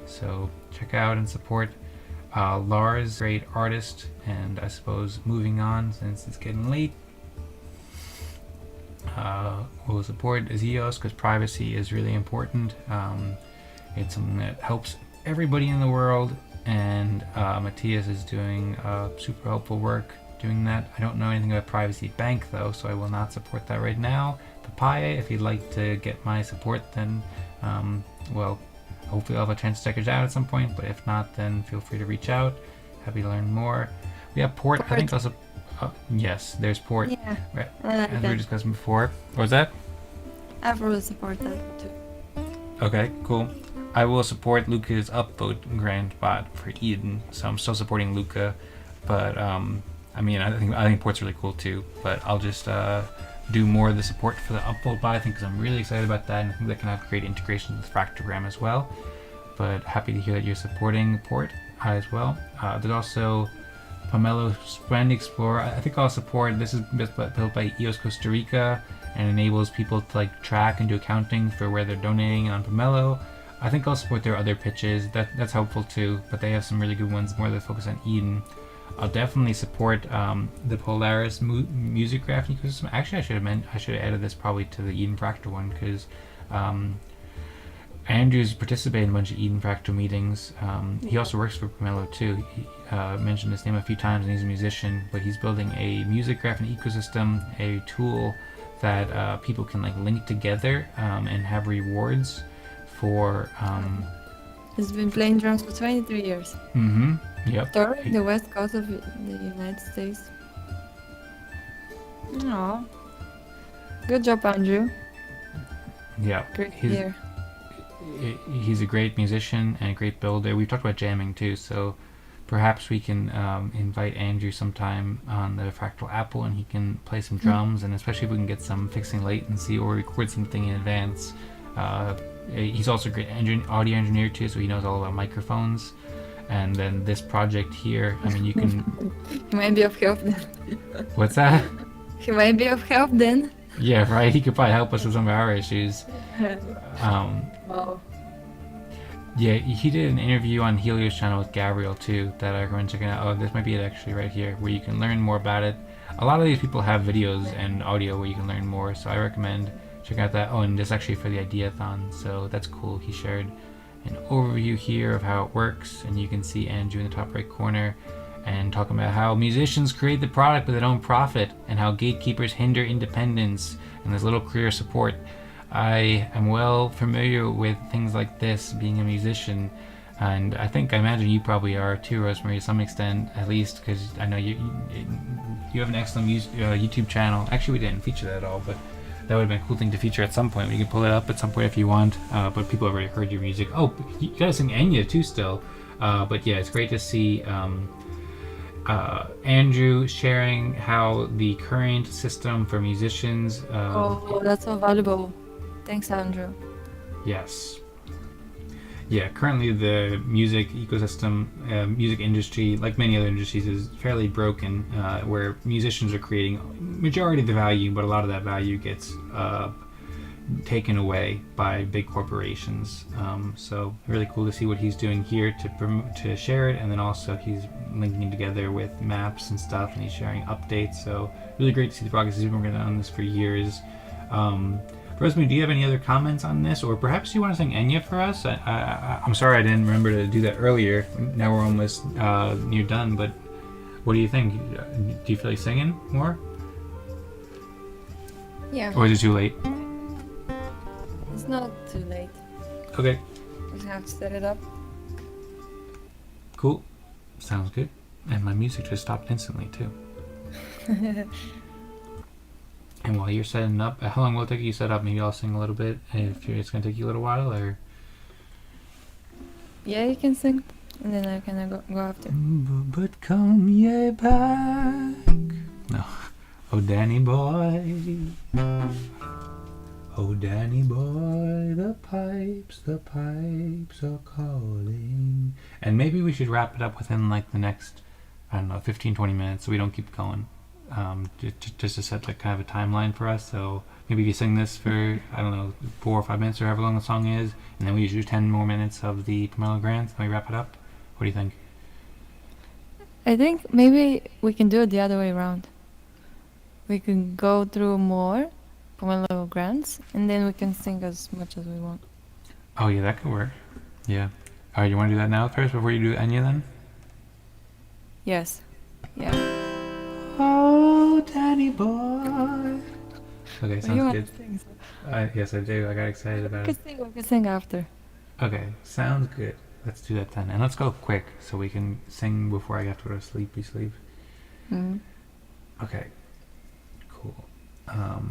Speaker 3: So check out and support Lars, great artist. And I suppose moving on, since it's getting late, we'll support EOS because privacy is really important. It's something that helps everybody in the world, and Matthias is doing super helpful work doing that. I don't know anything about Privacy Bank though, so I will not support that right now. Papaya, if you'd like to get my support, then well, hopefully I'll have a chance to check it out at some point, but if not, then feel free to reach out. Happy to learn more. We have Port. I think also yes, there's Port.
Speaker 2: Yeah,
Speaker 3: right,
Speaker 2: I like
Speaker 3: as
Speaker 2: that.
Speaker 3: we were discussing before. What was that?
Speaker 2: I really support that too.
Speaker 3: Okay, cool. I will support Luca's upvote grant bot for Eden, so I'm still supporting Luca, but I mean, I think Port's really cool too, but I'll just do more of the support for the upvote bot, I think, because I'm really excited about that, and I think that can have great integration with Fractogram as well. But happy to hear that you're supporting Port as well. There's also Pomelo Brand Explorer. I think I'll support. This is built by EOS Costa Rica and enables people to like track and do accounting for where they're donating on Pomelo. I think I'll support their other pitches. That's helpful too, but they have some really good ones, more that focus on Eden. I'll definitely support the Polaris music graphing ecosystem. Actually, I should have added this probably to the Eden Fractal one, because Andrew's participated in a bunch of Eden Fractal meetings. He also works for Pomelo too. He mentioned his name a few times, and he's a musician, but he's building a music graphing ecosystem, a tool that people can like link together and have rewards for.
Speaker 2: He's been playing drums for 23 years.
Speaker 3: Yep.
Speaker 2: Touring the west coast of the United States. Aww. Good job, Andrew.
Speaker 3: Yeah.
Speaker 2: Great year.
Speaker 3: He's a great musician and a great builder. We've talked about jamming too, so perhaps we can invite Andrew sometime on the Fractal Apple, and he can play some drums, and especially if we can get some fixing latency or record something in advance. He's also a great audio engineer too, so he knows all about microphones. And then this project here, I mean, you can.
Speaker 2: He might be of help then.
Speaker 3: What's that?
Speaker 2: He might be of help then.
Speaker 3: Yeah, right. He could probably help us with some of our issues.
Speaker 2: Wow.
Speaker 3: Yeah, he did an interview on Helio's channel with Gabriel too that I recommend checking out. Oh, this might be it actually right here, where you can learn more about it. A lot of these people have videos and audio where you can learn more, so I recommend checking out that. Oh, and this actually for the Ideathon, so that's cool. He shared an overview here of how it works, and you can see Andrew in the top right corner and talking about how musicians create the product but they don't profit, and how gatekeepers hinder independence, and there's little career support. I am well familiar with things like this, being a musician, and I imagine you probably are too, Rosmari, to some extent, at least, because I know you have an excellent YouTube channel. Actually, we didn't feature that at all, but that would have been a cool thing to feature at some point. We can pull it up at some point if you want, but people have already heard your music. Oh, you gotta sing Enya too still, but yeah, it's great to see Andrew sharing how the current system for musicians.
Speaker 2: Oh, that's so valuable. Thanks, Andrew.
Speaker 3: Yes. Yeah, currently the music ecosystem, music industry, like many other industries, is fairly broken, where musicians are creating majority of the value, but a lot of that value gets taken away by big corporations. So really cool to see what he's doing here to share it, and then also he's linking together with maps and stuff, and he's sharing updates. So really great to see the progress. He's been working on this for years. Rosmari, do you have any other comments on this, or perhaps you want to sing Enya for us? I'm sorry I didn't remember to do that earlier. Now we're almost near done, but what do you think? Do you feel like singing more?
Speaker 2: Yeah.
Speaker 3: Or is it too late?
Speaker 2: It's not too late.
Speaker 3: Okay,
Speaker 2: Just have to set it up.
Speaker 3: cool. Sounds good. And my music just stopped instantly too. And while you're setting up, how long will it take you to set up? Maybe I'll sing a little bit. If it's going to take you a little while, or...
Speaker 2: Yeah, you can sing, and then I can go after.
Speaker 3: But come ye back. No. Oh, Danny boy. Oh, Danny boy, the pipes are calling. And maybe we should wrap it up within like the next, I don't know, 15-20 minutes so we don't keep going. Just to set like kind of a timeline for us. So maybe you sing this for, I don't know, 4 or 5 minutes or however long the song is, and then we do 10 more minutes of the Pomelo Grants, and we wrap it up. What do you think?
Speaker 2: I think maybe we can do it the other way around. We can go through more Pomelo grants, and then we can sing as much as we want.
Speaker 3: Oh yeah, that could work. Yeah. Alright, you want to do that now first before you do Enya then?
Speaker 2: Yes. Yeah.
Speaker 3: Oh, Danny boy. Okay,
Speaker 2: You
Speaker 3: sounds
Speaker 2: want
Speaker 3: good.
Speaker 2: to sing,
Speaker 3: Yes, I do. I got excited about it.
Speaker 2: we can sing after.
Speaker 3: Okay, sounds good. Let's do that then. And let's go quick so we can sing before I have to go to sleepy sleep.
Speaker 2: Mm.
Speaker 3: Okay, cool.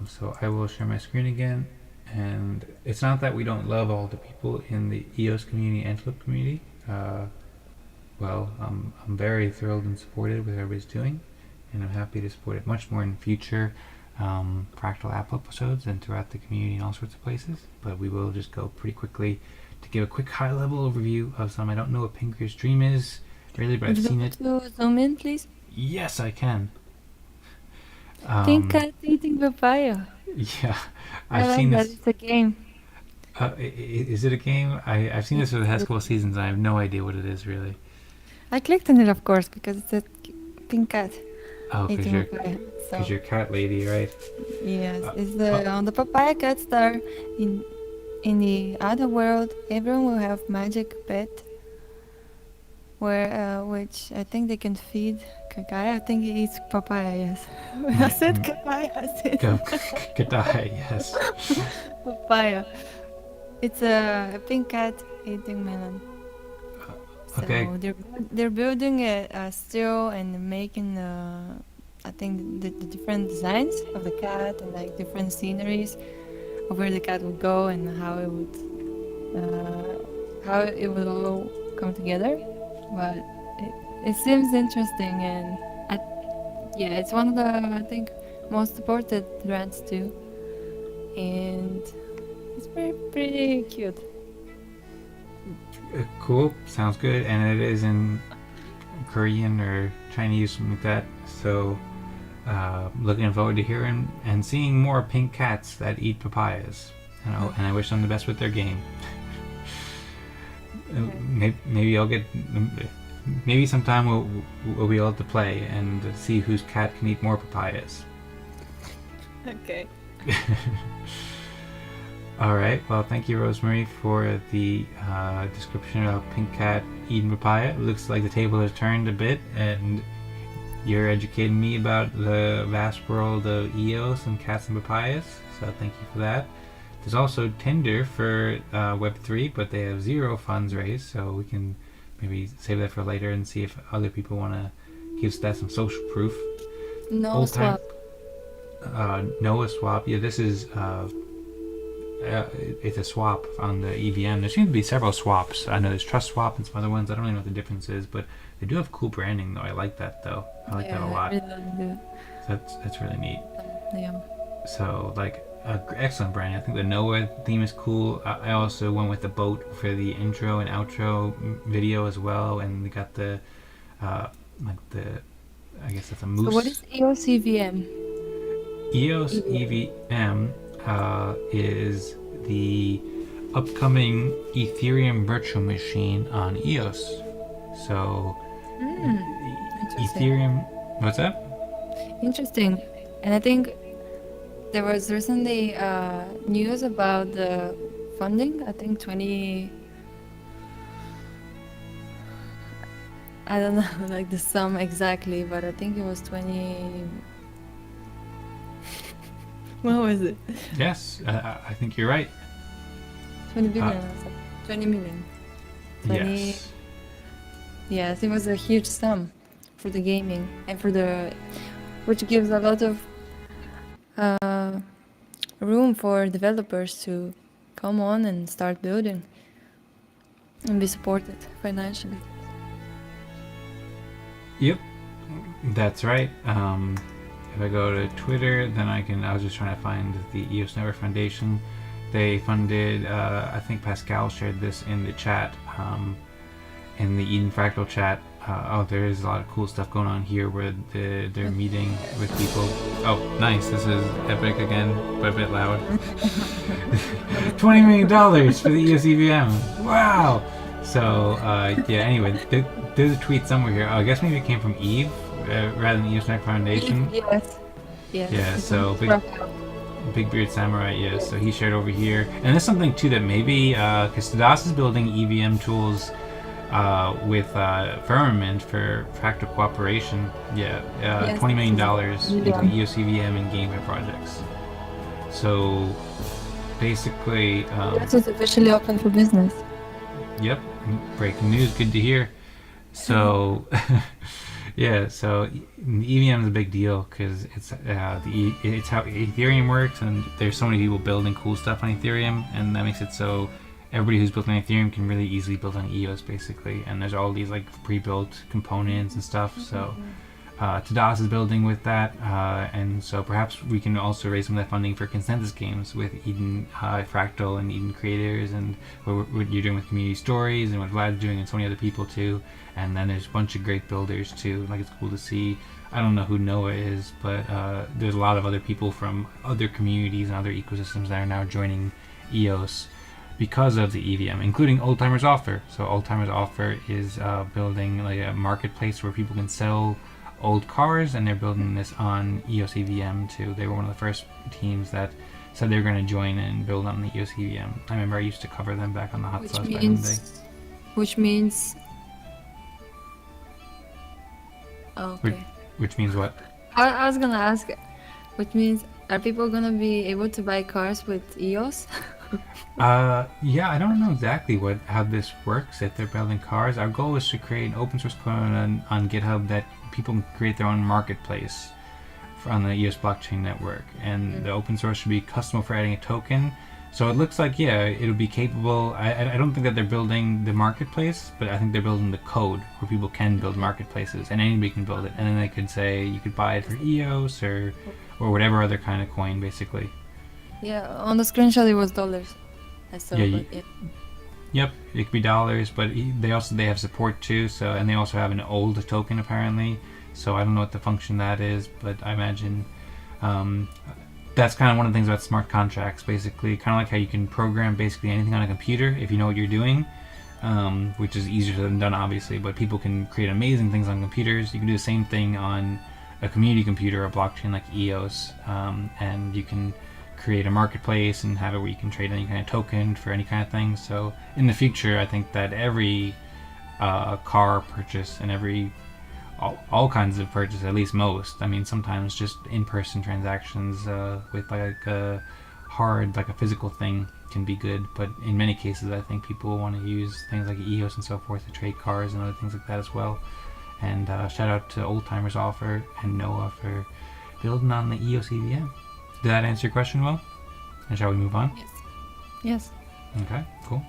Speaker 3: So I will share my screen again. And it's not that we don't love all the people in the EOS community and Flip community. Well, I'm very thrilled and supported with what everybody's doing. And I'm happy to support it much more in future Fractal app episodes and throughout the community and all sorts of places. But we will just go pretty quickly to give a quick high-level overview of some. I don't know what Pinker's Dream is, really, but I've seen it.
Speaker 2: To zoom in, please.
Speaker 3: Yes, I can.
Speaker 2: Pink cat eating papaya.
Speaker 3: Yeah,
Speaker 2: I
Speaker 3: I've
Speaker 2: like
Speaker 3: seen
Speaker 2: that.
Speaker 3: this.
Speaker 2: It's a game.
Speaker 3: Is it a game? I've seen this for the past couple of seasons. I have no idea what it is, really.
Speaker 2: I clicked on it, of course, because it's a pink cat
Speaker 3: Oh, because
Speaker 2: eating papaya. So,
Speaker 3: you're cat lady, right?
Speaker 2: yes, it's the papaya cat star in the other world. Everyone will have magic pet, where which I think they can feed Kakai. I think he eats papaya. Yes, I said Kakai. I said
Speaker 3: Kadai, yes.
Speaker 2: papaya. It's a pink cat eating melon. So
Speaker 3: Okay.
Speaker 2: they're building a still and making I think the different designs of the cat and like different sceneries of where the cat would go and how it would all come together. But it seems interesting, and yeah, it's one of the I think most supported grants too, and it's pretty cute.
Speaker 3: Cool. Sounds good. And it is in Korean or Chinese, something like that. So, looking forward to hearing and seeing more pink cats that eat papayas. And I wish them the best with their game. Maybe I'll get. Maybe sometime we'll be able to play and see whose cat can eat more papayas.
Speaker 2: Okay.
Speaker 3: All right. Well, thank you, Rosmari, for the description of pink cat eating papaya. It looks like the table has turned a bit, and you're educating me about the vast world of EOS and cats and papayas. So thank you for that. There's also Tinder for Web3, but they have 0 funds raised, so we can maybe save that for later and see if other people want to give that some social proof.
Speaker 2: No swap.
Speaker 3: Noah swap. Yeah, this is it's a swap on the EVM. There seems to be several swaps. I know there's Trust Swap and some other ones. I don't really know what the difference is, but they do have cool branding though. I like that though. I like that a lot.
Speaker 2: I really do.
Speaker 3: So that's really neat.
Speaker 2: Yeah.
Speaker 3: So like excellent branding. I think the Noah theme is cool. I also went with the boat for the intro and outro video as well, and we got the like the I guess that's a moose.
Speaker 2: So what is EOS EVM?
Speaker 3: EOS EVM is the upcoming Ethereum virtual machine on EOS. So
Speaker 2: Interesting.
Speaker 3: Ethereum, what's that?
Speaker 2: Interesting. And I think there was recently news about the funding. I think 20. I don't know like the sum exactly, but I think it was 20. What was it?
Speaker 3: Yes, I think you're right.
Speaker 2: 20 billion or something. 20 million. 20.
Speaker 3: Yes.
Speaker 2: Yes, it was a huge sum for the gaming and for the, which gives a lot of room for developers to come on and start building and be supported financially.
Speaker 3: Yep, that's right. If I go to Twitter, then I was just trying to find the EOS Network Foundation. They funded, I think Pascal shared this in the chat, in the Eden Fractal chat. There is a lot of cool stuff going on here where they're meeting with people. Oh, nice. This is epic again, but a bit loud. $20 million for the EOS EVM. Wow. So, yeah, anyway, there's a tweet somewhere here. Oh, I guess maybe it came from Eve rather than EOS Network Foundation.
Speaker 2: Yes. Yes.
Speaker 3: Yeah, so Big Beard Samurai, yeah. So he shared over here. And there's something too that maybe, because Tadas is building EVM tools with Firmament for Fractal Cooperation. Yeah,
Speaker 2: Yes,
Speaker 3: $20 million into
Speaker 2: yeah.
Speaker 3: EOS EVM and gameplay projects. So basically,
Speaker 2: Yes, it's officially open for business.
Speaker 3: yep, breaking news, good to hear. So, yeah, so EVM is a big deal because it's it's how Ethereum works, and there's so many people building cool stuff on Ethereum, and that makes it so everybody who's built on Ethereum can really easily build on EOS basically, and there's all these like pre-built components and stuff. So Tadas is building with that, and so perhaps we can also raise some of that funding for consensus games with Eden Fractal and Eden Creators, and what you're doing with Community Stories, and what Vlad's doing, and so many other people too. And then there's a bunch of great builders too. Like, it's cool to see. I don't know who Noah is, but there's a lot of other people from other communities and other ecosystems that are now joining EOS because of the EVM, including Old Timers Offer. So Old Timers Offer is building like a marketplace where people can sell old cars, and they're building this on EOS EVM too. They were one of the first teams that said they were going to join and build on the EOS EVM. I remember I used to cover them back on the Hot Sauce back in the day.
Speaker 2: Which means. Oh, okay.
Speaker 3: Which means what?
Speaker 2: I was gonna ask, which means are people gonna be able to buy cars with EOS?
Speaker 3: Yeah, I don't know exactly how this works if they're building cars. Our goal is to create an open source code on GitHub that people can create their own marketplace on the EOS blockchain network, and the open source should be customizable for adding a token. So it looks like, yeah, it'll be capable. I don't think that they're building the marketplace, but I think they're building the code where people can build marketplaces, and anybody can build it, and then they could say you could buy it for EOS or whatever other kind of coin, basically.
Speaker 2: Yeah, on the screenshot it was dollars. I saw,
Speaker 3: Yeah,
Speaker 2: but yeah.
Speaker 3: Yep, it could be dollars, but they have support too. So, and they also have an old token apparently. So I don't know what the function that is, but I imagine that's kind of one of the things about smart contracts. Basically, kind of like how you can program basically anything on a computer if you know what you're doing, which is easier said than done, obviously. But people can create amazing things on computers. You can do the same thing on a community computer, a blockchain like EOS, and you can create a marketplace and have it where you can trade any kind of token for any kind of thing. So in the future, I think that every car purchase and every all kinds of purchase, at least most. I mean, sometimes just in-person transactions with like a physical thing can be good, but in many cases, I think people want to use things like EOS and so forth to trade cars and other things like that as well. And shout out to Old Timers Offer and Noah for building on the EOS EVM. Did that answer your question well? And shall we move on?
Speaker 2: Yes. Yes.
Speaker 3: Okay, cool.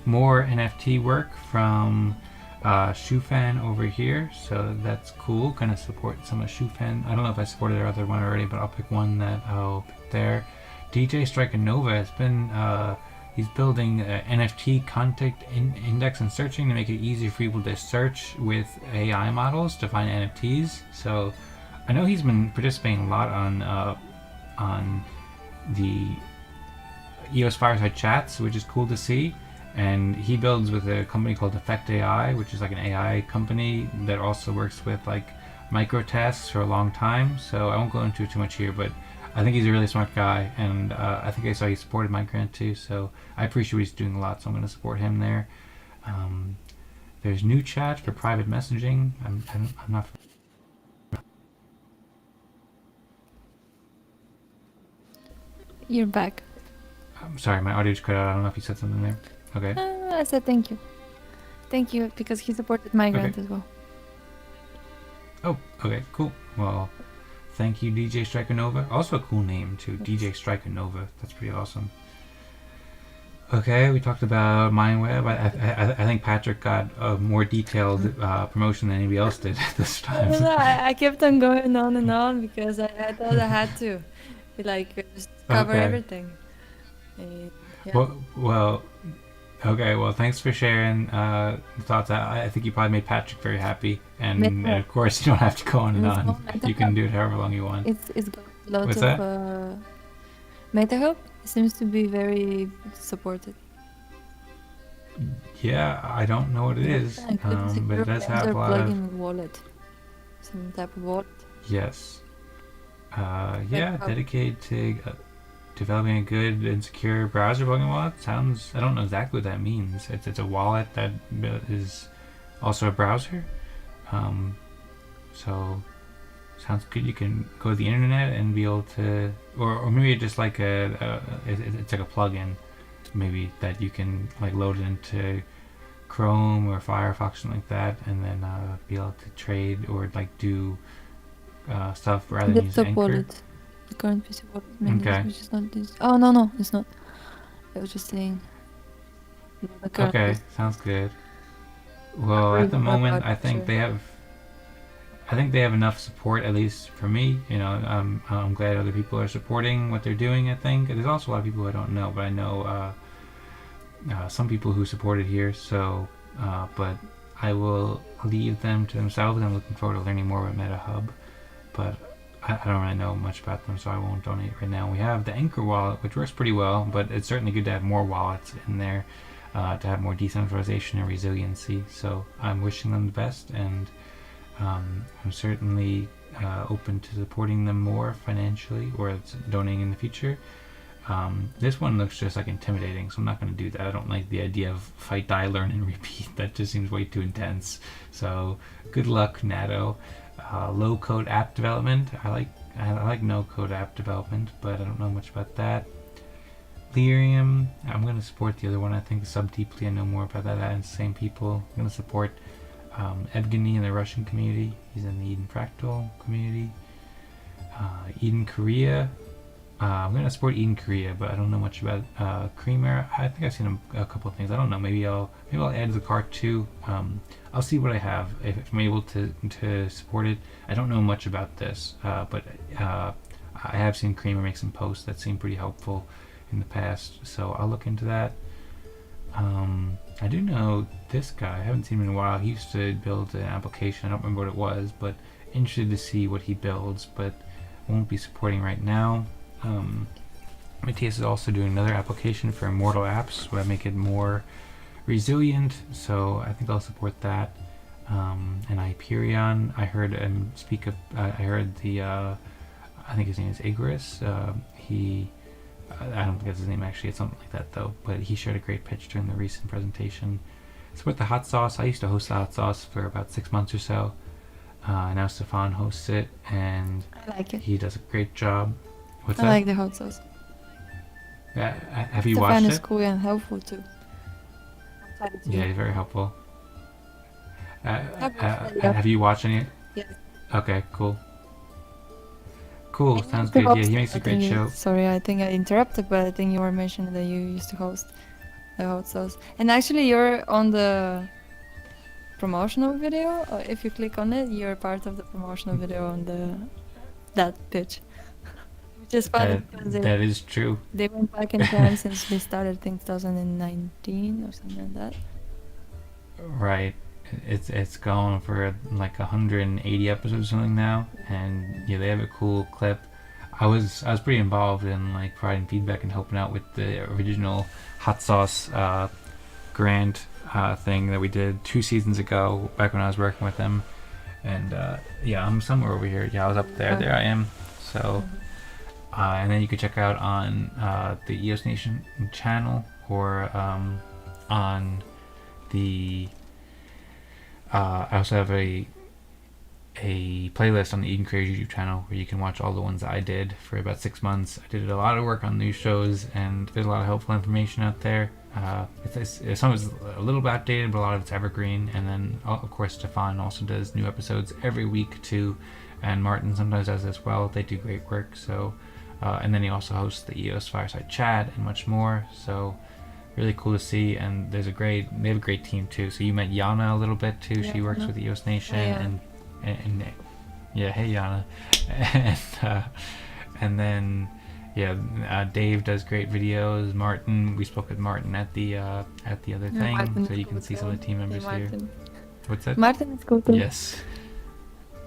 Speaker 3: More NFT work from Shufan over here, so that's cool. Gonna support some of Shufan. I don't know if I supported their other one already, but I'll pick one that I'll pick there. DJ Strikanova has been he's building NFT content index and searching to make it easier for people to search with AI models to find NFTs. So I know he's been participating a lot on the EOS Fireside Chats, which is cool to see. And he builds with a company called Effect AI, which is like an AI company that also works with like micro tasks for a long time. So I won't go into it too much here, but I think he's a really smart guy, and I think I saw he supported my grant too. So I appreciate what he's doing a lot. So I'm going to support him there. There's new chat for private messaging. I'm not.
Speaker 2: You're back.
Speaker 3: I'm sorry, my audio just cut out. I don't know if you said something there. Okay.
Speaker 2: I said thank you. Thank you, because he supported my grant as well.
Speaker 3: Oh, okay, cool. Well, thank you, DJ Strikanova. Also a cool name too, DJ Strikanova. That's pretty awesome. Okay, we talked about MindWeb. I think Patrick got a more detailed promotion than anybody else did this time.
Speaker 2: I kept on going on and on because I thought I had to, like, just cover everything. Yeah.
Speaker 3: Well, okay. Well, thanks for sharing the thoughts. I think you probably made Patrick very happy, and of course you don't have to go on and on. You can do it however long you want.
Speaker 2: It's got lots
Speaker 3: What's
Speaker 2: of MetaHub. It seems to be very supported.
Speaker 3: Yeah, I don't know what it is, but it does have a lot of
Speaker 2: wallet, some type of wallet.
Speaker 3: Yes. Yeah, dedicated to developing a good and secure browser plugin wallet. Sounds, I don't know exactly what that means. It's a wallet that is also a browser. So sounds good. You can go to the internet and be able to, or maybe just like it's like a plugin, maybe that you can like load into Chrome or Firefox, something like that, and then be able to trade or like do stuff rather than use Anchor.
Speaker 2: Wallet. The current PC wallet. Maybe
Speaker 3: Okay.
Speaker 2: which is not this. Oh no, it's not. I was just saying. The current
Speaker 3: Okay,
Speaker 2: PC.
Speaker 3: sounds good. Well, at the moment, I think they have enough support, at least for me. You know, I'm glad other people are supporting what they're doing. I think there's also a lot of people I don't know, but I know some people who supported here. So, but I will leave them to themselves. I'm looking forward to learning more about MetaHub, but I don't really know much about them, so I won't donate right now. We have the Anchor wallet, which works pretty well, but it's certainly good to have more wallets in there to have more decentralization and resiliency. So I'm wishing them the best, and I'm certainly open to supporting them more financially or donating in the future. This one looks just like intimidating, so I'm not going to do that. I don't like the idea of fight, die, learn, and repeat. That just seems way too intense. So good luck, Natto. Low-code app development. I like no-code app development, but I don't know much about that. Lyrium. I'm going to support the other one. I think Subdeeply. I know more about that. And the same people. I'm going to support Evgeny in the Russian community. He's in the Eden Fractal community. Eden Korea. I'm going to support Eden Korea, but I don't know much about Creamer. I think I've seen a couple of things. I don't know. Maybe I'll add to the cart too. I'll see what I have if I'm able to support it. I don't know much about this, but I have seen Creamer make some posts that seem pretty helpful in the past, so I'll look into that. I do know this guy. I haven't seen him in a while. He used to build an application. I don't remember what it was, but interested to see what he builds, but won't be supporting right now. Matthias is also doing another application for Immortal Apps, where I make it more resilient, so I think I'll support that. And Hyperion, I heard him speak of, I heard the, I think his name is Icarus. I don't think that's his name actually, it's something like that though, but he shared a great pitch during the recent presentation. Support the hot sauce. I used to host the hot sauce for about 6 months or so. Now Stefan hosts it, and
Speaker 2: I like it.
Speaker 3: he does a great job. What's
Speaker 2: I
Speaker 3: that?
Speaker 2: like the hot sauce.
Speaker 3: Have you
Speaker 2: Stefan
Speaker 3: watched
Speaker 2: is
Speaker 3: it?
Speaker 2: cool and helpful too.
Speaker 3: Yeah, he's very helpful.
Speaker 2: Yeah.
Speaker 3: Have you watched any?
Speaker 2: Yes.
Speaker 3: Okay, cool. Cool,
Speaker 2: And you
Speaker 3: sounds
Speaker 2: used to
Speaker 3: good. Yeah,
Speaker 2: host-
Speaker 3: he makes a
Speaker 2: I
Speaker 3: great
Speaker 2: think
Speaker 3: show.
Speaker 2: Sorry, I think I interrupted, but I think you were mentioning that you used to host the hot sauce. And actually, you're on the promotional video. Or if you click on it, you're part of the promotional video on that pitch. Which is funny because
Speaker 3: That is true.
Speaker 2: they went back in time since they started, I think 2019 or something like that.
Speaker 3: Right. It's gone for like 180 episodes or something now, and yeah, they have a cool clip. I was pretty involved in like providing feedback and helping out with the original hot sauce grant thing that we did 2 seasons ago, back when I was working with them. And yeah, I'm somewhere over here. Yeah, I was up there. There I am. So, and then you can check out on the EOS Nation channel, or on the I also have a playlist on the Eden Creators YouTube channel where you can watch all the ones that I did for about 6 months. I did a lot of work on these shows, and there's a lot of helpful information out there. Some of it's a little bit outdated, but a lot of it's evergreen. And then, of course, Stefan also does new episodes every week too, and Martin sometimes does as well. They do great work. So, and then he also hosts the EOS Fireside Chat and much more. So, really cool to see. And they have a great team too. So you met Yana a little bit too. She works with EOS Nation, and yeah, hey Yana, and then Dave does great videos. Martin, we spoke with Martin at the other thing,
Speaker 2: Martin
Speaker 3: so you
Speaker 2: is
Speaker 3: can
Speaker 2: cool
Speaker 3: see
Speaker 2: too.
Speaker 3: some of the team members here. What's that?
Speaker 2: Martin is cool too.
Speaker 3: Yes.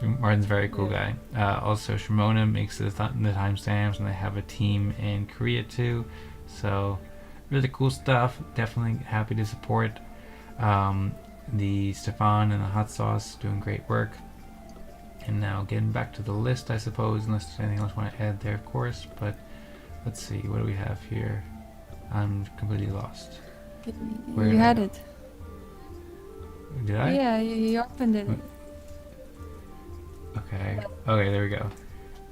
Speaker 3: Martin's a very cool guy. Also, Shimona makes the timestamps, and they have a team in Korea too. So, really cool stuff. Definitely happy to support the Stefan and the hot sauce, doing great work. And now getting back to the list, I suppose, unless there's anything else I want to add there, of course. But let's see, what do we have here? I'm completely lost. Where
Speaker 2: You
Speaker 3: did I
Speaker 2: had
Speaker 3: go?
Speaker 2: it.
Speaker 3: Did I?
Speaker 2: Yeah, you opened it.
Speaker 3: Okay, there we go.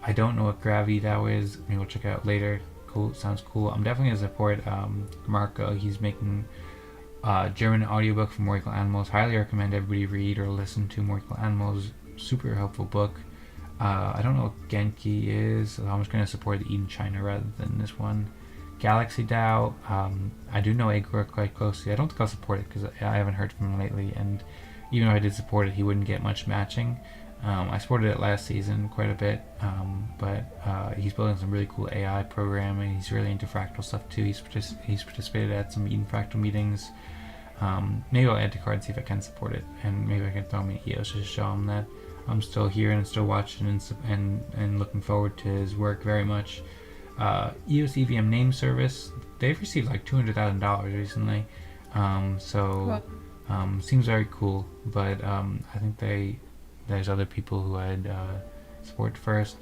Speaker 3: I don't know what Gravity DAO is. Maybe we'll check it out later. Cool, sounds cool. I'm definitely gonna support Marco. He's making German audiobook for More Equal Animals. Highly recommend everybody read or listen to More Equal Animals. Super helpful book. I don't know what Genki is, so I'm just gonna support the Eden China rather than this one. Galaxy DAO. I do know Igor quite closely. I don't think I'll support it because I haven't heard from him lately, and even though I did support it, he wouldn't get much matching. I supported it last season quite a bit, but he's building some really cool AI programming. He's really into fractal stuff too. He's participated at some Eden Fractal meetings. Maybe I'll add to card and see if I can support it, and maybe I can throw him an EOS just to show him that I'm still here and still watching and looking forward to his work very much. EOS EVM name service, they've received like $200,000 recently, so seems very cool. But I think there's other people who I'd support first.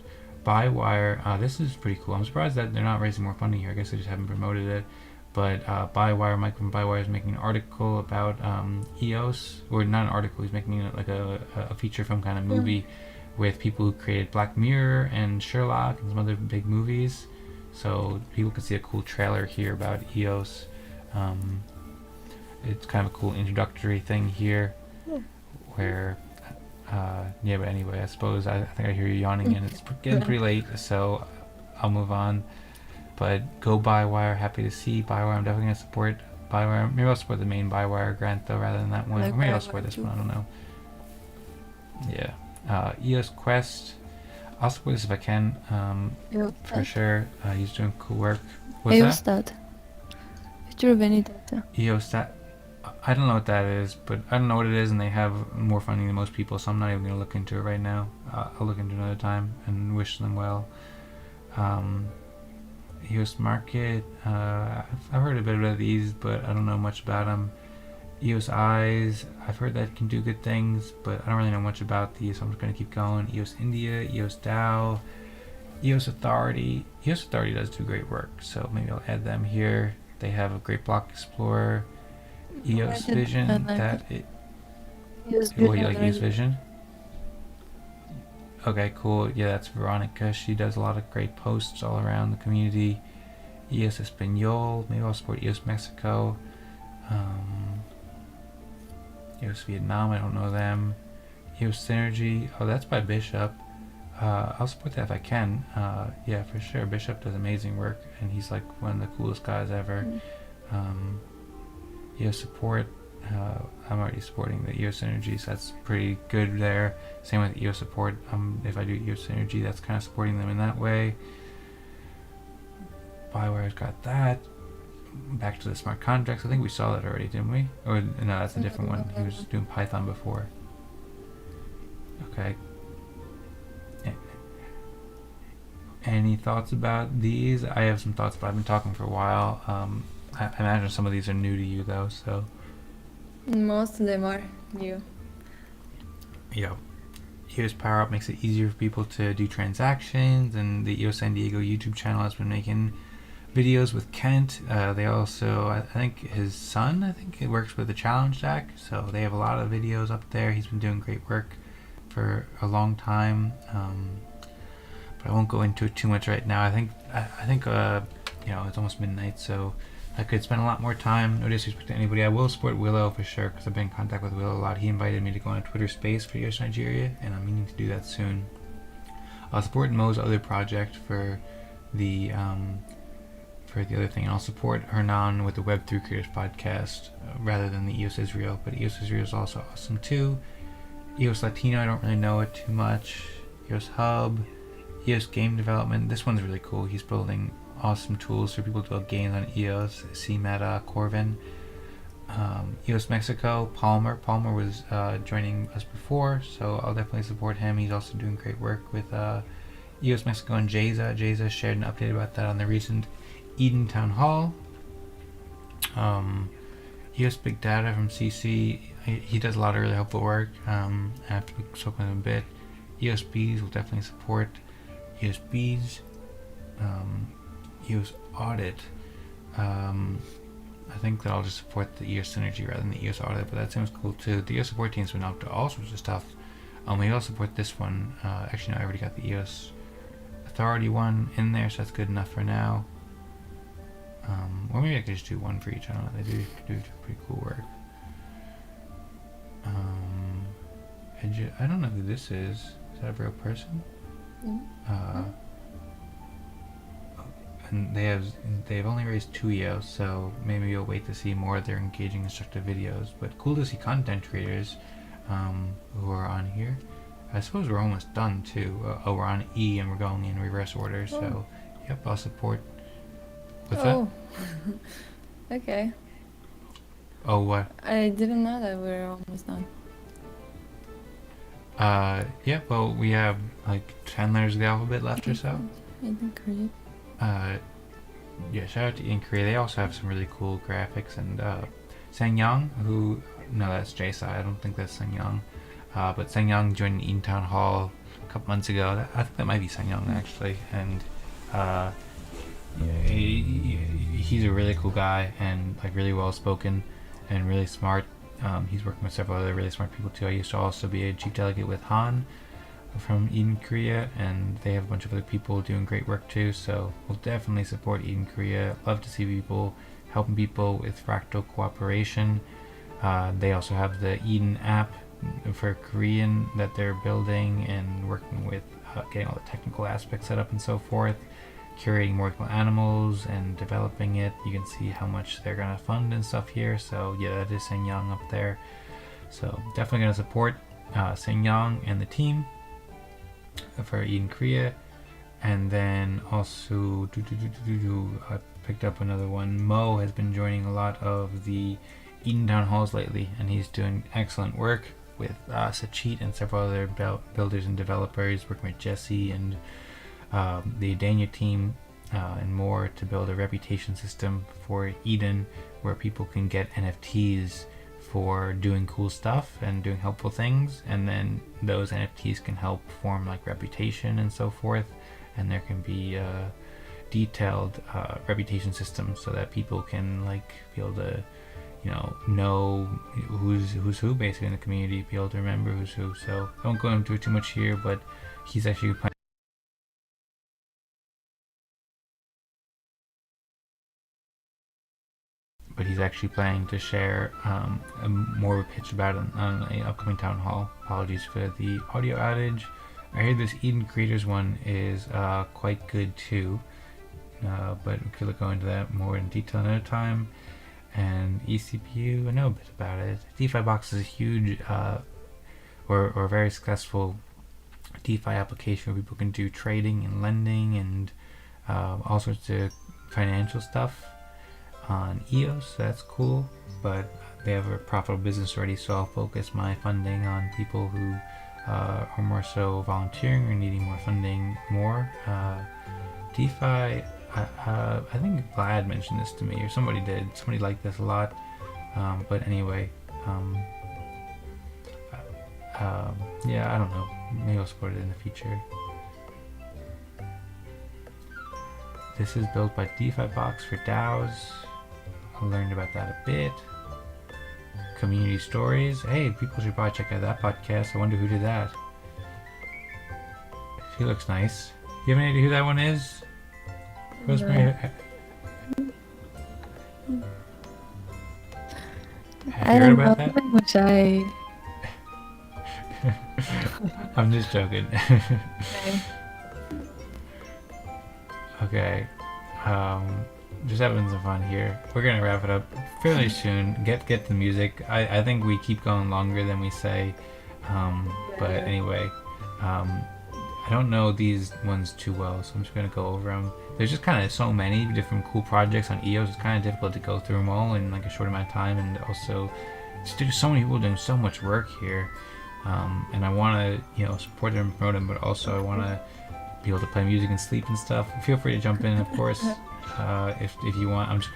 Speaker 3: Bywire, this is pretty cool. I'm surprised that they're not raising more funding here. I guess they just haven't promoted it. But Bywire, Mike from Bywire is making an article about EOS, or not an article, he's making like a feature film kind of movie with people who created Black Mirror and Sherlock and some other big movies. So people can see a cool trailer here about EOS. It's kind of a cool introductory thing here, where but anyway, I suppose I think I hear you yawning and it's getting pretty late, so I'll move on. But go Bywire, happy to see Bywire. I'm definitely going to support Bywire. Maybe I'll support the main Bywire grant though, rather than that one.
Speaker 2: Like
Speaker 3: Or maybe I'll
Speaker 2: Bywire
Speaker 3: support this
Speaker 2: too.
Speaker 3: one, I don't know. Yeah. EOS Quest, I'll support this if I can, for sure. He's doing cool work. What's
Speaker 2: Hey,
Speaker 3: that?
Speaker 2: what's that? True Benedetta.
Speaker 3: EOS that I don't know what that is, but I don't know what it is, and they have more funding than most people, so I'm not even gonna look into it right now. I'll look into it another time and wish them well. EOS Market, I've heard a bit about these, but I don't know much about them. EOS Eyes, I've heard that can do good things, but I don't really know much about these, so I'm just going to keep going. EOS India, EOS DAO, EOS Authority. EOS Authority does do great work, so maybe I'll add them here. They have a great block explorer. EOS Vision, that it...
Speaker 2: EOS
Speaker 3: What, you
Speaker 2: Vision
Speaker 3: like EOS Vision? Okay, cool. Yeah, that's Veronica. She does a lot of great posts all around the community. EOS Espanol. Maybe I'll support EOS Mexico. EOS Vietnam. I don't know them. EOS Synergy. Oh, that's by Bishop. I'll support that if I can. Yeah, for sure. Bishop does amazing work, and he's like one of the coolest guys ever. EOS Support. I'm already supporting the EOS Synergy, so that's pretty good there. Same with EOS Support. If I do EOS Synergy, that's kind of supporting them in that way. Bioware's got that. Back to the smart contracts. I think we saw that already, didn't we? Or no, that's a different one. He was doing Python before. Okay. Any thoughts about these? I have some thoughts, but I've been talking for a while. I imagine some of these are new to you though, so.
Speaker 2: Most of them are new.
Speaker 3: Yeah. EOS Power Up makes it easier for people to do transactions, and the EOS San Diego YouTube channel has been making videos with Kent. They also, I think his son, he works with the Challenge Deck, so they have a lot of videos up there. He's been doing great work for a long time, but I won't go into it too much right now. I think you know, it's almost midnight, so I could spend a lot more time. No disrespect to anybody. I will support Willow for sure, because I've been in contact with Willow a lot. He invited me to go on a Twitter space for EOS Nigeria, and I'm meaning to do that soon. I'll support Mo's other project for the other thing, and I'll support Hernan with the Web3 Creators podcast rather than the EOS Israel. But EOS Israel is also awesome too. EOS Latino, I don't really know it too much. EOS Hub, EOS Game Development. This one's really cool. He's building awesome tools for people to build games on EOS, C-Meta, Corvin. EOS Mexico, Palmer was joining us before, so I'll definitely support him. He's also doing great work with EOS Mexico and Jayza shared an update about that on the recent Eden Town Hall. EOS Big Data from CC, he does a lot of really helpful work. I have to talk with him a bit. EOS Bees will definitely support EOS Bees. EOS Audit. I think that I'll just support the EOS Synergy rather than the EOS Audit, but that seems cool too. The EOS support team's been up to all sorts of stuff. Maybe I'll support this one. Actually, no, I already got the EOS Authority one in there, so that's good enough for now. Or maybe I could just do one for each. I don't know. They do pretty cool work. I don't know who this is. Is that a real person? And they've only raised 2 EOS, so maybe you'll wait to see more of their engaging, instructive videos. But cool to see content creators who are on here. I suppose we're almost done too. We're on E and we're going in reverse order. So, yep, I'll support. What's that?
Speaker 2: Okay.
Speaker 3: Oh, what?
Speaker 2: I didn't know that we were almost done.
Speaker 3: Yeah, well, we have like 10 letters of the alphabet left or so. Yeah, shout out to Eden Korea. They also have some really cool graphics, and Sang-Yang, who, no, that's Jason. I don't think that's Sang-Yang. But Sang-Yang joined Eden Town Hall a couple months ago. I think that might be Sang-Yang actually, and he's a really cool guy and like really well spoken and really smart. He's working with several other really smart people too. I used to also be a chief delegate with Han from Eden Korea, and they have a bunch of other people doing great work too, so we'll definitely support Eden Korea. Love to see people helping people with fractal cooperation. They also have the Eden app for Korean that they're building and working with getting all the technical aspects set up and so forth, curating more equal animals and developing it. You can see how much they're gonna fund and stuff here, so yeah, that is Sang-Yang up there, so definitely gonna support Sang-Yang and the team for Eden Korea. And then also picked up another one. Mo has been joining a lot of the Eden Town Halls lately, and he's doing excellent work with Sachit and several other builders and developers, working with Jesse and the Adania team and more to build a reputation system for Eden where people can get NFTs for doing cool stuff and doing helpful things, and then those NFTs can help form like reputation and so forth, and there can be detailed reputation systems so that people can like be able to know who's who basically in the community, be able to remember who's who. So I won't go into it too much here, but he's actually planning to share more of a pitch about it on an upcoming town hall. Apologies for the audio outage. I hear this Eden Creators one is quite good too, but we could go into that more in detail another time. And eCPU, I know a bit about it. DeFi Box is a huge or very successful DeFi application where people can do trading and lending and all sorts of financial stuff on EOS. So that's cool, but they have a profitable business already, so I'll focus my funding on people who are more so volunteering or needing more funding more. DeFi, I think Vlad mentioned this to me, or somebody did. Somebody liked this a lot. But anyway, yeah, I don't know. Maybe I'll support it in the future. This is built by DeFi Box for DAOs. I learned about that a bit. Community stories. Hey, people should probably check out that podcast. I wonder who did that. She looks nice. You have any idea who that one is? Rosmari? Have you heard about that?
Speaker 2: Which I.
Speaker 3: I'm just joking. Okay. Just having some fun here. We're gonna wrap it up fairly soon. Get the music. I think we keep going longer than we say. But anyway, I don't know these ones too well, so I'm just gonna go over them. There's just kind of so many different cool projects on EOS. It's kind of difficult to go through them all in like a short amount of time, and also there's so many people doing so much work here. And I want to support them and promote them, but also I want to be able to play music and sleep and stuff. Feel free to jump in, of course, if you want. I'm just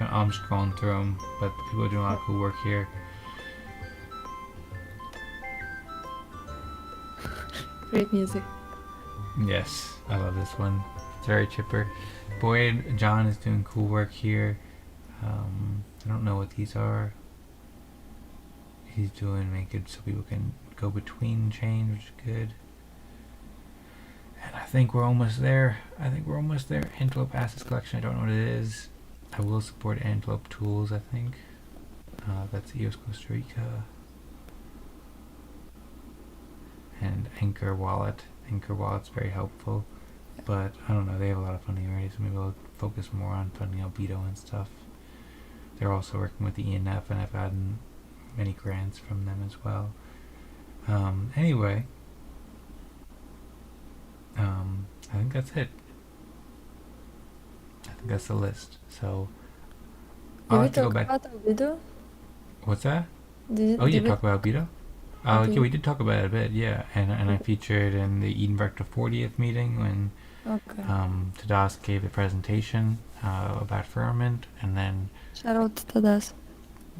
Speaker 3: going through them, but people are doing a lot of cool work here.
Speaker 2: Great music.
Speaker 3: Yes, I love this one. It's very chipper. Boyd John is doing cool work here. I don't know what these are. He's doing make it so people can go between chains, which is good. And I think we're almost there. Antelope Assets Collection, I don't know what it is. I will support Antelope Tools, I think. That's EOS Costa Rica. And Anchor Wallet. Anchor Wallet's very helpful. But I don't know, they have a lot of funding already, so maybe we'll focus more on funding Albedo and stuff. They're also working with the ENF, and I've had many grants from them as well. Anyway, I think that's it. I think that's the list. So I'll have to go back.
Speaker 2: About Albedo?
Speaker 3: What's that?
Speaker 2: Did
Speaker 3: Talk about Albedo? Yeah, we did talk about it a bit, yeah. And I featured in the Eden Vector 40th meeting when Tadas gave the presentation about Firmament, and then
Speaker 2: Shout out to Tadas.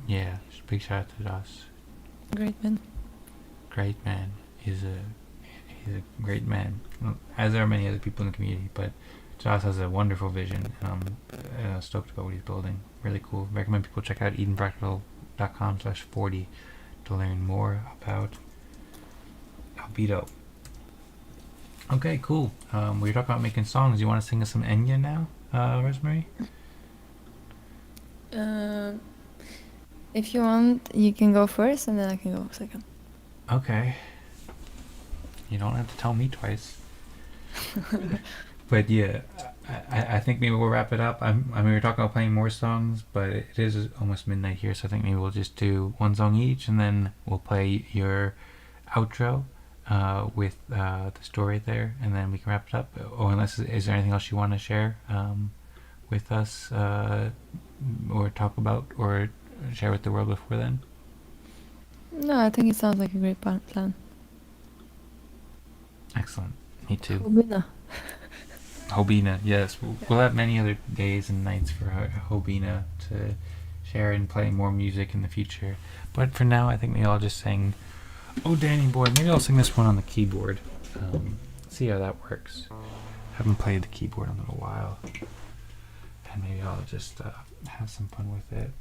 Speaker 3: yeah, big shout out to Tadas.
Speaker 2: Great man.
Speaker 3: Great man. He's a great man, as are many other people in the community, but Josh has a wonderful vision. Stoked about what he's building. Really cool. Recommend people check out edenfractal.com/40 to learn more about Albedo. Okay, cool. We were talking about making songs. You want to sing us some Enya now, Rosmari?
Speaker 2: If you want, you can go first, and then I can go second.
Speaker 3: Okay. You don't have to tell me twice. But yeah, I think maybe we'll wrap it up. I mean, we were talking about playing more songs, but it is almost midnight here, so I think maybe we'll just do one song each, and then we'll play your outro with the story there, and then we can wrap it up. Or unless, is there anything else you want to share with us, or talk about, or share with the world before then?
Speaker 2: No, I think it sounds like a great plan.
Speaker 3: Excellent. Me too.
Speaker 2: Bina.
Speaker 3: Hobina, yes. We'll have many other days and nights for Hobina to share and play more music in the future. But for now, I think maybe I'll just sing Oh Danny Boy. Maybe I'll sing this one on the keyboard. See how that works. Haven't played the keyboard in a little while. And maybe I'll just have some fun with it.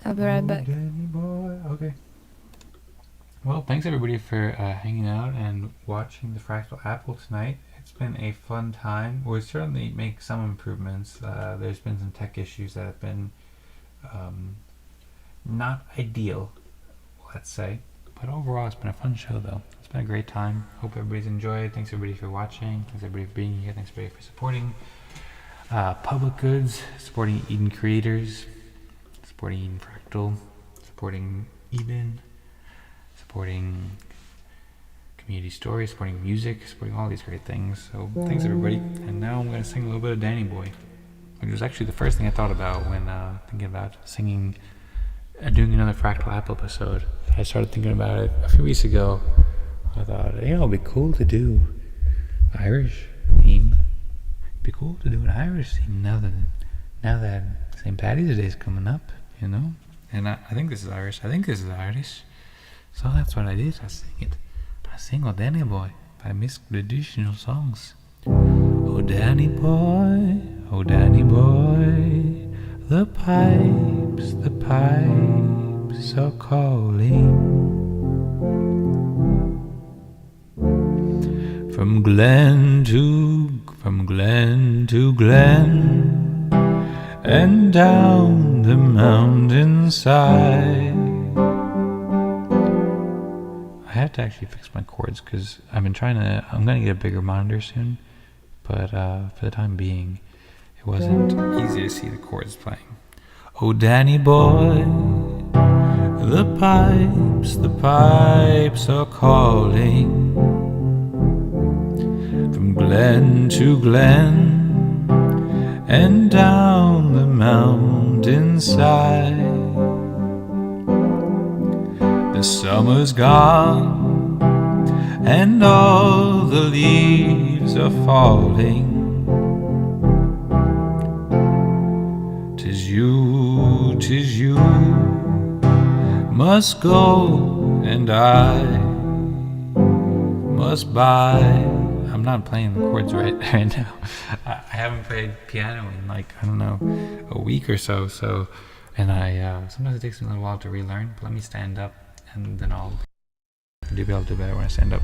Speaker 2: I'll be right back.
Speaker 3: Danny Boy. Okay. Well, thanks everybody for hanging out and watching the Fractal Apple tonight. It's been a fun time. We'll certainly make some improvements. There's been some tech issues that have been not ideal, let's say. But overall, it's been a fun show, though. It's been a great time. Hope everybody's enjoyed. Thanks everybody for watching. Thanks everybody for being here. Thanks everybody for supporting Public Goods, supporting Eden Creators, supporting Eden Fractal, supporting Eden, supporting community stories, supporting music, supporting all these great things. So thanks everybody. And now I'm going to sing a little bit of Danny Boy, which was actually the first thing I thought about when thinking about singing, doing another Fractal Apple episode. I started thinking about it a few weeks ago. I thought, it'd be cool to do Irish theme. It'd be cool to do an Irish theme now that St. Paddy's Day is coming up, And I think this is Irish. So that's what I did. I sing it. I sing Oh Danny Boy by Miss Traditional Songs. Oh Danny Boy, the pipes are calling. From glen to glen, and down the mountainside. I had to actually fix my chords because I'm gonna get a bigger monitor soon, but for the time being, it wasn't easy to see the chords playing. Oh Danny Boy, the pipes are calling. From glen to glen, and down the mountainside. The summer's gone, and all the leaves are falling. 'Tis you must go, and I must buy. I'm not playing the chords right now. I haven't played piano in a week or so. And sometimes it takes me a little while to relearn. But let me stand up, and then I'll be able to do better when I stand up.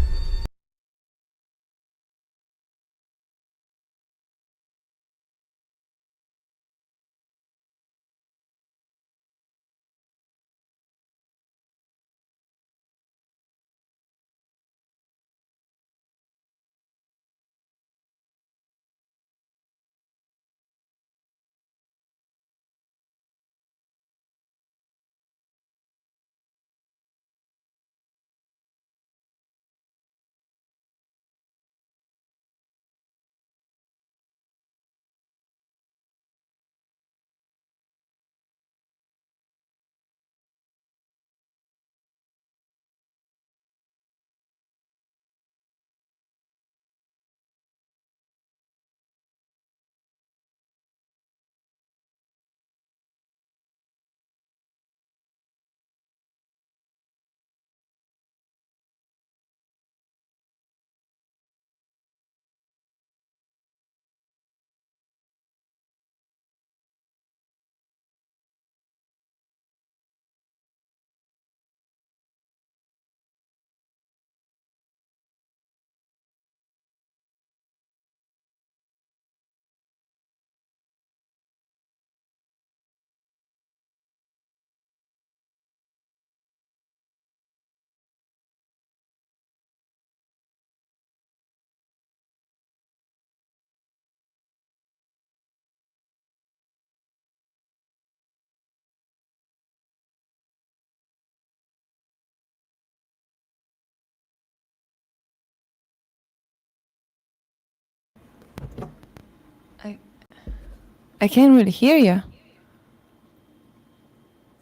Speaker 2: I can't really hear you.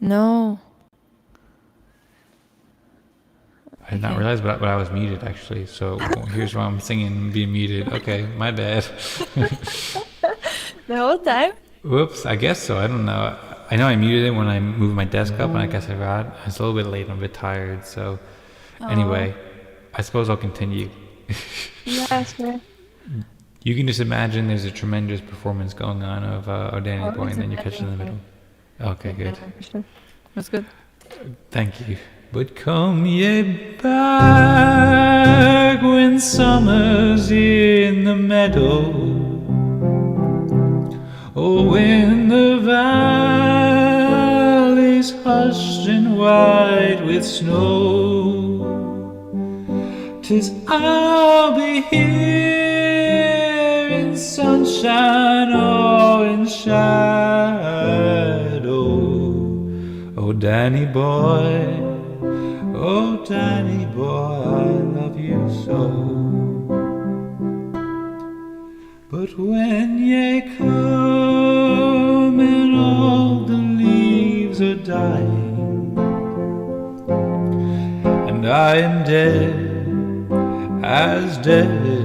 Speaker 2: No.
Speaker 3: I did not realize, but I was muted actually. So here's why I'm singing and being muted. Okay, my bad.
Speaker 2: The whole time?
Speaker 3: Whoops, I guess so. I don't know. I know I muted it when I moved my desk up, and I guess I forgot. It's a little bit late. I'm a bit tired. So anyway, I suppose I'll continue.
Speaker 2: Yeah, sure.
Speaker 3: You can just imagine there's a tremendous performance going on of Danny Boy, and then you catch it in the middle. Okay, good.
Speaker 2: Yeah, for sure. That's good.
Speaker 3: Thank you. But come ye back when summer's in the meadow, oh, when the valley's hushed and white with snow. 'Tis I'll be here in sunshine or in shadow. Oh, Danny boy, oh, Danny boy, I love you so. But when ye come and all the leaves are dying, and I am dead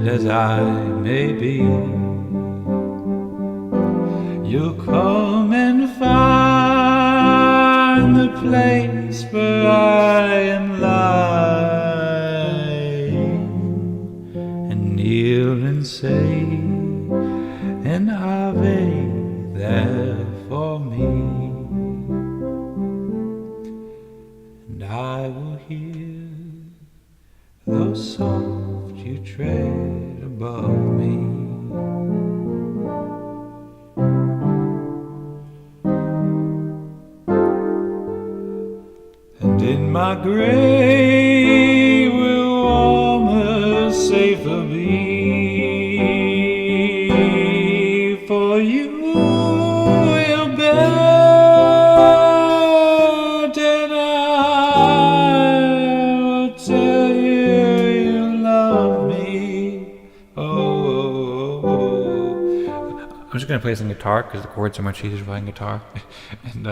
Speaker 3: as I may be, you'll come and find the place where I am lying, and kneel and say an Ave there for me, and I will hear though soft you tread above me. And in my grave will warmer, safer be, for you will bend, and I will tell you love me. I'm just gonna play some guitar because the chords are much easier playing guitar, and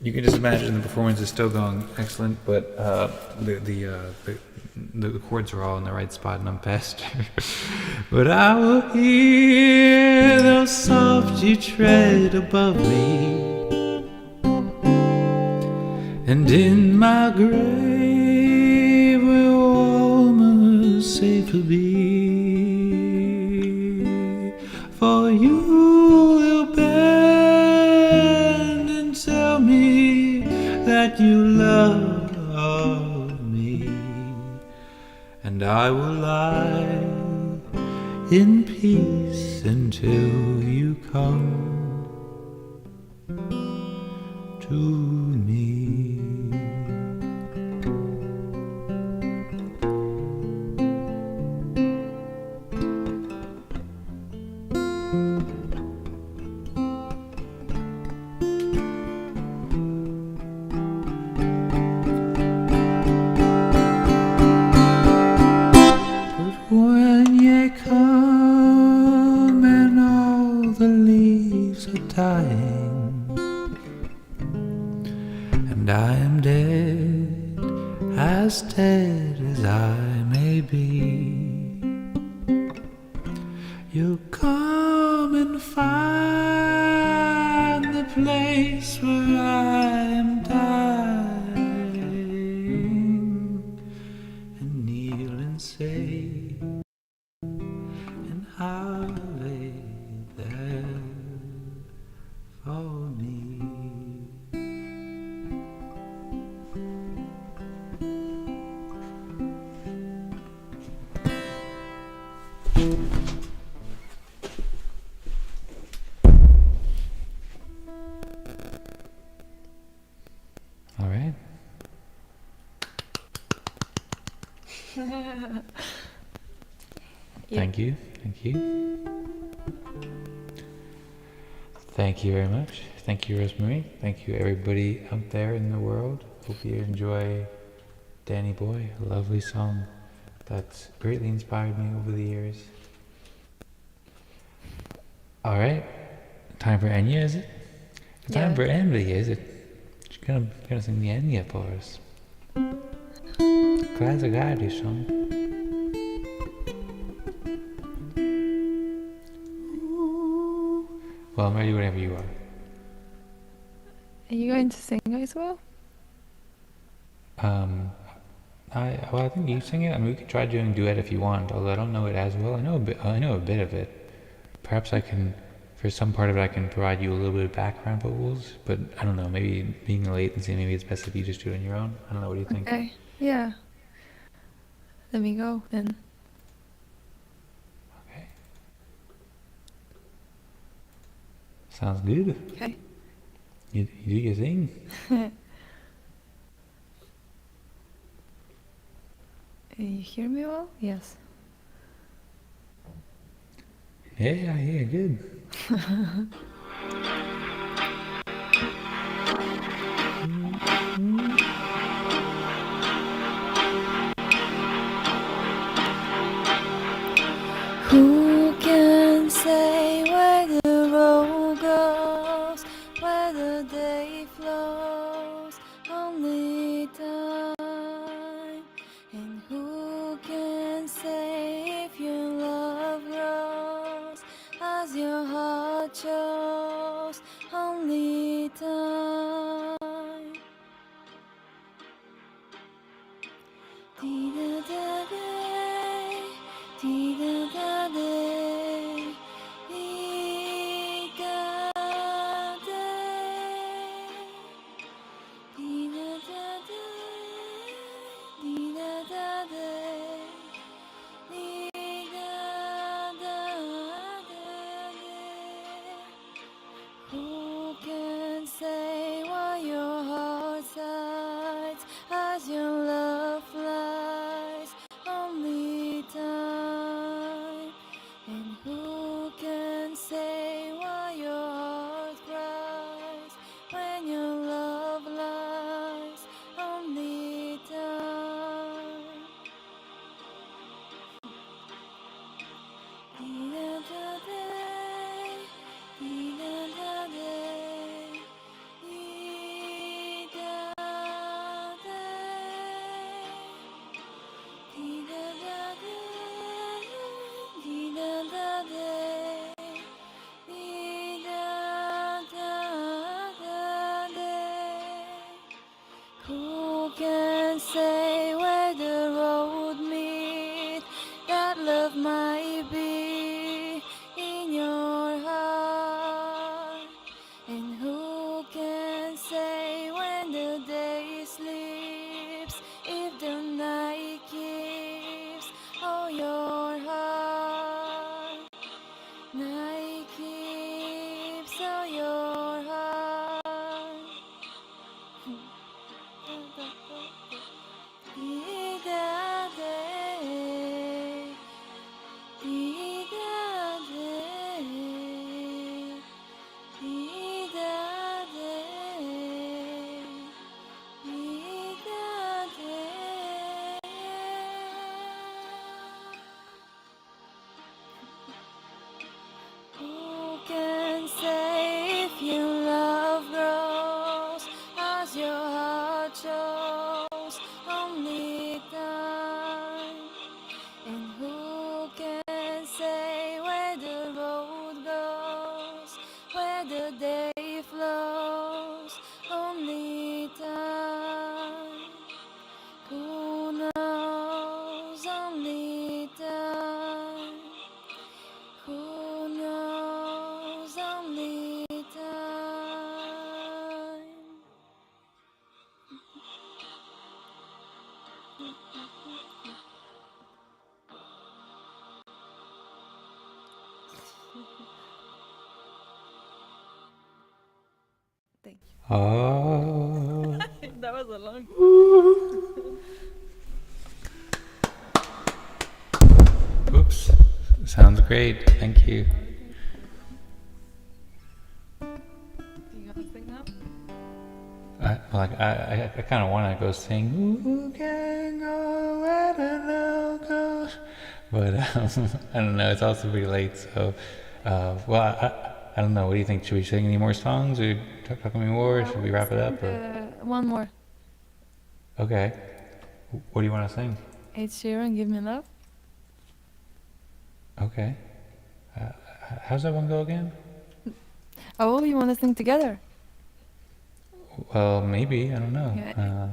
Speaker 3: you can just imagine the performance is still going excellent, but the chords are all in the right spot, and I'm faster. But I will hear those soft you tread above me, and in my grave will almost safer be, for you will bend and tell me that you love me, and I will lie in peace until you come to me. Dying, and I am dead as I may be, you'll come and find the place where I am dying, and kneel and say an Ave there for me. All right. Thank you. Thank you. Thank you very much. Thank you, Rosmari. Thank you, everybody out there in the world. Hope you enjoy Danny Boy, a lovely song that's greatly inspired me over the years. All right. Time for Enya, is it? Time
Speaker 2: Yeah.
Speaker 3: for Envy, is it? She's gonna sing the Enya for us. Classic Irish song. Well, I'm ready whenever you are.
Speaker 2: Are you going to sing as well?
Speaker 3: I think you sing it. I mean, we could try doing duet if you want, although I don't know it as well. I know a bit of it. Perhaps I can, for some part of it, I can provide you a little bit of background vocals, but I don't know, maybe being a latency, maybe it's best if you just do it on your own. I don't know, what do you think?
Speaker 2: Okay. Yeah. Let me go then.
Speaker 3: Okay. Sounds good.
Speaker 2: Okay.
Speaker 3: You do your thing.
Speaker 2: You hear me well? Yes.
Speaker 3: Yeah, good.
Speaker 2: Who can say where the road goes, where the day flows? Only time. And who can say if your love grows as your heart chose? Only time. Dee-da-da-day, dee-da-da-day, dee-da-day, dee-da-da-day, dee-da-da-day, dee-da-da-day. Who can say why your heart sighs as your love flies? Only time. And who can say why your heart cries when your love lies? Only time. Dee-da-da-day, dee-da-da-day, dee-da-da-day, dee-da-da-day, dee-da-da-day. Who can say where the road meets? That love might be in your heart. And who can say when the day sleeps, if the night keeps all your heart? Night keeps all your heart. Dee-da-day, dee-da-day, dee-da-day, dee-da-day. Who can say if your love grows as your heart chose? Only time. And who can say where the road goes, where the day flows? Only time. Who knows? Only time. Who knows? Only time. Thank you.
Speaker 3: Oh.
Speaker 2: That was a long.
Speaker 3: Oops. Sounds great. Thank you.
Speaker 2: Do you want to sing now?
Speaker 3: I kind of want to go sing. Who can go where the love goes? But I don't know. It's also pretty late, so Well, I don't know. What do you think? Should we sing any more songs, or talk any more? Or should we wrap it up? Or
Speaker 2: One more.
Speaker 3: okay, what do you want to sing?
Speaker 2: Ed Sheeran, Give Me Love.
Speaker 3: Okay, how's that one go again?
Speaker 2: Oh, you want to sing together?
Speaker 3: Well, maybe I don't know.
Speaker 2: Yeah.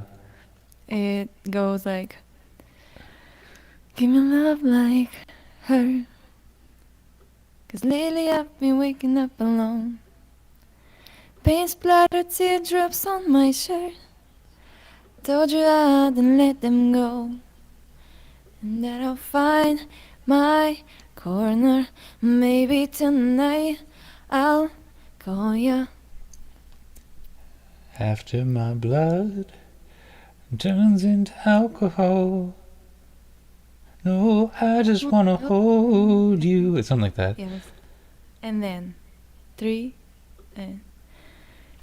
Speaker 2: It goes like, give me love like her. 'Cause lately I've been waking up alone. Pain splattered teardrops on my shirt. Told you I didn't let them go. And that I'll find my corner. Maybe tonight I'll call you.
Speaker 3: After my blood turns into alcohol. No, I just wanna hold you. It's something like that.
Speaker 2: Yes. And then 3 and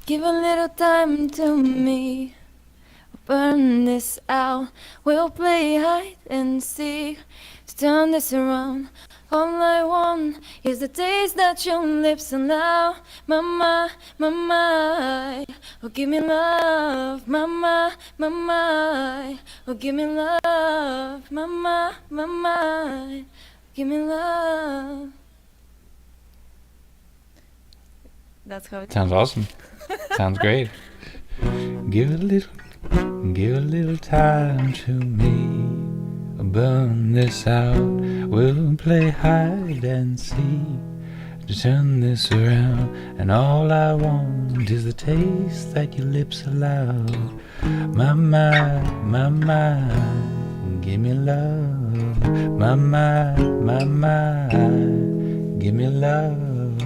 Speaker 2: give a little time to me. Burn this out. We'll play hide and seek. Turn this around. All I want is the taste that your lips allow. Mama, mama, oh give me love. Mama, mama, oh give me love. Mama, mama, give me love. That's how it
Speaker 3: Sounds awesome. Sounds great. Give a little time to me. Burn this out. We'll play hide and seek to turn this around. And all I want is the taste that your lips allow. Mama, mama, give me love. Mama, mama, give me love.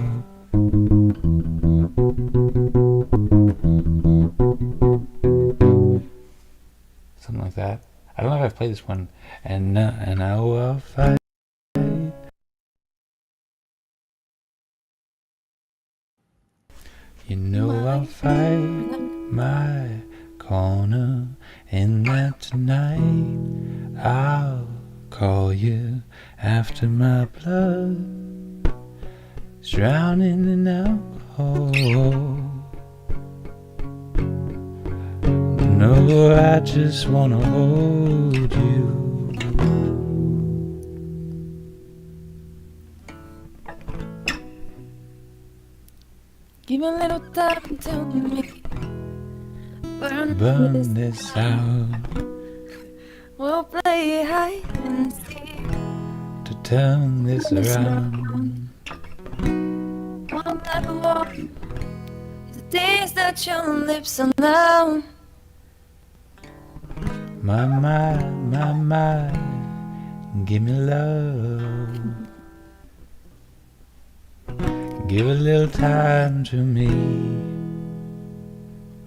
Speaker 3: Something like that. I don't know if I've played this one. And now I'll fight. You know I'll fight my corner, and that tonight I'll call you after my blood is drowning in alcohol. No, I just wanna hold you.
Speaker 2: Give a little time to me.
Speaker 3: Burn this out.
Speaker 2: We'll play hide and seek
Speaker 3: To turn this around.
Speaker 2: All I want is the taste that your lips allow.
Speaker 3: My, give me love. Give a little time to me.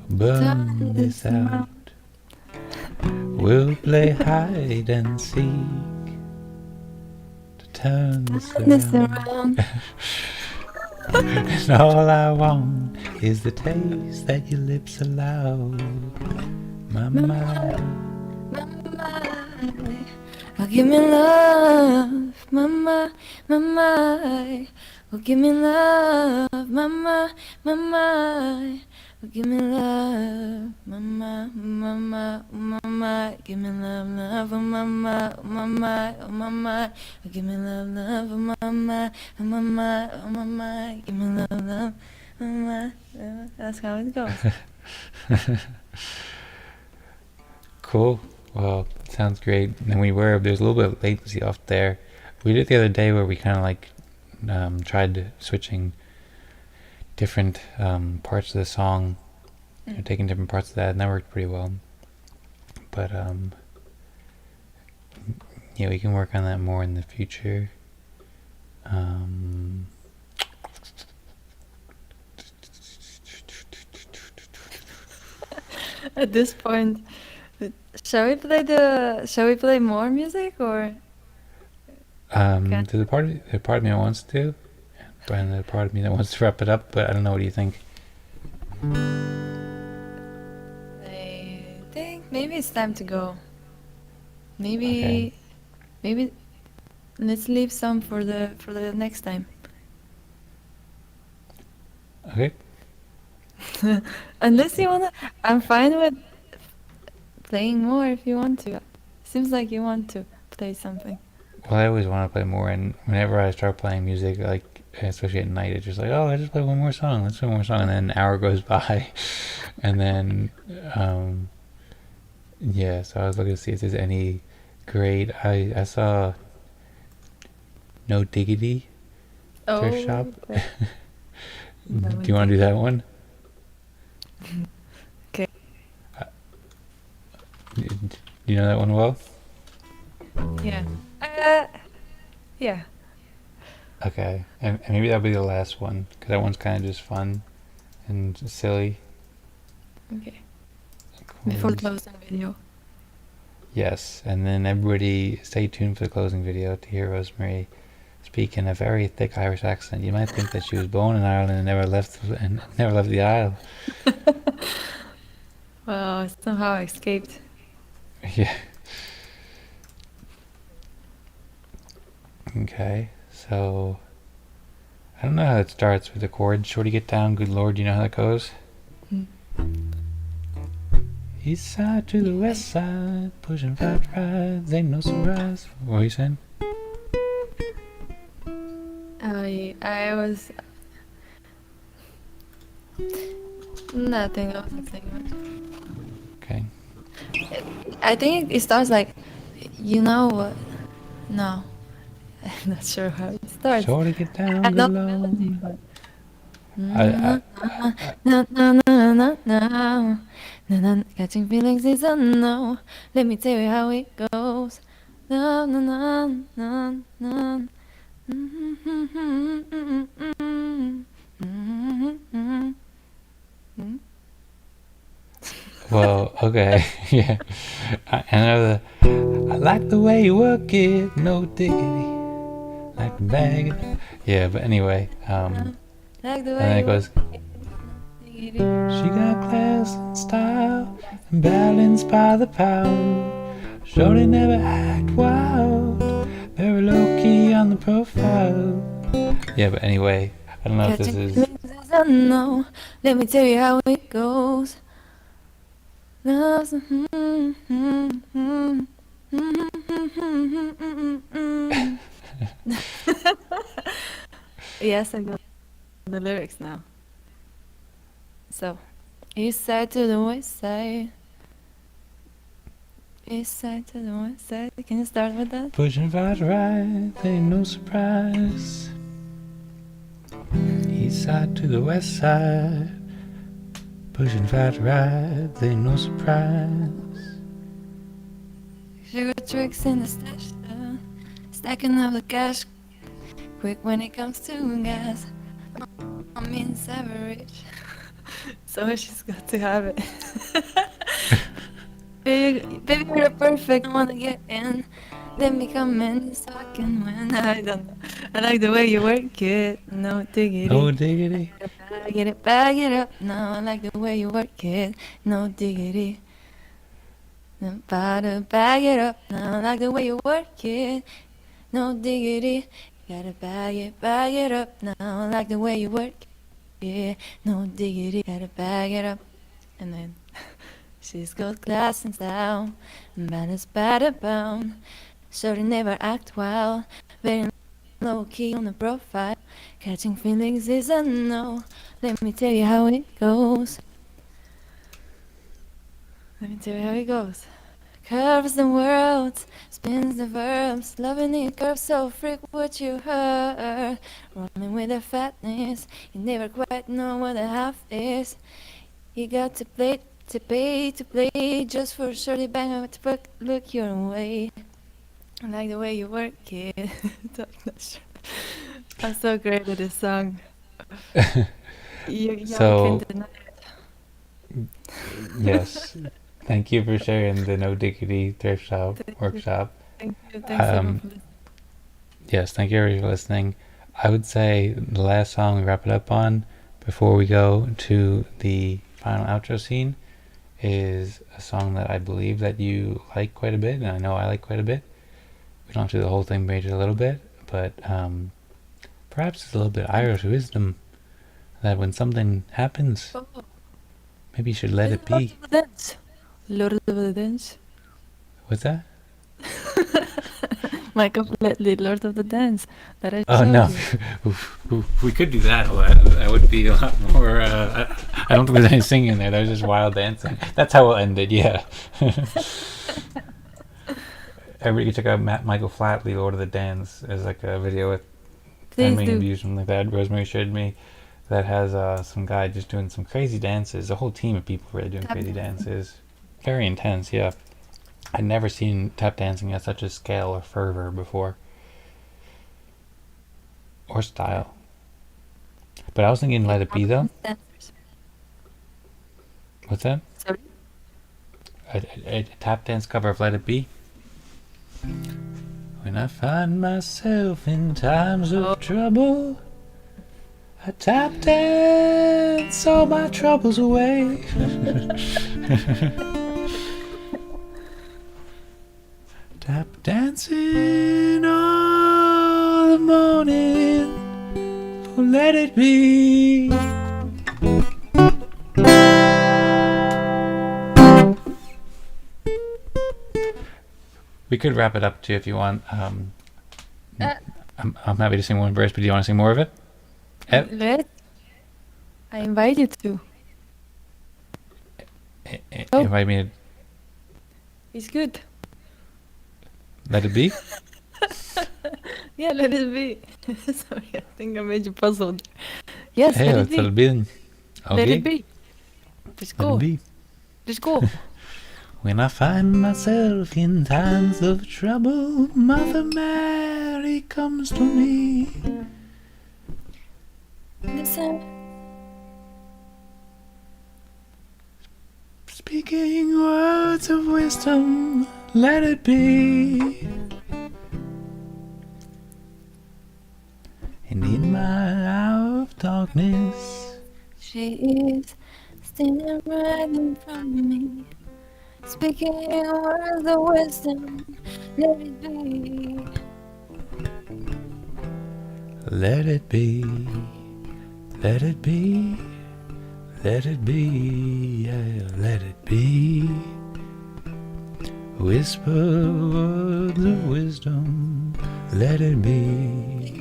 Speaker 3: Burn this out. We'll play hide and seek to turn this around. And all I want is the taste that your lips allow. Mama,
Speaker 2: Oh, give me love, mama, mama. Oh, give me love, mama, mama. Oh, give me love, mama, mama, oh, mama. Give me love, love, oh, mama, oh, mama, oh, mama. Oh, give me love, love, oh, mama, oh, mama, oh, mama. Give me love, love, mama. That's how it goes.
Speaker 3: cool. Well, sounds great. And there's a little bit of latency off there. We did it the other day where we kind of like tried switching different parts of the song, taking different parts of that, and that worked pretty well. But yeah, we can work on that more in the future.
Speaker 2: At this point, shall we play more music or?
Speaker 3: There's a part of me that wants to, and a part of me that wants to wrap it up. But I don't know. What do you think?
Speaker 2: I think maybe it's time to go. Maybe let's leave some for the next time.
Speaker 3: Okay.
Speaker 2: Unless you wanna, I'm fine with playing more if you want to. Seems like you want to play something.
Speaker 3: Well, I always want to play more, and whenever I start playing music, like especially at night, it's just like, oh, I just play one more song. Let's play one more song, and then an hour goes by, and then yeah. So I was looking to see if there's any great. I saw No Diggity Thrift Shop.
Speaker 2: Okay.
Speaker 3: Do you want to do that one?
Speaker 2: Okay.
Speaker 3: Do you know that one well?
Speaker 2: Yeah. Yeah.
Speaker 3: Okay, and maybe that'll be the last one, because that one's kind of just fun and silly.
Speaker 2: Okay. Before the
Speaker 3: Chords.
Speaker 2: closing video.
Speaker 3: Yes, and then everybody stay tuned for the closing video to hear Rosmari speak in a very thick Irish accent. You might think that she was born in Ireland and never left the Isle.
Speaker 2: Well, somehow I escaped.
Speaker 3: Yeah. Okay, so I don't know how it starts with the chords. Shorty get down, good lord, you know how that goes?
Speaker 2: Hmm.
Speaker 3: East side to the west side, pushing fat rides, ain't no surprise. What are you saying?
Speaker 2: I was nothing. I wasn't saying much.
Speaker 3: Okay.
Speaker 2: I think it starts like, you know what? No, I'm not sure how it starts.
Speaker 3: Shorty get down,
Speaker 2: I
Speaker 3: good
Speaker 2: know the melody,
Speaker 3: lord.
Speaker 2: but
Speaker 3: I,
Speaker 2: no, no, no, no, no, no, catching feelings is a no. Let me tell you how it goes. No, no, no, no, no.
Speaker 3: well, okay, yeah. I know I like the way you work it, no diggity. Like the bag. Yeah, but anyway,
Speaker 2: Like the
Speaker 3: and then
Speaker 2: way
Speaker 3: it goes, she got class and style and balanced by the pound. Shorty never act wild, very low key on the profile. Yeah, but anyway, I don't know if this
Speaker 2: catching
Speaker 3: is.
Speaker 2: feelings is a no. Let me tell you how it goes. Love's Yes, I got the lyrics now. So, east side to the west side. East side to the west side. Can you start with that?
Speaker 3: Pushing fast right, ain't no surprise. East side to the west side. Pushing fast right, ain't no surprise.
Speaker 2: Sugar tricks in the stash. Stacking up the cash. Quick when it comes to gas. I mean, average. So she's got to have it. Baby, you're perfect. I wanna get in. Let me come in so I can win. I don't know. I like the way you work it. No diggity.
Speaker 3: No diggity.
Speaker 2: Bag it up. No, I like the way you work it. No diggity. Gotta bag it up. No, I like the way you work it. No diggity. Gotta bag it up. No, I like the way you work it. No diggity. Gotta bag it up. And then she's got class and style, manners bad abound. Shorty never act wild, very low key on the profile. Catching feelings is a no. Let me tell you how it goes. Let me tell you how it goes. Curves the world, spins the verbs, loving it curves so freak what you heard. Rolling with the fatness, you never quite know what the half is. You got to play to play just for a shorty bang to look your way. I like the way you work it. I'm so great at this song. You
Speaker 3: So-
Speaker 2: can't deny it.
Speaker 3: Yes. Thank you for sharing the No Diggity Thrift Shop
Speaker 2: Thank you.
Speaker 3: workshop.
Speaker 2: Thank you. Thanks everyone for listening.
Speaker 3: Yes, thank you everybody for listening. I would say the last song we wrap it up on before we go to the final outro scene is a song that I believe that you like quite a bit, and I know I like quite a bit. We don't have to do the whole thing, but just a little bit. But perhaps it's a little bit Irish wisdom that when something happens,
Speaker 2: Oh,
Speaker 3: maybe you should let it be.
Speaker 2: Lord of the Dance. Lord of the Dance.
Speaker 3: What's that?
Speaker 2: Michael Flatley, Lord of the Dance. That I
Speaker 3: Oh
Speaker 2: showed
Speaker 3: no,
Speaker 2: you.
Speaker 3: we could do that. That would be a lot more. I don't think there's any singing in there. There's just wild dancing. That's how we'll end it. Yeah. Everybody can check out Michael Flatley, Lord of the Dance. There's like a video with 10
Speaker 2: Please
Speaker 3: million
Speaker 2: do.
Speaker 3: views, something like that. Rosmari showed me that has some guy just doing some crazy dances. A whole team of people really doing
Speaker 2: Tap
Speaker 3: crazy
Speaker 2: dancing.
Speaker 3: dances. Very intense. Yeah. I'd never seen tap dancing at such a scale or fervor before. Or style. But I was thinking Let It Be though.
Speaker 2: Dancers.
Speaker 3: What's that?
Speaker 2: Sorry?
Speaker 3: A tap dance cover of Let It Be? When I find myself in times of trouble, I tap dance all my troubles away. Tap dancing all the morning, oh let it be. We could wrap it up too if you want. I'm happy to sing one verse, but do you want to sing more of it?
Speaker 2: Let. I invite you to. Oh.
Speaker 3: Invite me to
Speaker 2: It's good.
Speaker 3: Let It Be?
Speaker 2: Yeah, let it be. Sorry, I think I made you puzzled. Yes,
Speaker 3: Hey,
Speaker 2: let it
Speaker 3: let's
Speaker 2: be.
Speaker 3: let it be then. Okay.
Speaker 2: Let it be. Let's
Speaker 3: Let
Speaker 2: go.
Speaker 3: it be.
Speaker 2: Let's go.
Speaker 3: When I find myself in times of trouble, Mother Mary comes to me.
Speaker 2: Listen.
Speaker 3: Speaking words of wisdom, let it be. And in my hour of darkness,
Speaker 2: She is standing right in front of me, speaking words of wisdom. Let it be.
Speaker 3: let it be, let it be, let it be, yeah, let it be. Whisper words of wisdom, let it be.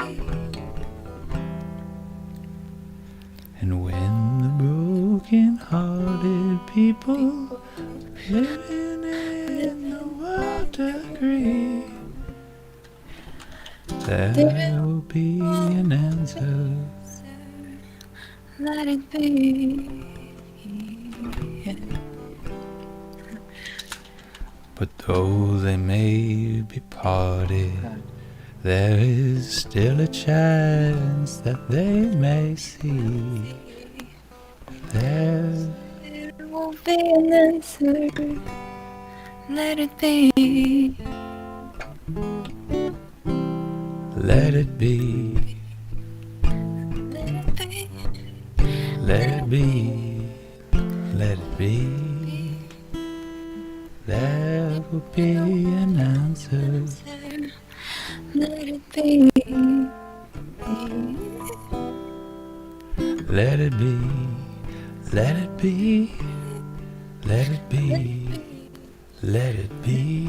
Speaker 3: And when the broken-hearted people living in the world agree, there will be an answer.
Speaker 2: Let it be.
Speaker 3: But though they may be parted, there is still a chance that they may see. There
Speaker 2: Will be an answer. Let it be.
Speaker 3: let it be,
Speaker 2: Let it be.
Speaker 3: let it be, let it be. There will be an answer.
Speaker 2: Let it be.
Speaker 3: Let it be, let it be, let it be, let it be.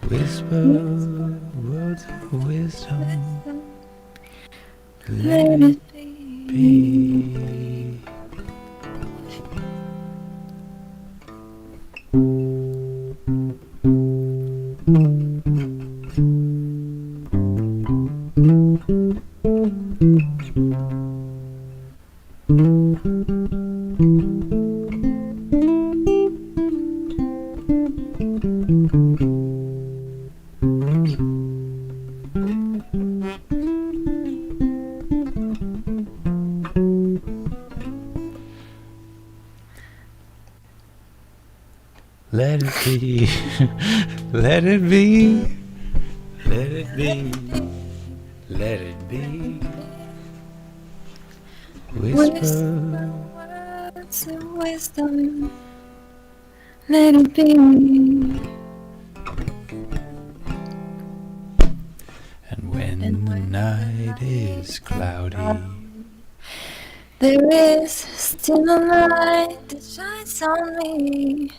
Speaker 3: Whisper words of wisdom, let it be. Let it be, let it be, let it be, let it be. Whisper,
Speaker 2: Words of wisdom. Let it be.
Speaker 3: and when the night is cloudy,
Speaker 2: There is still a light that shines on me.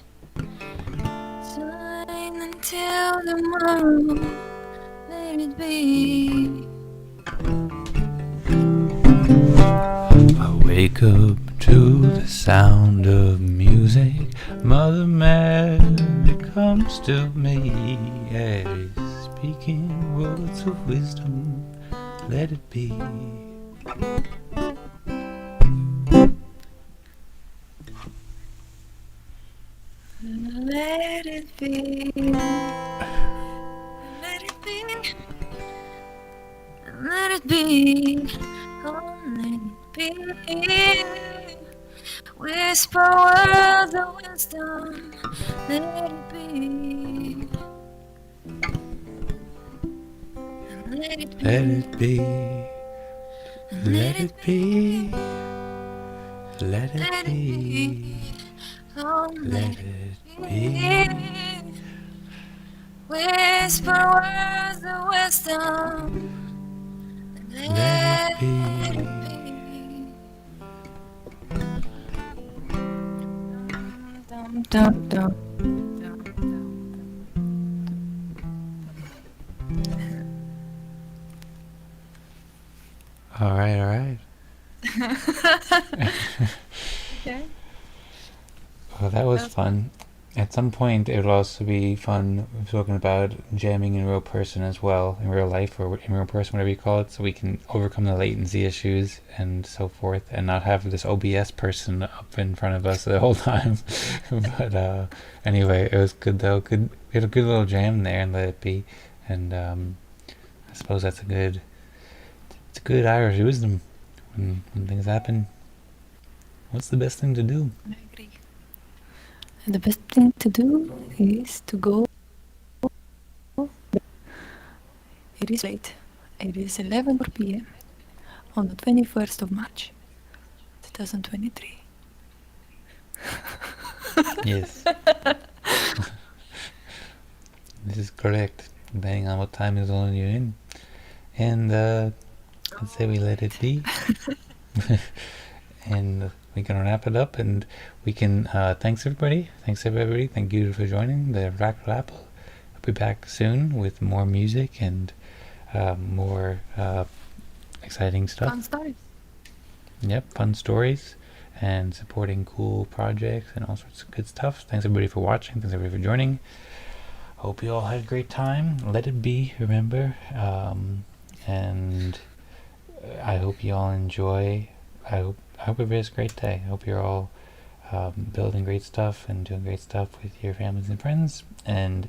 Speaker 2: Shine until tomorrow, let it be.
Speaker 1: I wake up to the sound of music. Mother Mary comes to me, speaking words of wisdom. Let it be.
Speaker 2: Let it be. Let it be. Let it be. Oh, let it be. Whisper words of wisdom. Let it be. Let it be.
Speaker 1: Let it be. Let it be. Let it be.
Speaker 2: Oh,
Speaker 1: Let it be.
Speaker 2: Whisper words of wisdom.
Speaker 1: Let it be.
Speaker 2: Dum, dum, dum.
Speaker 1: All right.
Speaker 2: Okay.
Speaker 1: Well, that was fun. At some point, it will also be fun talking about jamming in real person as well, in real life or in real person, whatever you call it, so we can overcome the latency issues and so forth, and not have this OBS person up in front of us the whole time. But anyway, it was good though. We had a good little jam there and Let It Be, and I suppose it's a good Irish wisdom when things happen. What's the best thing to do?
Speaker 2: I agree. And the best thing to do is to go. It is late. It is 11 p.m. on the 21st of March, 2023.
Speaker 1: Yes. This is correct, depending on what time zone you're in. And let's say we let it be. And we can wrap it up, and we can thanks everybody. Thank you for joining the Fractal Apple. I'll be back soon with more music and more exciting stuff.
Speaker 2: Fun stories.
Speaker 1: Yep, fun stories and supporting cool projects and all sorts of good stuff. Thanks everybody for watching. Thanks everybody for joining. Hope you all had a great time. Let it be, remember. And I hope you all enjoy. I hope everybody has a great day. I hope you're all building great stuff and doing great stuff with your families and friends and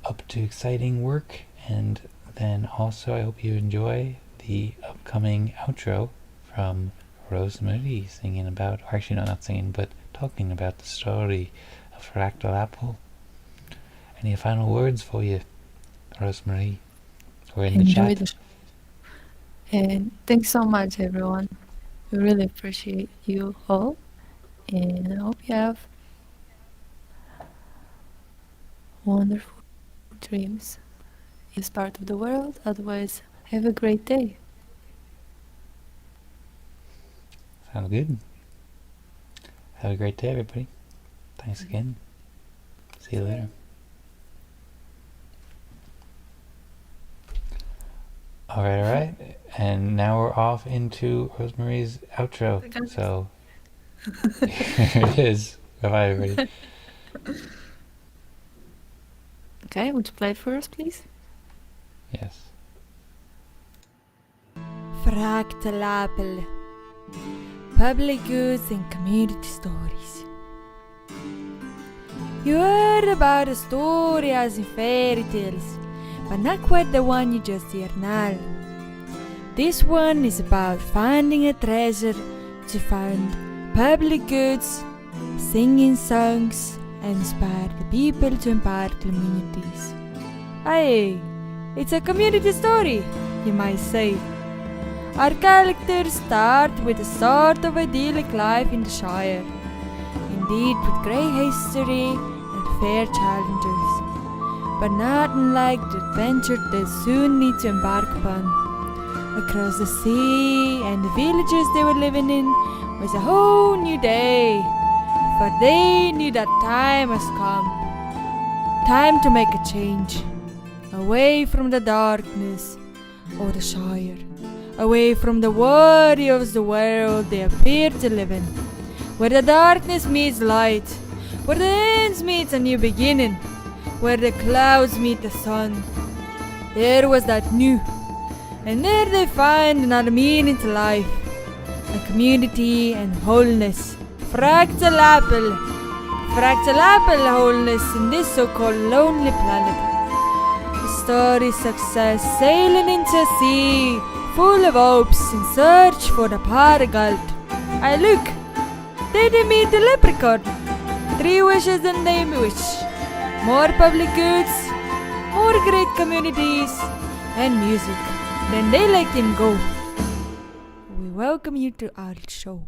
Speaker 1: up to exciting work. And then also I hope you enjoy the upcoming outro from Rosmari singing about, or actually no, not singing, but talking about the story of Fractal Apple. Any final words for you, Rosmari? Or in the
Speaker 2: Enjoy
Speaker 1: chat?
Speaker 2: the show. And thanks so much, everyone. We really appreciate you all. And I hope you have wonderful dreams in this part of the world. Otherwise, have a great day.
Speaker 1: Sounds good. Have a great day, everybody. Thanks again. See you later. All right. And now we're off into Rosemary's outro. So here it is. Bye-bye, everybody.
Speaker 2: Okay, would you play it for us, please?
Speaker 1: Yes.
Speaker 4: Fractal Apple. Public goods and community stories. You heard about a story as in fairy tales, but not quite the one you just heard now. This one is about finding a treasure to find public goods, singing songs, and inspire the people to embark communities. Hey, it's a community story, you might say. Our characters start with a sort of idyllic life in the Shire, indeed with great history and fair challenges, but not unlike the adventure they soon need to embark upon. Across the sea and the villages they were living in was a whole new day, for they knew that time has come. Time to make a change, away from the darkness of the Shire, away from the worry of the world they appear to live in, where the darkness meets light, where the ends meet a new beginning, where the clouds meet the sun. There was that new, and there they find another meaning to life, a community and wholeness. Fractal apple wholeness in this so-called lonely planet. A story success sailing into a sea full of hopes in search for the pot of gold. I look, there they meet the leprechaun. 3 wishes and they wish. More public goods, more great communities, and music. Then they let him go. We welcome you to our show.